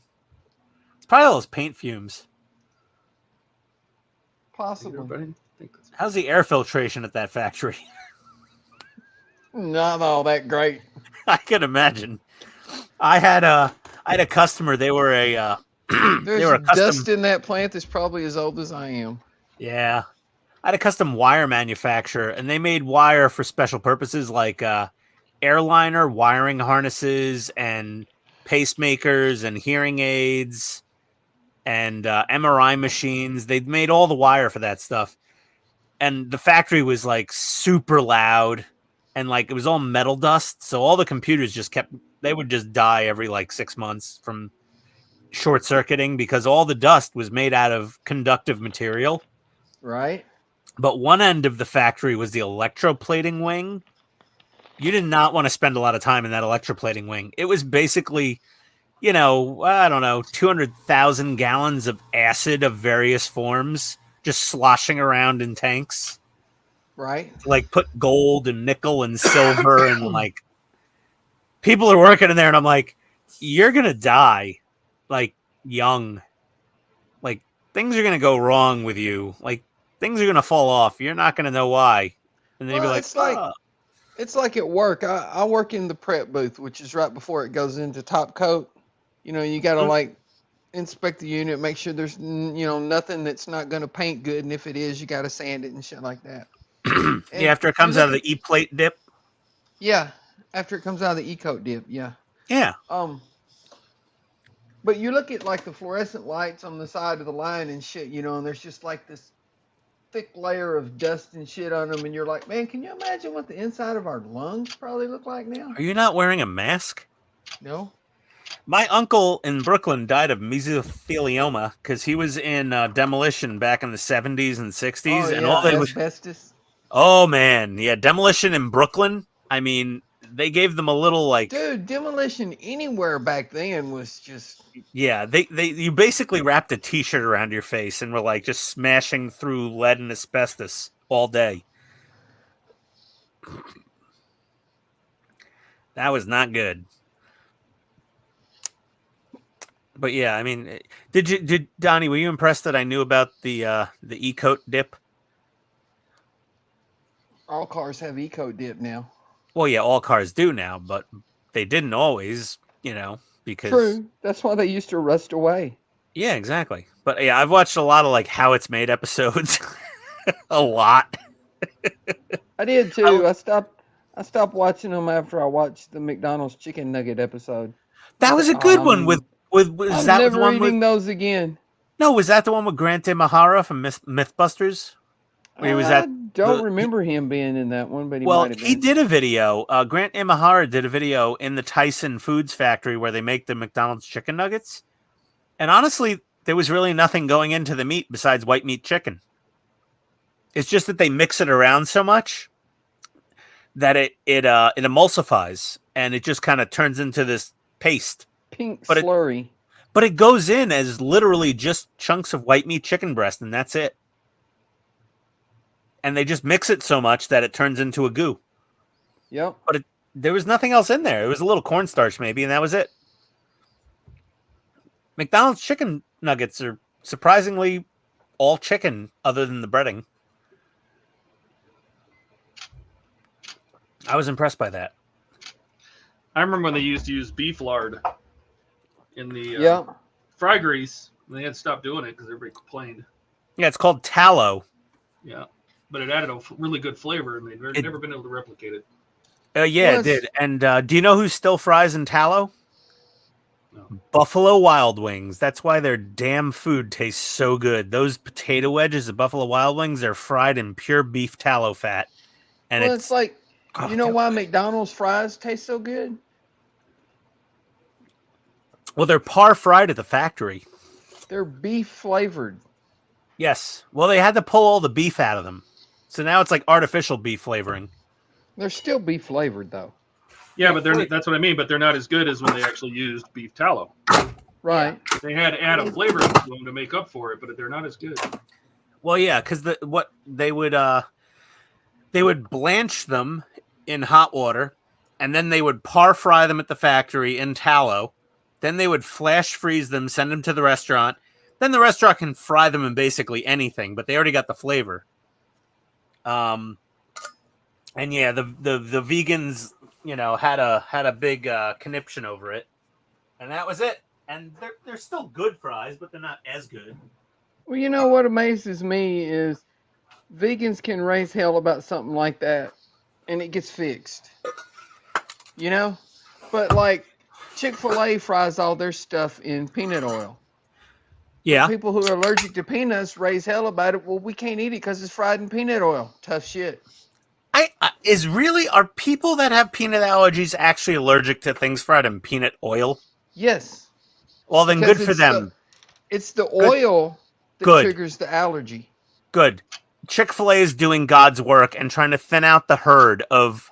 It's probably all those paint fumes. Possibly. How's the air filtration at that factory? Not all that great. I can imagine. I had a customer. They were a There's dust in that plant that's probably as old as I am. Yeah. I had a custom wire manufacturer, and they made wire for special purposes like airliner wiring harnesses and pacemakers and hearing aids and MRI machines. They made all the wire for that stuff. And the factory was super loud, and it was all metal dust. So all the computers they would just die every 6 months from short circuiting because all the dust was made out of conductive material. Right. But one end of the factory was the electroplating wing. You did not want to spend a lot of time in that electroplating wing. It was basically, I don't know, 200,000 gallons of acid of various forms just sloshing around in tanks. Right. Put gold and nickel and silver and people are working in there, and I'm like, you're going to die young. Things are going to go wrong with you. Things are going to fall off. You're not going to know why. And then you'll be like, it's like at work. I work in the prep booth, which is right before it goes into top coat. You got to inspect the unit, make sure there's nothing that's not going to paint good, and if it is, you got to sand it and shit like that. Yeah, after it comes out of the E-plate dip. Yeah, after it comes out of the E-coat dip. Yeah. Yeah. But you look at the fluorescent lights on the side of the line and shit, and there's just this thick layer of dust and shit on them, and you're like, man, can you imagine what the inside of our lungs probably look like now? Are you not wearing a mask? No. My uncle in Brooklyn died of mesothelioma because he was in demolition back in the 70s and 60s. Oh, and yeah, all they asbestos. Oh, man. Yeah, demolition in Brooklyn. I mean, they gave them a little like, Dude, Demolition Anywhere back then was just. yeah, you basically wrapped a T-shirt around your face and were like just smashing through lead and asbestos all day. That was not good. But yeah, I mean, did Donnie, were you impressed that I knew about the E-coat dip? All cars have eco dip now. Well, yeah, all cars do now, but they didn't always, because True. That's why they used to rust away. Yeah, exactly. But yeah, I've watched a lot of like how it's made episodes. A lot. I did too. I stopped watching them after I watched the McDonald's chicken nugget episode. That was a good one with I'm that never the one eating with, those again. No, was that the one with Grant Imahara from Mythbusters? Or was that I don't remember him being in that one, but he well, might have been. he did a video. Grant Imahara did a video in the Tyson Foods factory where they make the McDonald's chicken nuggets. And honestly, there was really nothing going into the meat besides white meat chicken. It's just that they mix it around so much that it emulsifies and it just kind of turns into this paste. Pink But slurry. But it goes in as literally just chunks of white meat chicken breast, and that's it. And they just mix it so much that it turns into a goo. Yep. But there was nothing else in there. It was a little cornstarch maybe, and that was it. McDonald's chicken nuggets are surprisingly all chicken other than the breading. I was impressed by that. I remember when they used to use beef lard in the Yeah. fry grease. And they had to stop doing it because everybody complained. Yeah, it's called tallow. Yeah, but it added a really good flavor, and they've never been able to replicate it. Yeah, Well, it did. And do you know who still fries in tallow? No. Buffalo Wild Wings. That's why their damn food tastes so good. Those potato wedges at Buffalo Wild Wings, they're fried in pure beef tallow fat. And Well, it's like, oh, you know why McDonald's fries taste so good? well, they're par fried at the factory. They're beef flavored. Yes. Well, they had to pull all the beef out of them. So now it's like artificial beef flavoring. They're still beef flavored though. Yeah, but that's what I mean. But they're not as good as when they actually used beef tallow. Right. They had to add a flavor to them to make up for it, but they're not as good. Well, yeah, because they would blanch them in hot water, and then they would par fry them at the factory in tallow. Then they would flash freeze them, send them to the restaurant. Then the restaurant can fry them in basically anything, but they already got the flavor. And yeah, the vegans, had a big conniption over it, and that was it. And they're still good fries, but they're not as good. Well, you know what amazes me is vegans can raise hell about something like that, and it gets fixed. But like Chick-fil-A fries all their stuff in peanut oil. Yeah. People who are allergic to peanuts raise hell about it. Well, we can't eat it because it's fried in peanut oil. Tough shit. Are people that have peanut allergies actually allergic to things fried in peanut oil? Yes. Well, then Because good for them. It's the oil that triggers the allergy. Good. Chick-fil-A is doing God's work and trying to thin out the herd of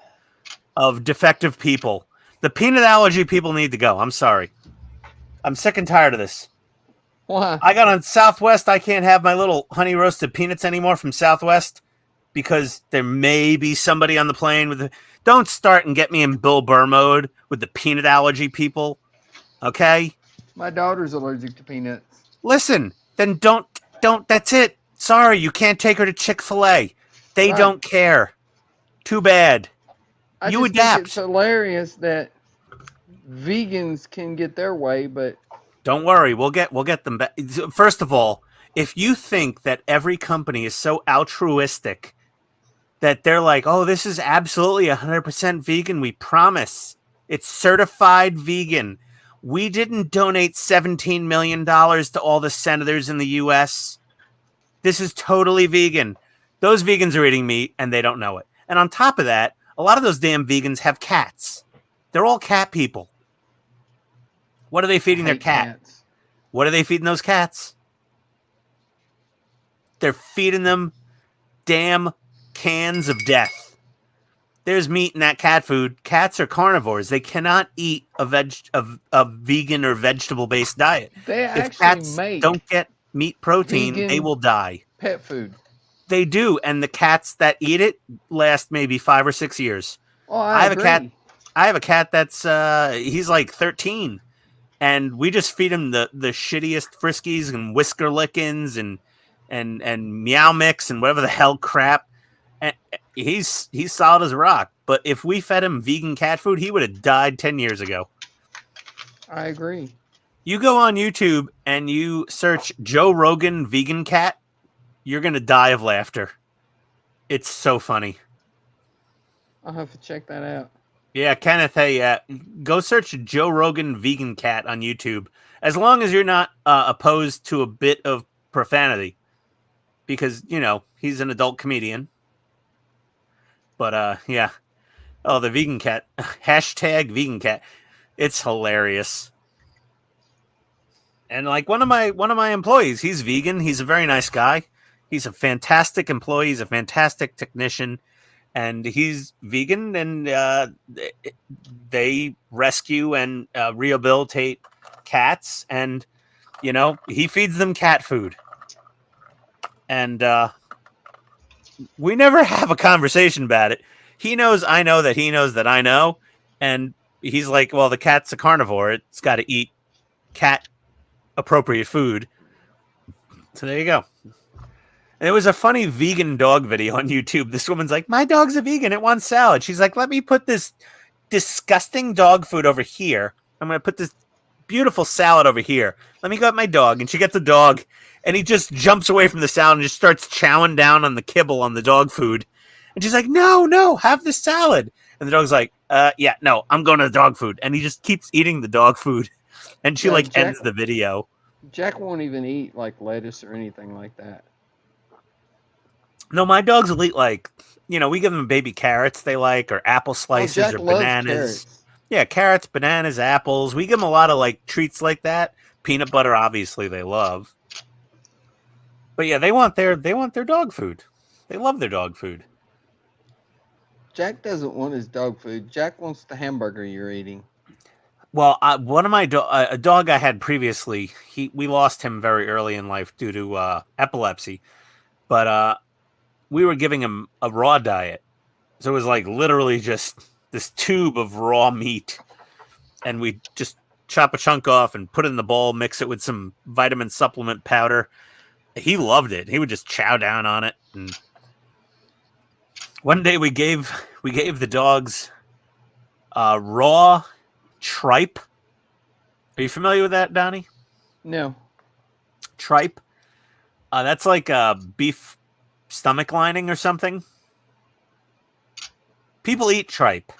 defective people. The peanut allergy people need to go. I'm sorry. I'm sick and tired of this. Why? I got on Southwest. I can't have my little honey roasted peanuts anymore from Southwest because there may be somebody on the plane with Don't start and get me in Bill Burr mode with the peanut allergy people. Okay? My daughter's allergic to peanuts. Listen, then don't. That's it. Sorry, you can't take her to Chick-fil-A. They don't care. Too bad. I You just adapt. think it's hilarious that vegans can get their way, but Don't worry, we'll get them back. First of all, if you think that every company is so altruistic that they're like, oh, this is absolutely 100% vegan, we promise. It's certified vegan. We didn't donate $17 million to all the senators in the U.S. This is totally vegan. Those vegans are eating meat, and they don't know it. And on top of that, a lot of those damn vegans have cats. They're all cat people. What are they feeding their cat? cats. What are they feeding those cats? They're feeding them damn cans of death. there's meat in that cat food. Cats are carnivores. They cannot eat a vegan or vegetable based diet. They If actually cats make don't get meat protein, they vegan will die. pet food. They do, and the cats that eat it last maybe 5 or 6 years. Oh, I have agree. I have a cat that's he's like 13, and we just feed him the shittiest Friskies and Whisker Lickins and Meow Mix and whatever the hell crap. And he's solid as a rock. But if we fed him vegan cat food, he would have died 10 years ago. I agree. You go on YouTube and you search Joe Rogan vegan cat, you're gonna die of laughter. It's so funny. I'll have to check that out. Yeah, Kenneth, hey, go search Joe Rogan vegan cat on YouTube. As long as you're not opposed to a bit of profanity, because you know he's an adult comedian. But yeah, oh, the vegan cat hashtag vegan cat, it's hilarious. And like one of my employees, he's vegan. He's a very nice guy. He's a fantastic employee. He's a fantastic technician. And he's vegan, and they rescue and rehabilitate cats, and you know he feeds them cat food. And we never have a conversation about it. He knows I know that he knows that I know, and he's like, "Well, the cat's a carnivore; it's got to eat cat appropriate food." So there you go. And it was a funny vegan dog video on YouTube. This woman's like, my dog's a vegan. It wants salad. She's like, let me put this disgusting dog food over here. I'm going to put this beautiful salad over here. Let me go at my dog. And she gets the dog, and he just jumps away from the salad and just starts chowing down on the kibble on the dog food. And she's like, no, have the salad. And the dog's like, yeah, no, I'm going to the dog food. And he just keeps eating the dog food. And she ends the video. Jack won't even eat like lettuce or anything like that. No, my dogs will eat, like, you know, we give them baby carrots they like, or apple slices, Jack or loves bananas. carrots. Yeah, carrots, bananas, apples. We give them a lot of, like, treats like that. Peanut butter, obviously, they love. But yeah, they want their dog food. They love their dog food. Jack doesn't want his dog food. Jack wants the hamburger you're eating. Well, one of my a dog I had previously, we lost him very early in life due to epilepsy. But we were giving him a raw diet. So it was like literally just this tube of raw meat. And we just chop a chunk off and put it in the bowl, mix it with some vitamin supplement powder. He loved it. He would just chow down on it. And one day we gave the dogs raw tripe. Are you familiar with that, Donnie? No. Tripe? That's like a beef stomach lining or something. People eat tripe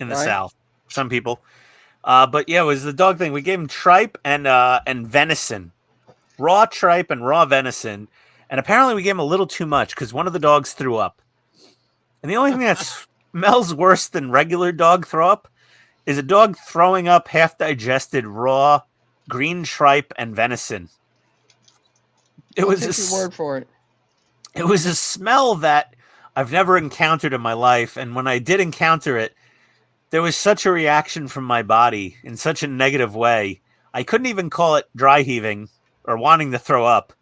in the South. Some people. But yeah, it was the dog thing. We gave him tripe and venison. Raw tripe and raw venison. And apparently we gave him a little too much because one of the dogs threw up. And the only thing that smells worse than regular dog throw up is a dog throwing up half-digested raw green tripe and venison. It was a word for it. It was a smell that I've never encountered in my life, and when I did encounter it, there was such a reaction from my body in such a negative way. I couldn't even call it dry heaving or wanting to throw up.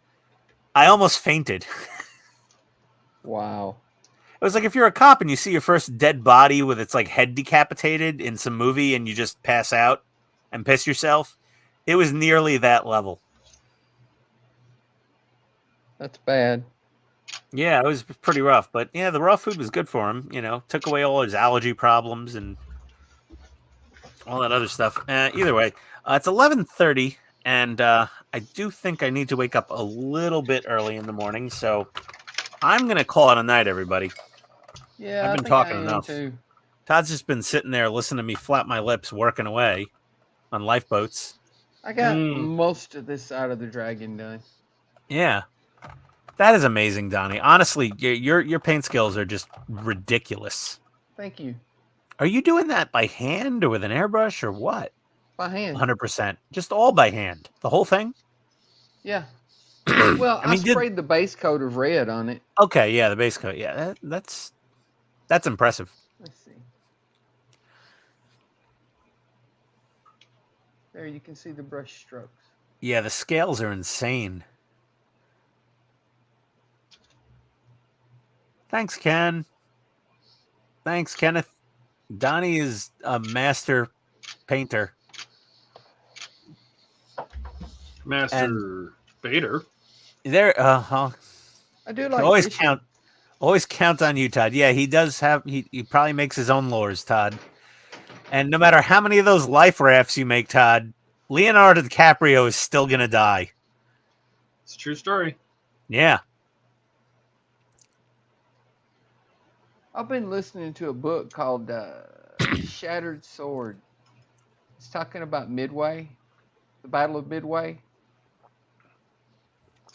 I almost fainted. Wow. It was like if you're a cop and you see your first dead body with its like head decapitated in some movie and you just pass out and piss yourself. It was nearly that level. That's bad. Yeah, it was pretty rough. But yeah, the raw food was good for him. You know, took away all his allergy problems and all that other stuff. Either way, it's 11:30, and I do think I need to wake up a little bit early in the morning. So I'm going to call it a night, everybody. Yeah, I've been talking enough. Too. Todd's just been sitting there listening to me flap my lips, working away on lifeboats. I got most of this side of the dragon done. Yeah. That is amazing, Donnie. Honestly, your paint skills are just ridiculous. Thank you. Are you doing that by hand or with an airbrush or what? By hand. 100%. Just all by hand. The whole thing? Yeah. Well, I sprayed the base coat of red on it. Okay, yeah, the base coat. Yeah, that's impressive. There you can see the brush strokes. Yeah, the scales are insane. Thanks, Ken. Thanks, Kenneth. Donnie is a master painter. Master Bader. There, I do can like always fishing. count on you, Todd. Yeah, he does have. He probably makes his own lures, Todd. And no matter how many of those life rafts you make, Todd, Leonardo DiCaprio is still gonna die. It's a true story. Yeah. I've been listening to a book called The Shattered Sword. It's talking about Midway, the Battle of Midway.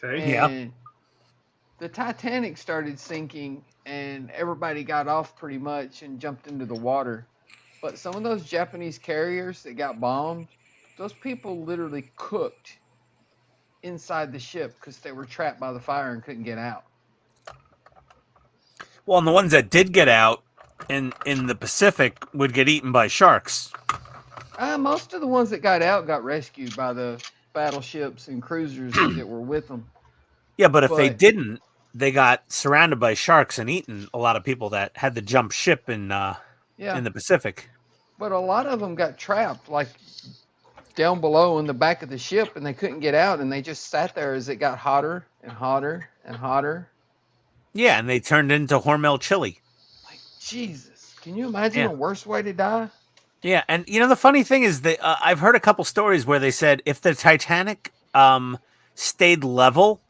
Okay. Yeah. And the Titanic started sinking, and everybody got off pretty much and jumped into the water. But some of those Japanese carriers that got bombed, those people literally cooked inside the ship because they were trapped by the fire and couldn't get out. Well, and the ones that did get out in the Pacific would get eaten by sharks. Most of the ones that got out got rescued by the battleships and cruisers that were with them. Yeah, but if they But- didn't, they got surrounded by sharks and eaten. A lot of people that had to jump ship in the Pacific. But a lot of them got trapped, like down below in the back of the ship, and they couldn't get out, and they just sat there as it got hotter and hotter and hotter. Yeah, and they turned into Hormel chili. Like, Jesus, can you imagine Yeah. a worse way to die? Yeah, and the funny thing is that I've heard a couple stories where they said if the Titanic stayed level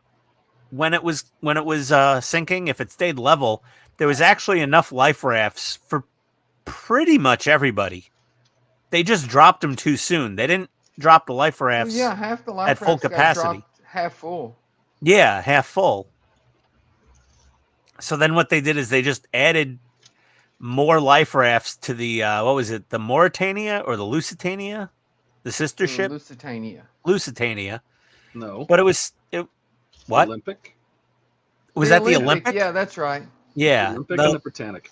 when it was sinking, if it stayed level, there was actually enough life rafts for pretty much everybody. They just dropped them too soon. They didn't drop the life Well, rafts. yeah, half the life at full rafts got capacity. dropped half full. Yeah, half full. So then what they did is they just added more life rafts to the what was it, the Mauritania or the Lusitania, the sister ship Lusitania. Lusitania. No. But it was what Olympic. was that the Olympic? Yeah, that's right. Yeah, Olympic the- and the Britannic.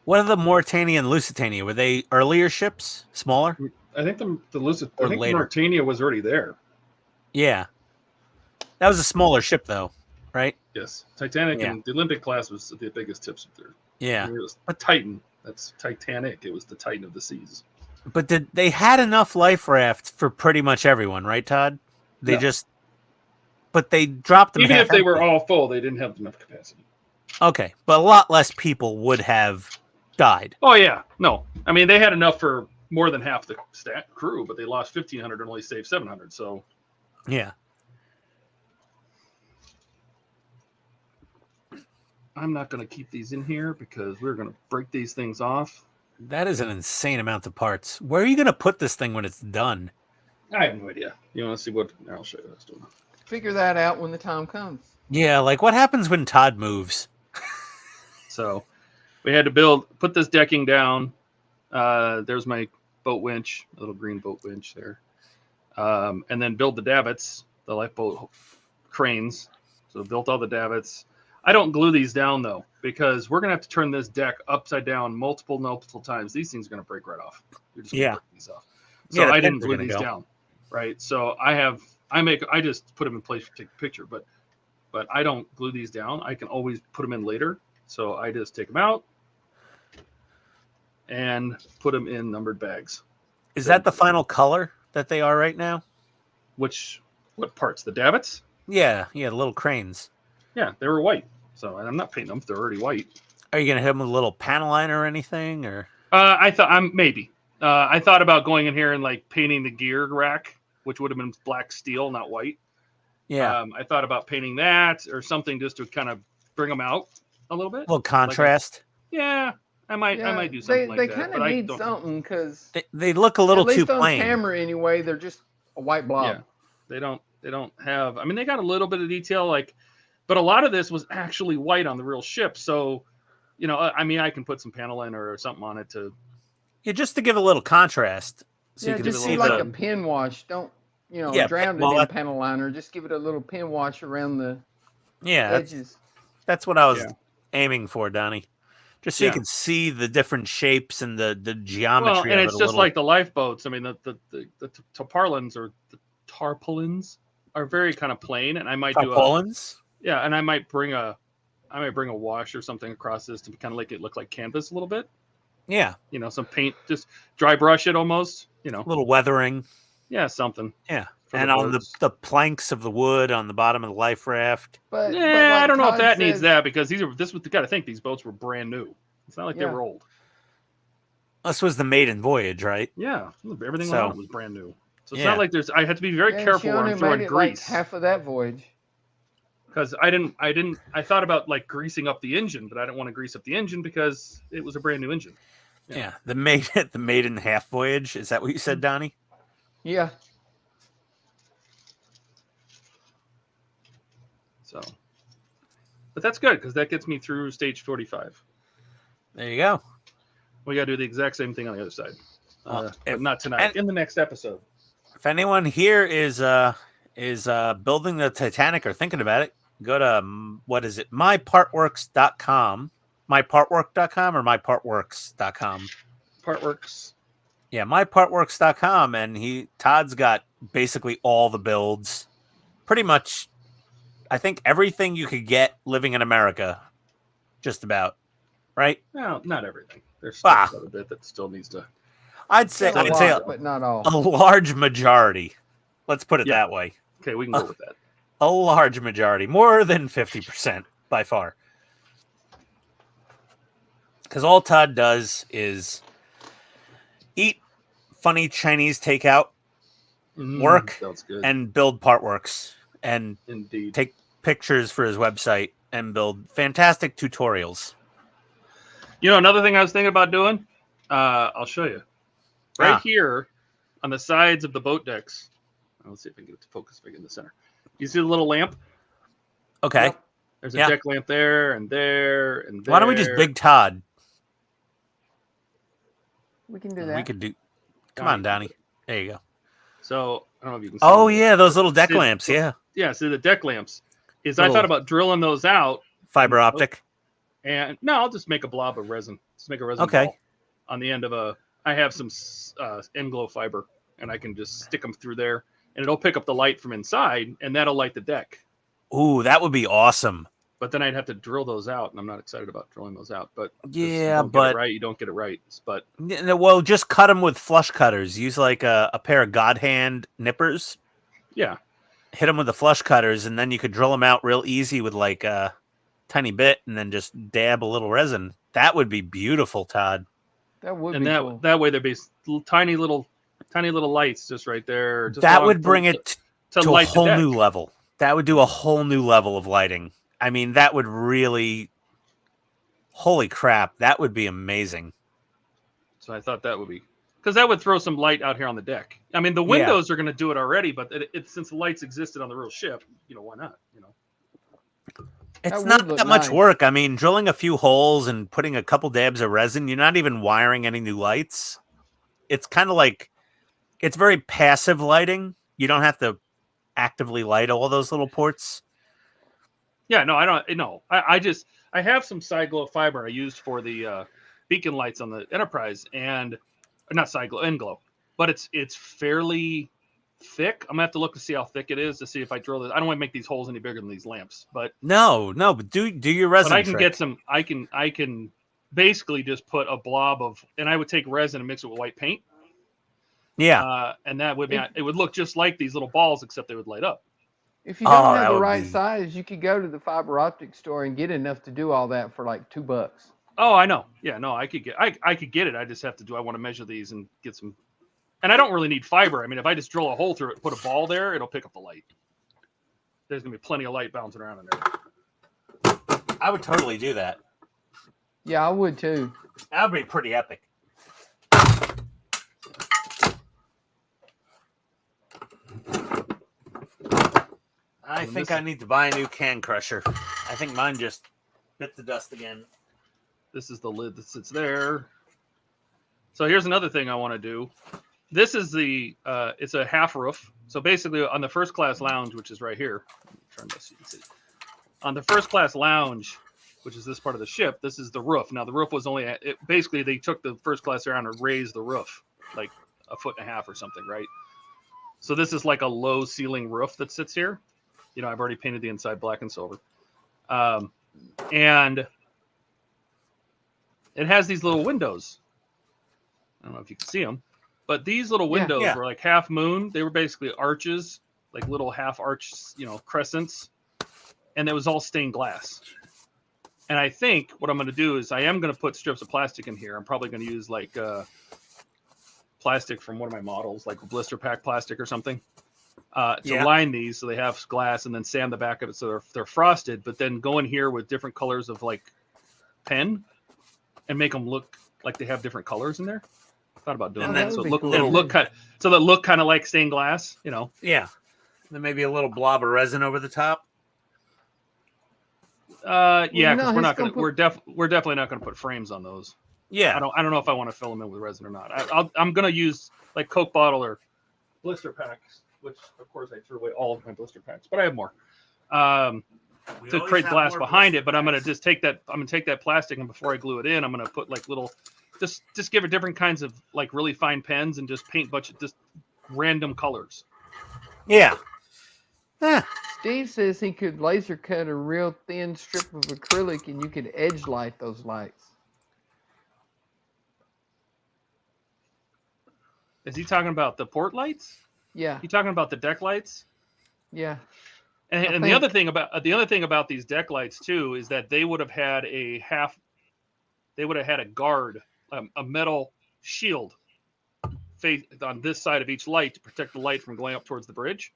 what are the Mauritania and Lusitania? Were they earlier ships, smaller? I think the Lucid. Or I think later. Mauritania was already there. Yeah, that was a smaller ship though, right? Yes, Titanic Yeah. and the Olympic class was the biggest tips of there. Yeah, It was a Titan. That's Titanic. It was the Titan of the seas. but they had enough life rafts for pretty much everyone, right, Todd? They Yeah. but they dropped them. Even half if they were empty. all full, they didn't have enough capacity. Okay, but a lot less people would have died. Oh yeah, no. I mean, they had enough for more than half the crew, but they lost 1,500 and only saved 700. So Yeah. I'm not going to keep these in here because we're going to break these things off. That is an insane amount of parts. Where are you going to put this thing when it's done? I have no idea. You want to see what? I'll show you what I was doing. Figure that out when the time comes. Yeah, like what happens when Todd moves? So we had to put this decking down. There's my boat winch, a little green boat winch there. And then build the davits, the lifeboat cranes. So built all the davits. I don't glue these down though, because we're gonna have to turn this deck upside down multiple times. These things are gonna break right off. You're just gonna break these off. So Yeah, the I didn't pins are glue gonna these go. down, right? So I just put them in place to take a picture, but I don't glue these down. I can always put them in later. So I just take them out and put them in numbered bags. Is that the final color that they are right now? What parts? The davits? Yeah, the little cranes. Yeah, they were white. So I'm not painting them. They're already white. Are you going to hit them with a little panel liner or anything? Or I thought maybe. I thought about going in here and like painting the gear rack, which would have been black steel, not white. yeah, I thought about painting that or something just to kind of bring them out a little bit. a little contrast. Yeah, I might do something like they that. kind but of I need don't- something because They look a little at least too on plain. camera anyway, they're just a white blob. Yeah, they don't have. I mean, they got a little bit of detail, like, but a lot of this was actually white on the real ship. So, I mean, I can put some panel liner or something on it to. Yeah, just to give a little contrast, so Yeah, you can just see do like the. a pin wash. Don't Yeah, drown well, it in that- panel liner. Just give it a little pin wash around the Yeah, edges. that's what I was Yeah. aiming for, Donnie. just so you can see the different shapes and the geometry. Well, and of it's it a just little. like the lifeboats. I mean, the tarpaulins or the tarpaulins are very kind of plain, and I might do tarpaulins. Yeah, and I might bring a wash or something across this to kind of make it look like canvas a little bit. Yeah, you know, some paint, just dry brush it almost. You know, a little weathering. Yeah, something. Yeah, and on the planks of the wood on the bottom of the life raft. But like I don't know if Todd that says, needs that because these are this was got to think these boats were brand new. It's not like they were old. This was the maiden voyage, right? Yeah, everything on it was brand new. So it's Yeah. not like there's. I had to be very careful where I'm throwing grease. Like half of that voyage. Because I thought about like greasing up the engine, but I didn't want to grease up the engine because it was a brand new engine. Yeah, the maiden half voyage. Is that what you said, Donnie? Yeah. So, but that's good because that gets me through stage 45. There you go. We got to do the exact same thing on the other side, if, not tonight. In the next episode. If anyone here is building the Titanic or thinking about it, go to what is it? mypartworks.com. mypartwork.com or mypartworks.com. Partworks. Yeah, mypartworks.com, and Todd's got basically all the builds. Pretty much, I think everything you could get living in America, just about, right? No, not everything. There's still a bit that still needs to. I'd say but not all. A large majority. Let's put it that way. Okay, we can go with that. A large majority, more than 50% by far. Because all Todd does is eat funny Chinese takeout, work, and build partworks, and take pictures for his website and build fantastic tutorials. You know, another thing I was thinking about doing, I'll show you. Right here on the sides of the boat decks. Let's see if I can get it to focus in the center. You see the little lamp? Okay. Yep. There's a deck lamp there and there and there. Why don't we just big Todd? We can do that. We could do. Come on, Donnie. There you go. So I don't know if you can see. Oh yeah, those little deck lamps. Yeah. Yeah. So the deck lamps I thought about drilling those out. Fiber optic. And no, I'll just make a blob of resin. Just make a resin ball on the end of a. I have some end glow fiber, and I can just stick them through there, and it'll pick up the light from inside, and that'll light the deck. Ooh, that would be awesome. But then I'd have to drill those out, and I'm not excited about drilling those out. But yeah, you don't get it right. But well, just cut them with flush cutters. Use like a pair of God hand nippers. Yeah. Hit them with the flush cutters, and then you could drill them out real easy with like a tiny bit, and then just dab a little resin. That would be beautiful, Todd. That would and be that cool. That way there'd be tiny little lights just right there. Just that would bring it to a light whole new level. That would do a whole new level of lighting. I mean, that would really, holy crap, that would be amazing. So I thought that would be, because that would throw some light out here on the deck. I mean, the windows are going to do it already, but since the lights existed on the real ship, why not? It's not that much work. I mean, drilling a few holes and putting a couple dabs of resin, you're not even wiring any new lights. It's kind of like, it's very passive lighting. You don't have to actively light all those little ports. Yeah, no, I don't. No, I have some side glow fiber I used for the beacon lights on the Enterprise, and not side glow, end glow, but it's fairly thick. I'm gonna have to look to see how thick it is to see if I drill this. I don't want to make these holes any bigger than these lamps, but but do your resin. But I can get some. I can basically just put a blob of, and I would take resin and mix it with white paint. Yeah, and that would be it would look just like these little balls, except they would light up. If you don't have the right size, you could go to the fiber optic store and get enough to do all that for like $2. Oh, I know. Yeah, no, I could get it. I just have to I want to measure these and get some. And I don't really need fiber. I mean, if I just drill a hole through it, put a ball there, it'll pick up the light. There's gonna be plenty of light bouncing around in there. I would totally do that. Yeah, I would too. That would be pretty epic. I think I need to buy a new can crusher. I think mine just bit the dust again. This is the lid that sits there. So here's another thing I want to do. This is it's a half roof. So basically on the first class lounge, which is right here, turn this so you can see. On the first class lounge, which is this part of the ship. This is the roof. Now the roof was only basically they took the first class around and raised the roof like 1.5 feet or something, right? So this is like a low ceiling roof that sits here. You know, I've already painted the inside black and silver, and it has these little windows. I don't know if you can see them, but these little windows were like half moon. They were basically arches, like little half arch, you know, crescents, and it was all stained glass. And I think what I'm going to do is I am going to put strips of plastic in here. I'm probably going to use like plastic from one of my models, like blister pack plastic or something, to line these so they have glass, and then sand the back of it so they're frosted. But then go in here with different colors of like pen and make them look like they have different colors in there. I thought about doing that, so it look kind of like stained glass, you know. Yeah. Then maybe a little blob of resin over the top. Yeah, because we're definitely not gonna put frames on those. Yeah, I don't know if I want to fill them in with resin or not. I'm gonna use like Coke bottle or blister packs, which of course I threw away all of my blister packs, but I have more to create glass behind it. But I'm gonna just take that. I'm gonna take that plastic, and before I glue it in, I'm gonna put like little, just give it different kinds of like really fine pens and just paint just random colors. Yeah. Steve says he could laser cut a real thin strip of acrylic and you could edge light those lights. Is he talking about the port lights? Yeah. You talking about the deck lights? Yeah. And the other thing about these deck lights too is that they would have had a guard, a metal shield face on this side of each light to protect the light from going up towards the bridge.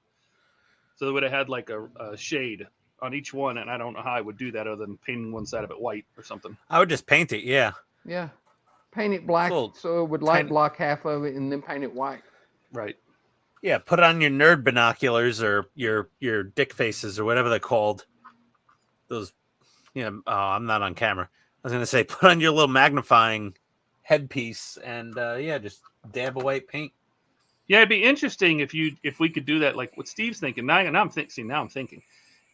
So they would have had like a shade on each one, and I don't know how I would do that other than painting one side of it white or something. I would just paint it, yeah. Yeah. Paint it black so it would light block half of it, and then paint it white. Right. Yeah, put on your nerd binoculars or your dick faces or whatever they're called. Those, you know, I'm not on camera. I was going to say, put on your little magnifying headpiece and, just dab a white paint. Yeah, it'd be interesting if we could do that, like what Steve's thinking. Now I'm thinking,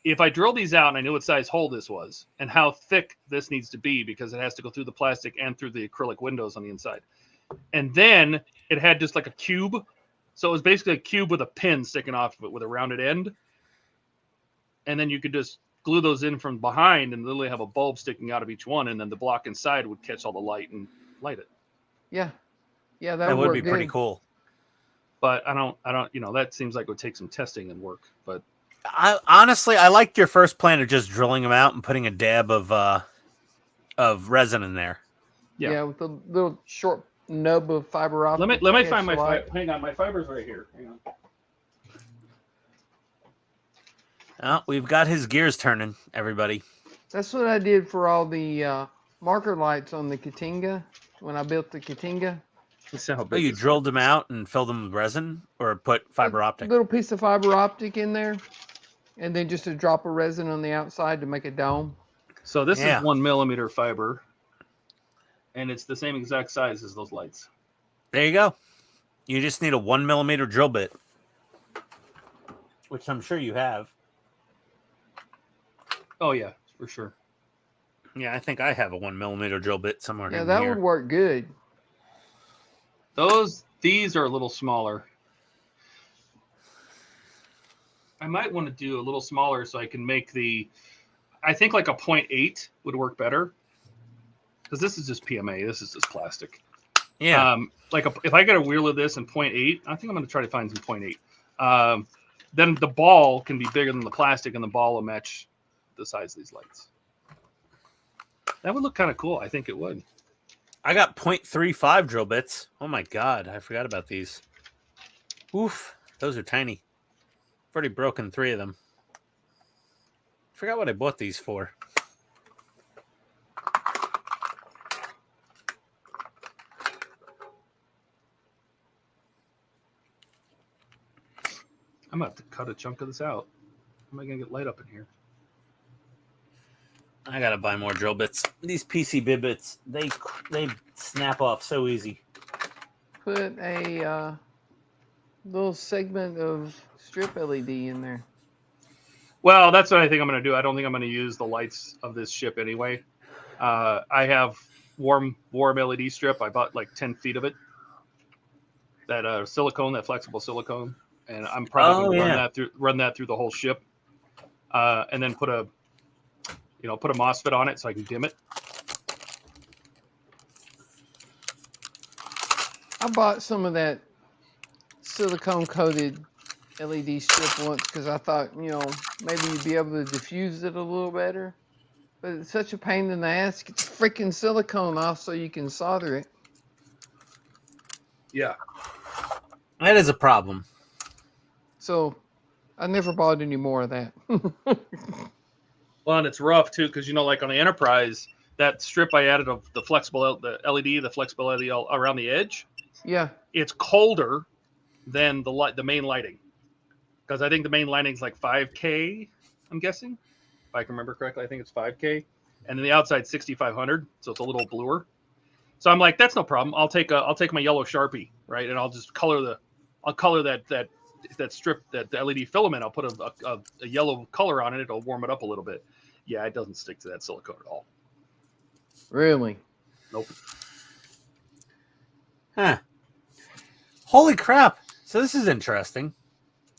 if I drill these out and I knew what size hole this was and how thick this needs to be because it has to go through the plastic and through the acrylic windows on the inside, and then it had just like a cube, so it was basically a cube with a pin sticking off of it with a rounded end, and then you could just glue those in from behind and literally have a bulb sticking out of each one, and then the block inside would catch all the light and light it. Yeah, that would be pretty cool. But I don't, that seems like it would take some testing and work. But I honestly liked your first plan of just drilling them out and putting a dab of resin in there. Yeah, with a little short nub of fiber optic. Let me find my hang on, my fiber's right here. Hang on. Oh, we've got his gears turning, everybody. That's what I did for all the marker lights on the Katinga when I built the Katinga. Oh, you drilled them out and filled them with resin, or put fiber optic? A little piece of fiber optic in there, and then just a drop of resin on the outside to make a dome. So this is 1 millimeter fiber, and it's the same exact size as those lights. There you go. You just need a 1 millimeter drill bit, which I'm sure you have. Oh yeah, for sure. Yeah, I think I have a 1 millimeter drill bit somewhere. Yeah, that would work good. These are a little smaller. I might want to do a little smaller so I can make I think like a 0.8 would work better. Because this is just PMA. This is just plastic. Yeah. If I get a wheel of this in 0.8, I think I'm going to try to find some 0.8. Then the ball can be bigger than the plastic, and the ball will match the size of these lights. That would look kind of cool. I think it would. I got 0.35 drill bits. Oh my god, I forgot about these. Oof, those are tiny. I've already broken 3 of them. Forgot what I bought these for. I'm going to have to cut a chunk of this out. How am I going to get light up in here? I gotta buy more drill bits. These PCB bits, they snap off so easy. Put a little segment of strip LED in there. Well, that's what I think I'm going to do. I don't think I'm going to use the lights of this ship anyway. I have warm LED strip. I bought like 10 feet of it. That silicone, that flexible silicone, and I'm probably going to run that through the whole ship, and then put a MOSFET on it so I can dim it. I bought some of that silicone coated LED strip once because I thought, maybe you'd be able to diffuse it a little better. But it's such a pain in the ass. Get the freaking silicone off so you can solder it. Yeah. That is a problem. So I never bought any more of that. Well, and it's rough too because like on the Enterprise, that strip I added of the flexible, the LED, the flexible LED around the edge. Yeah. It's colder than the main lighting, because I think the main lighting is like 5K. I'm guessing, if I can remember correctly. I think it's 5K, and then the outside 6500, so it's a little bluer. So I'm like, that's no problem. I'll take my yellow Sharpie, right, and I'll just color that strip, that the LED filament. I'll put a yellow color on it. It'll warm it up a little bit. Yeah, it doesn't stick to that silicone at all. Really? Nope. Huh. Holy crap! So this is interesting.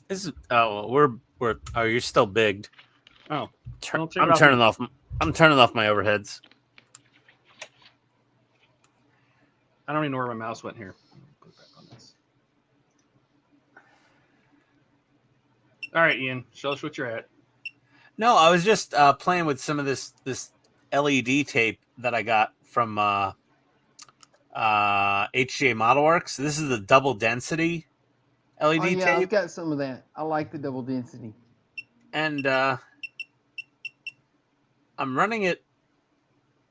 This is you're still bigged. Oh, I'm turning off my overheads. I don't even know where my mouse went here. Put it back on this. All right, Ian, show us what you're at. No, I was just playing with some of this LED tape that I got from HGA ModelWorks. This is the double density LED tape. I've got some of that. I like the double density. And I'm running it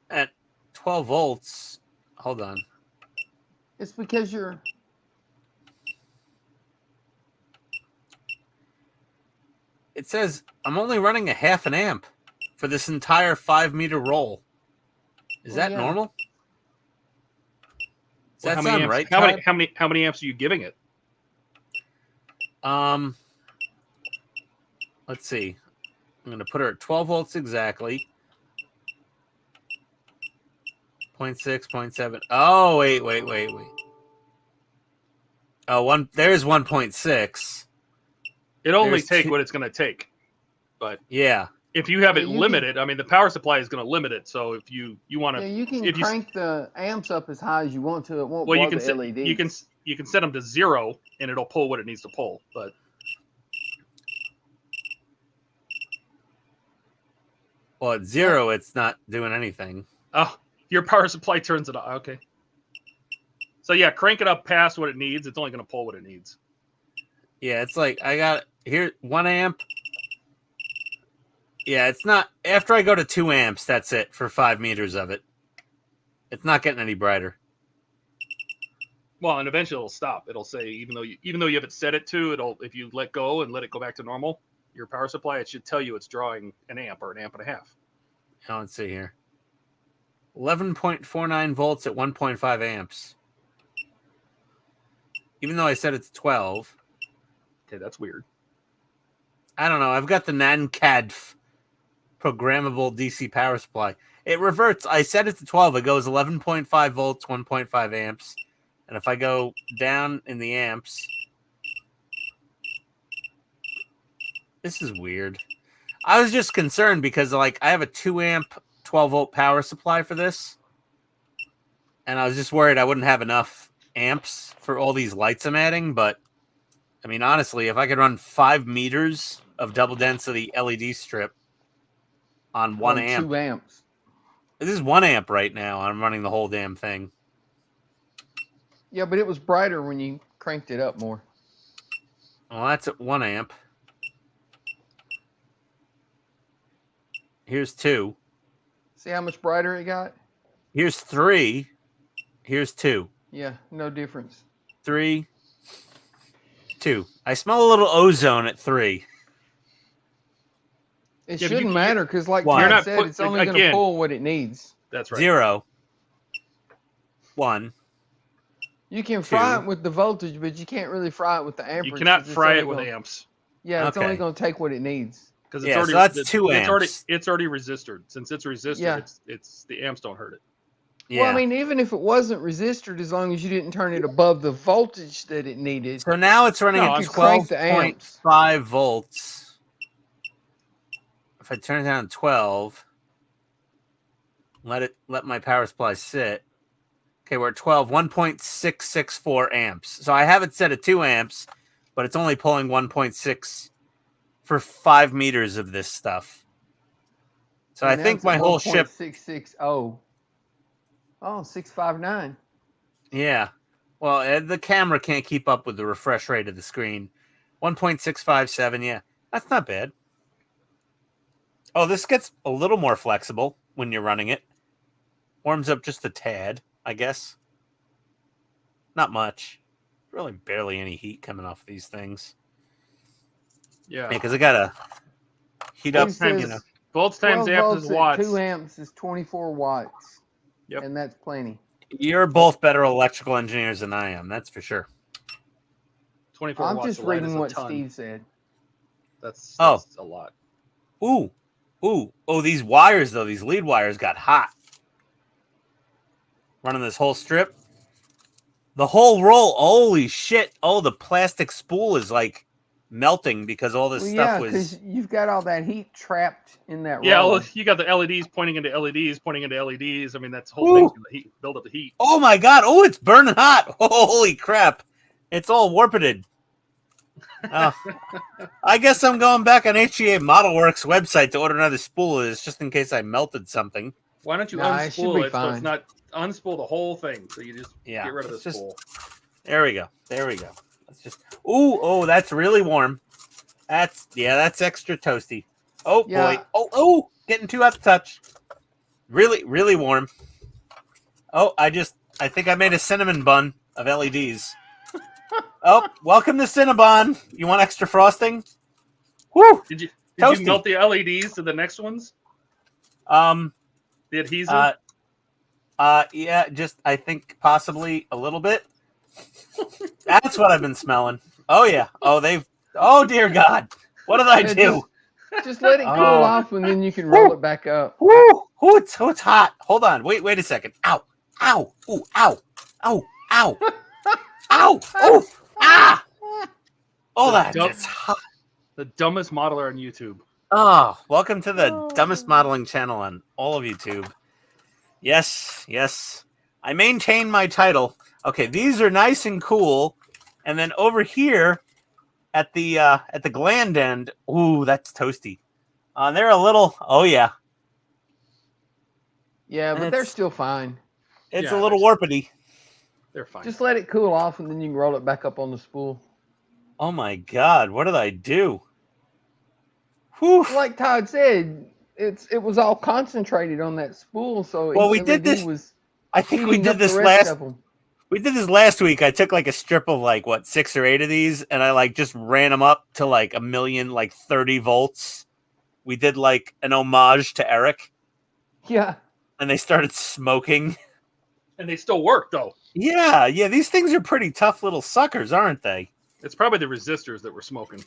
at 12 volts. Hold on. It's because it says I'm only running a half an amp for this entire 5-meter roll. Is that normal? Does that sound right? How many amps are you giving it? Let's see. I'm going to put her at 12 volts exactly. 0.6, 0.7. Oh, wait. Oh, there's 1.6. It only take what it's going to take. But yeah, if you have it limited, I mean, the power supply is going to limit it. So if you want to, you can crank the amps up as high as you want to. It won't well, blow the LEDs. You can set them to 0 and it'll pull what it needs to pull. But well, at 0, it's not doing anything. Oh, your power supply turns it off. Okay. So yeah, crank it up past what it needs. It's only going to pull what it needs. Yeah, it's like I got here 1 amp. Yeah, it's not after I go to 2 amps. That's it for 5 meters of it. It's not getting any brighter. Well, and eventually it'll stop. It'll say even though you haven't set it to, if you let go and let it go back to normal, your power supply, it should tell you it's drawing an amp or an amp and a half. Now, let's see here. 11.49 volts at 1.5 amps. Even though I set it to 12. Okay, that's weird. I don't know. I've got the NANCAD programmable DC power supply. It reverts. I set it to 12. It goes 11.5 volts, 1.5 amps. And if I go down in the amps, this is weird. I was just concerned because I have a 2 amp 12 volt power supply for this. And I was just worried I wouldn't have enough amps for all these lights I'm adding. But I mean, honestly, if I could run 5 meters of double density LED strip on 1 amp. 2 amps. This is 1 amp right now. I'm running the whole damn thing. Yeah, but it was brighter when you cranked it up more. Well, that's at 1 amp. Here's 2. See how much brighter it got? Here's 3. Here's 2. Yeah, no difference. 3, 2. I smell a little ozone at 3. It shouldn't matter because, like Ted said, it's only going to pull what it needs. That's right. 0, 1. You can fry it with the voltage, but you can't really fry it with the amperage. You cannot fry it with amps. Yeah, it's only going to take what it needs. Because Yeah, so that's 2 amps. It's already resisted. Since it's resisted, Yeah. it's the amps don't hurt it. Yeah. Well, I mean, even if it wasn't resisted, as long as you didn't turn it above the voltage that it needed, So now it's running No, at you could crank the amps. 12.5 volts. If I turn it down to 12, let my power supply sit. Okay, we're at 12, 1.664 amps. So I have it set at 2 amps, but it's only pulling 1.6 for 5 meters of this stuff. So I now think it's my at whole ship. 1.660. Oh, 659. Yeah. Well, the camera can't keep up with the refresh rate of the screen. 1.657, yeah. That's not bad. Oh, this gets a little more flexible when you're running it. Warms up just a tad, I guess. Not much. Really barely any heat coming off these things. Yeah. Because I gotta heat up, It says you know. Volts times 12 amps volts is at watts. 2 amps is 24 watts. Yep. And that's plenty. You're both better electrical engineers than I am, that's for sure. 24 I'm watts just of light is reading a what ton. Steve said. That's Oh. a lot. Ooh. Oh, these wires, though, these lead wires got hot. Running this whole strip. The whole roll, holy shit. Oh, the plastic spool is like melting because all this Well, stuff yeah, was. because you've got all that heat trapped in that Yeah, roll. well, you got the LEDs pointing into LEDs, pointing into LEDs. I mean, that's the whole Ooh. thing's gonna build up the heat. Oh my god. Oh, it's burning hot. Holy crap. It's all warpeted. I guess I'm going back on HEA Model Works website to order another spool of this just in case I melted something. Why don't you Nah, it should be unspool it so it's fine. not unspool the whole thing? So you just Yeah, get rid of the it's just- spool. There we go. Let's just. Oh, that's really warm. That's extra toasty. Oh Yeah. boy. Oh, getting too out of touch. Really, really warm. Oh, I think I made a cinnamon bun of LEDs. Oh, welcome to Cinnabon. You want extra frosting? Woo! Did you Toasty. melt the LEDs to the next ones? The adhesive? Yeah, just I think possibly a little bit. That's what I've been smelling. Oh yeah. Oh dear God. What did I Yeah, do? Just let it cool Oh. off and then you can roll it back up. Woo! Ooh, it's hot. Hold on. Wait a second. Ow. Ow. Ooh, ow. Ow. Ow. Ow. Oh. Ah. Oh, that's hot. The dumbest modeler on YouTube. Oh, welcome to the dumbest modeling channel on all of YouTube. Yes. I maintain my title. Okay, these are nice and cool. And then over here at the gland end, ooh, that's toasty. They're a little, oh yeah. Yeah, And but they're it's- still fine. It's Yeah, a little warpity. They're fine. Just let it cool off and then you can roll it back up on the spool. Oh my God, what did I do? Whew. Like Todd said, it was all concentrated on that spool, so Well, each we did LED this- was I think we heating did up the this rest last. of them. We did this last week. I took like a strip of like 6 or 8 of these, and I like just ran them up to like 1,000,000, like 30 volts. We did like an homage to Eric, Yeah. and they started smoking. And they still work, though. Yeah. These things are pretty tough little suckers, aren't they? It's probably the resistors that were smoking.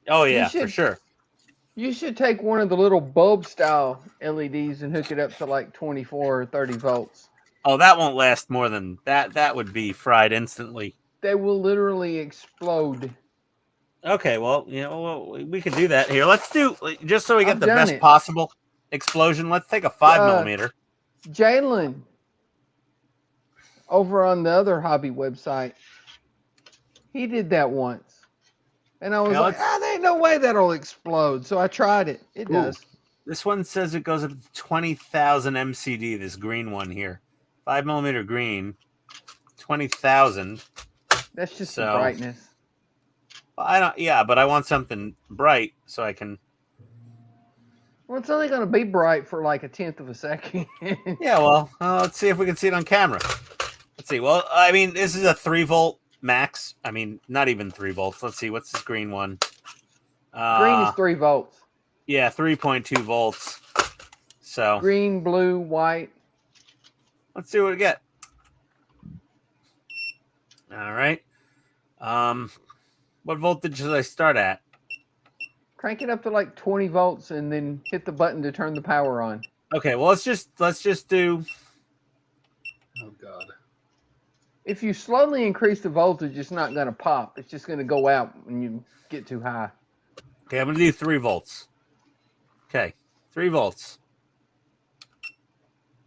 Oh You yeah, for should- sure. You should take one of the little bulb style LEDs and hook it up to like 24 or 30 volts. Oh, that won't last more than that. That would be fried instantly. They will literally explode. Okay, well, we could do that here. Let's do just so we get I've the done best it. possible explosion. Let's take a 5mm. Jalen, over on the other hobby website, he did that once. And I was Yeah, like, there ain't no way that'll explode. So I tried it. It Ooh. does. This one says it goes up to 20,000 MCD. This green one here, 5mm green, 20,000. That's just So- the brightness. I don't. Yeah, but I want something bright so I can. Well, it's only going to be bright for like 1/10 of a second. Yeah, well, let's see if we can see it on camera. Let's see. Well, I mean, this is a 3-volt max. I mean, not even 3 volts. Let's see. What's this green one? Green is 3 volts. Yeah, 3.2 volts. So Green, blue, white. let's see what we get. All right. What voltage should I start at? Crank it up to like 20 volts and then hit the button to turn the power on. Okay, well let's just do. Oh God. If you slowly increase the voltage, it's not going to pop. It's just going to go out when you get too high. Okay, I'm gonna do 3 volts. Okay, 3 volts.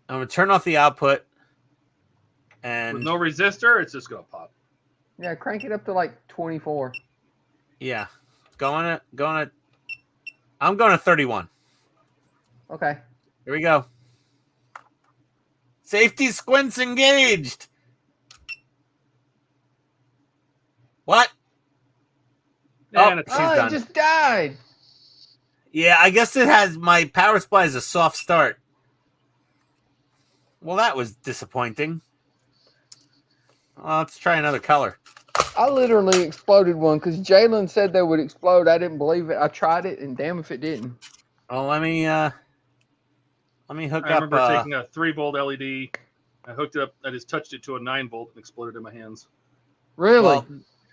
I'm gonna turn off the output. And With no resistor, it's just gonna pop. Yeah, crank it up to like 24. yeah, going to. I'm going to 31. Okay. Here we go. Safety squints engaged. What? And Oh, it's she's Oh, done. it just died. Yeah, I guess it has my power supply is a soft start. Well, that was disappointing. Well, let's try another color. I literally exploded one because Jalen said they would explode. I didn't believe it. I tried it, and damn if it didn't. Well, let me hook I up. remember taking a 3-volt LED. I hooked it up. I just touched it to a 9-volt and exploded in my hands. Really? Well,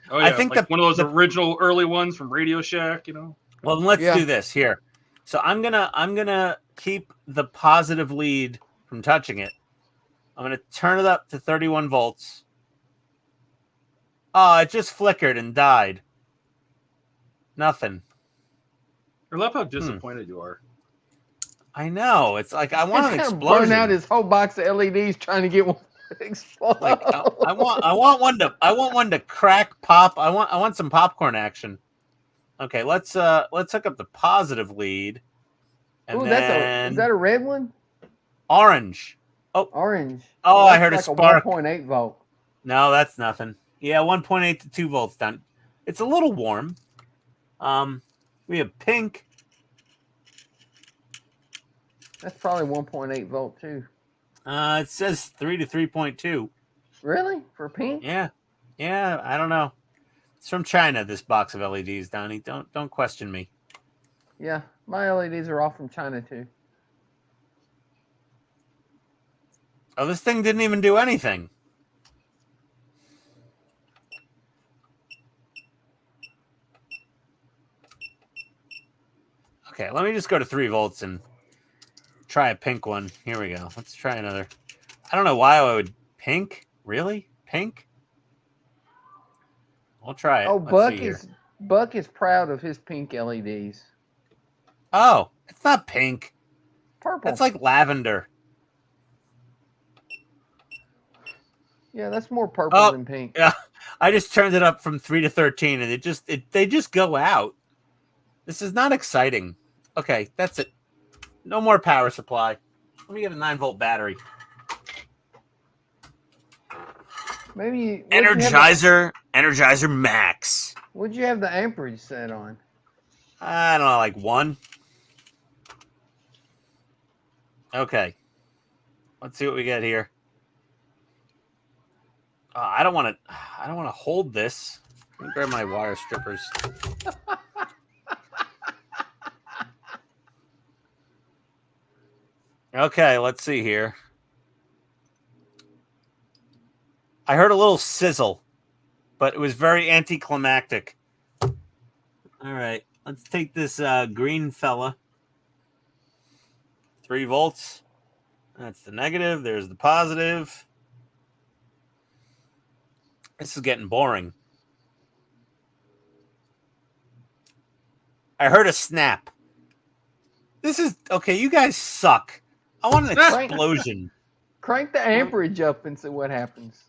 Oh yeah, I think like one of those original early ones from Radio Shack. You know. well, let's Yeah. do this here. So I'm gonna keep the positive lead from touching it. I'm gonna turn it up to 31 volts. Oh, it just flickered and died. Nothing. I love how disappointed you are. I know. It's like I want an He's gonna explosion. burn out his whole box of LEDs trying to get one to explode. Like I want one to crack, pop. I want some popcorn action. Okay, let's hook up the positive lead. And Ooh, then is that a red one? orange. Orange. Oh, Well, I heard that's a like spark. 1.8 volt. No, that's nothing. Yeah, 1.8 to 2 volts done. It's a little warm. We have pink. That's probably 1.8 volt too. It says 3 to 3.2. Really? For pink? Yeah. I don't know. It's from China. This box of LEDs, Donnie. Don't question me. Yeah, my LEDs are all from China too. Oh, this thing didn't even do anything. Okay, let me just go to 3 volts and try a pink one. Here we go. Let's try another. I don't know why I would pink. Really? Pink? We'll try it. Oh, Let's see Buck is proud of his pink LEDs. Oh, it's not pink. Purple. That's like lavender. Yeah, that's more purple Oh, than pink. Yeah, I just turned it up from 3 to 13, and they just go out. This is not exciting. Okay, that's it. No more power supply. Let me get a 9-volt battery. Maybe Energizer Max. What'd you have the amperage set on? I don't know, like 1. Okay. Let's see what we get here. I don't want to hold this. Let me grab my wire strippers. Okay, let's see here. I heard a little sizzle, but it was very anticlimactic. All right, let's take this green fella. 3 volts. That's the negative. There's the positive. This is getting boring. I heard a snap. This is okay. You guys suck. I want an explosion. Crank the amperage up and see what happens.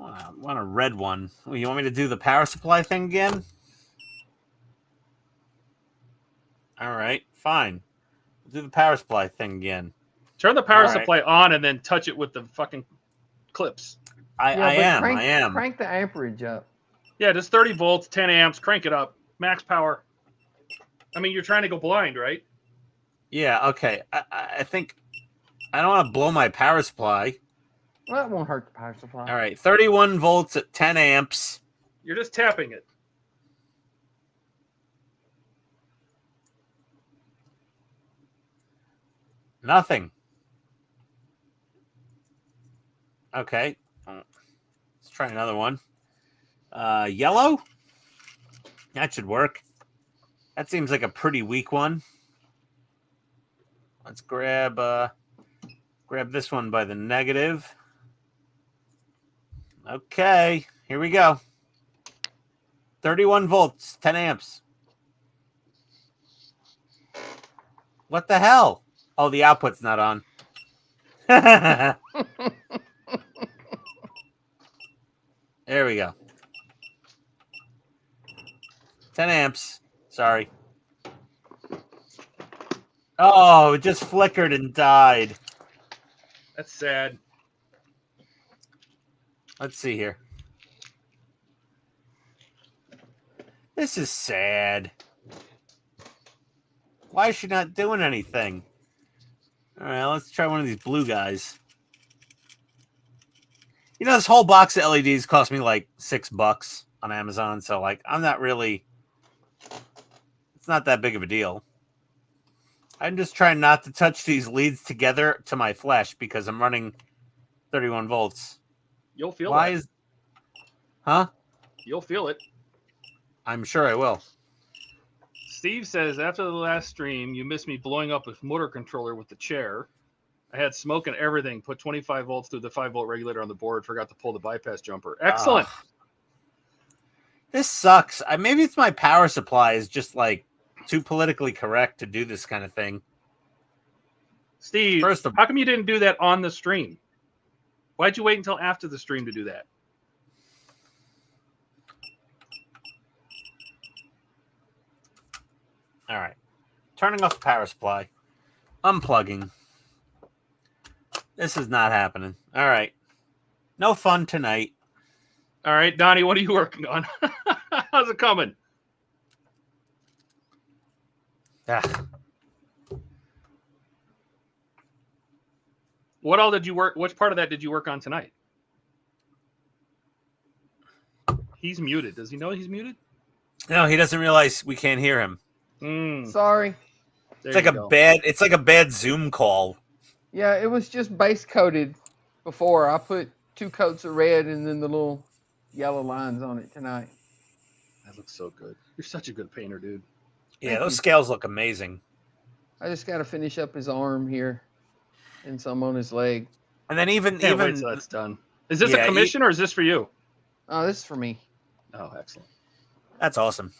I want a red one. Oh, you want me to do the power supply thing again? All right, fine. Do the power supply thing again. Turn the power All right. supply on and then touch it with the fucking clips. I am. Crank the amperage up. Yeah, just 30 volts, 10 amps. Crank it up. Max power. I mean, you're trying to go blind, right? Yeah, okay. I think I don't want to blow my power supply. Well, that won't hurt the power supply. All right, 31 volts at 10 amps. You're just tapping it. Nothing. Okay. Let's try another one. Yellow? That should work. That seems like a pretty weak one. Let's grab this one by the negative. Okay, here we go. 31 volts, 10 amps. What the hell? Oh, the output's not on. There we go. 10 amps. Sorry. Oh, it just flickered and died. That's sad. Let's see here. This is sad. Why is she not doing anything? All right, let's try one of these blue guys. You know, this whole box of LEDs cost me like $6 on Amazon, so like I'm not really. It's not that big of a deal. I'm just trying not to touch these leads together to my flash because I'm running 31 volts. You'll feel Why it. is? Huh? You'll feel it. I'm sure I will. Steve says, after the last stream, you missed me blowing up a motor controller with the chair. I had smoke and everything. Put 25 volts through the 5-volt regulator on the board. Forgot to pull the bypass jumper. Excellent. This sucks. Maybe it's my power supply is just like too politically correct to do this kind of thing. Steve, how come you didn't do that on the stream? Why'd you wait until after the stream to do that? All right. Turning off the power supply. Unplugging. This is not happening. All right. No fun tonight. All right, Donnie, what are you working on? How's it coming? Ah. What all did you work? Which part of that did you work on tonight? He's muted. Does he know he's muted? No, he doesn't realize we can't hear him. Sorry. It's like a bad Zoom call. Yeah, it was just base coated before. I put 2 coats of red and then the little yellow lines on it tonight. That looks so good. You're such a good painter, dude. Yeah, those scales look amazing. I just got to finish up his arm here and some on his leg. And then even Wait till that's done. Is this a commission or is this for you? Oh, this is for me. Oh, excellent. That's awesome.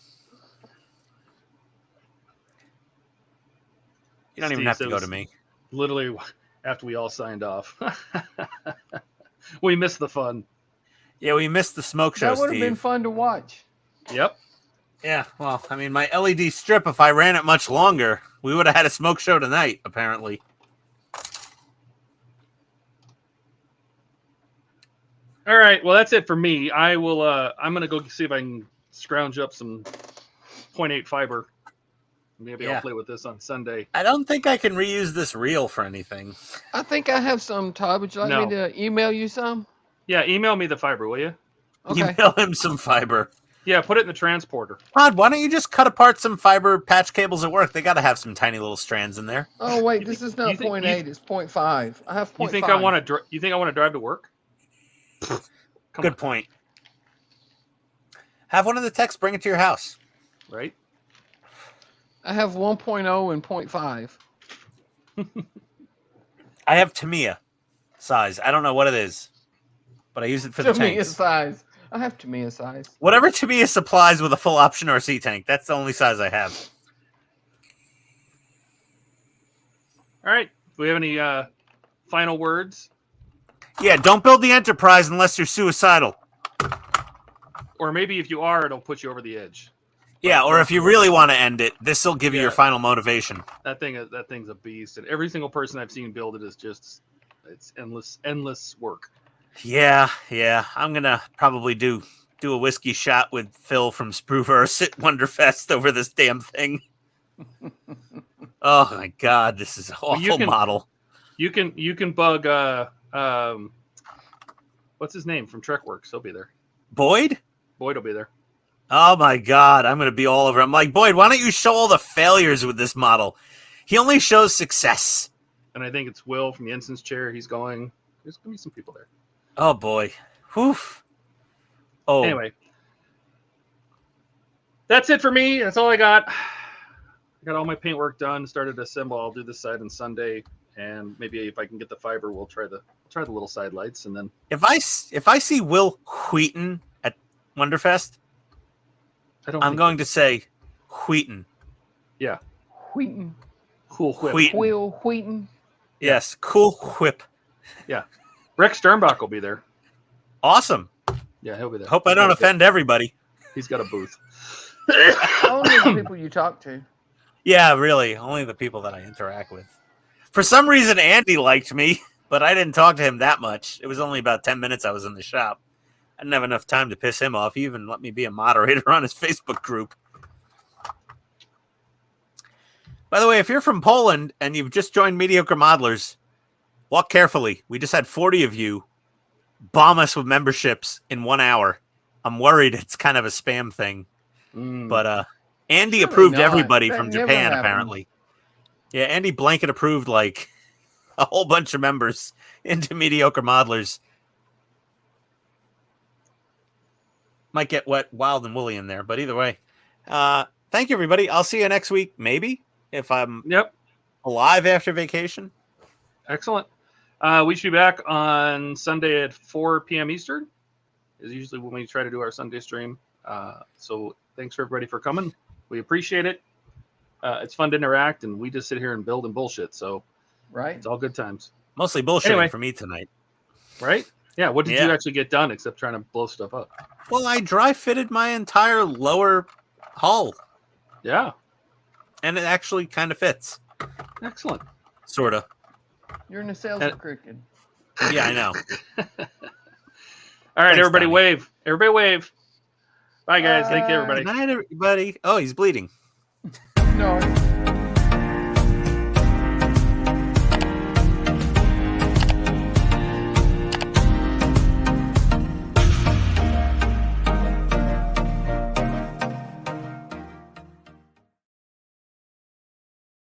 You don't even have to go to me. Literally after we all signed off. We missed the fun. Yeah, we missed the smoke show, That would have been fun to watch. Yep. Yeah, well, I mean, my LED strip, if I ran it much longer, we would have had a smoke show tonight, apparently. All right, well, that's it for me. I will, I'm going to go see if I can scrounge up some 0.8 fiber. Maybe I'll play with this on Sunday. I don't think I can reuse this reel for anything. I think I have some, Todd. Would you like me to email you some? Yeah, email me the fiber, will you? Okay. Email him some fiber. Yeah, put it in the transporter. Todd, why don't you just cut apart some fiber patch cables at work? They got to have some tiny little strands in there. Oh, wait, this is not 0.8. It's 0.5. I have 0.5. You think I want to drive to work? Good point. Have one of the techs bring it to your house. Right? I have 1.0 and 0.5. I have Tamiya size. I don't know what it is, but I use it for the Tamiya tanks. size. I have Tamiya size. Whatever Tamiya supplies with a full option RC tank, that's the only size I have. All right. Do we have any final words? Yeah, don't build the Enterprise unless you're suicidal. Or maybe if you are, it'll put you over the edge. Yeah, or if you really want to end it, this will give you your final motivation. That thing's a beast, and every single person I've seen build it is just it's endless work. Yeah. I'm gonna probably do a whiskey shot with Phil from Spruverse at Wonderfest over this damn thing. Oh my god, this is an awful model. You can bug what's his name from Trekworks? He'll be there. Boyd will be there. Oh my god, I'm gonna be all over him. Like, Boyd, why don't you show all the failures with this model? He only shows success. And I think it's Will from the Ensign's chair. He's going. There's gonna be some people there. Oh boy. Whew. Oh. Anyway. That's it for me. That's all I got. I got all my paintwork done. Started to assemble. I'll do this side on Sunday, and maybe if I can get the fiber, we'll try the little side lights, and then If I see Will Wheaton at Wonderfest, I'm going to say Wheaton. Yeah, Wheaton. cool whip. Wheaton. Will Wheaton. Yes, cool whip. Yeah, Rex Sternbach will be there. Awesome. Yeah, he'll be there. Hope I don't offend everybody. He's got a booth. Only the people you talk to. Yeah, really. Only the people that I interact with. For some reason, Andy liked me, but I didn't talk to him that much. It was only about 10 minutes I was in the shop. I didn't have enough time to piss him off. He even let me be a moderator on his Facebook group. By the way, if you're from Poland and you've just joined Mediocre Modelers, walk carefully. We just had 40 of you bomb us with memberships in 1 hour. I'm worried it's kind of a spam thing. But Andy Surely approved not. everybody That from never Japan, happens. apparently. Yeah, Andy blanket approved like a whole bunch of members into Mediocre Modelers. Might get wet, wild, and woolly in there, but either way. Thank you, everybody. I'll see you next week, maybe, if I'm alive after vacation. Excellent. We should be back on Sunday at 4 p.m. Eastern. Is usually when we try to do our Sunday stream. So thanks for everybody for coming. We appreciate it. It's fun to interact, and we just sit here and build and bullshit. So it's all good times. Mostly bullshitting Anyway. for me tonight. Right? Yeah. What did you actually get done except trying to blow stuff up? Well, I dry fitted my entire lower hull. Yeah. And it actually kind of fits. Excellent. Sort of. You're in the sales of crooked. Yeah, I know. All right, Thanks, everybody Donnie. wave. Everybody wave. Bye, guys. Thank you, everybody. Good night, everybody. Oh, he's bleeding. No.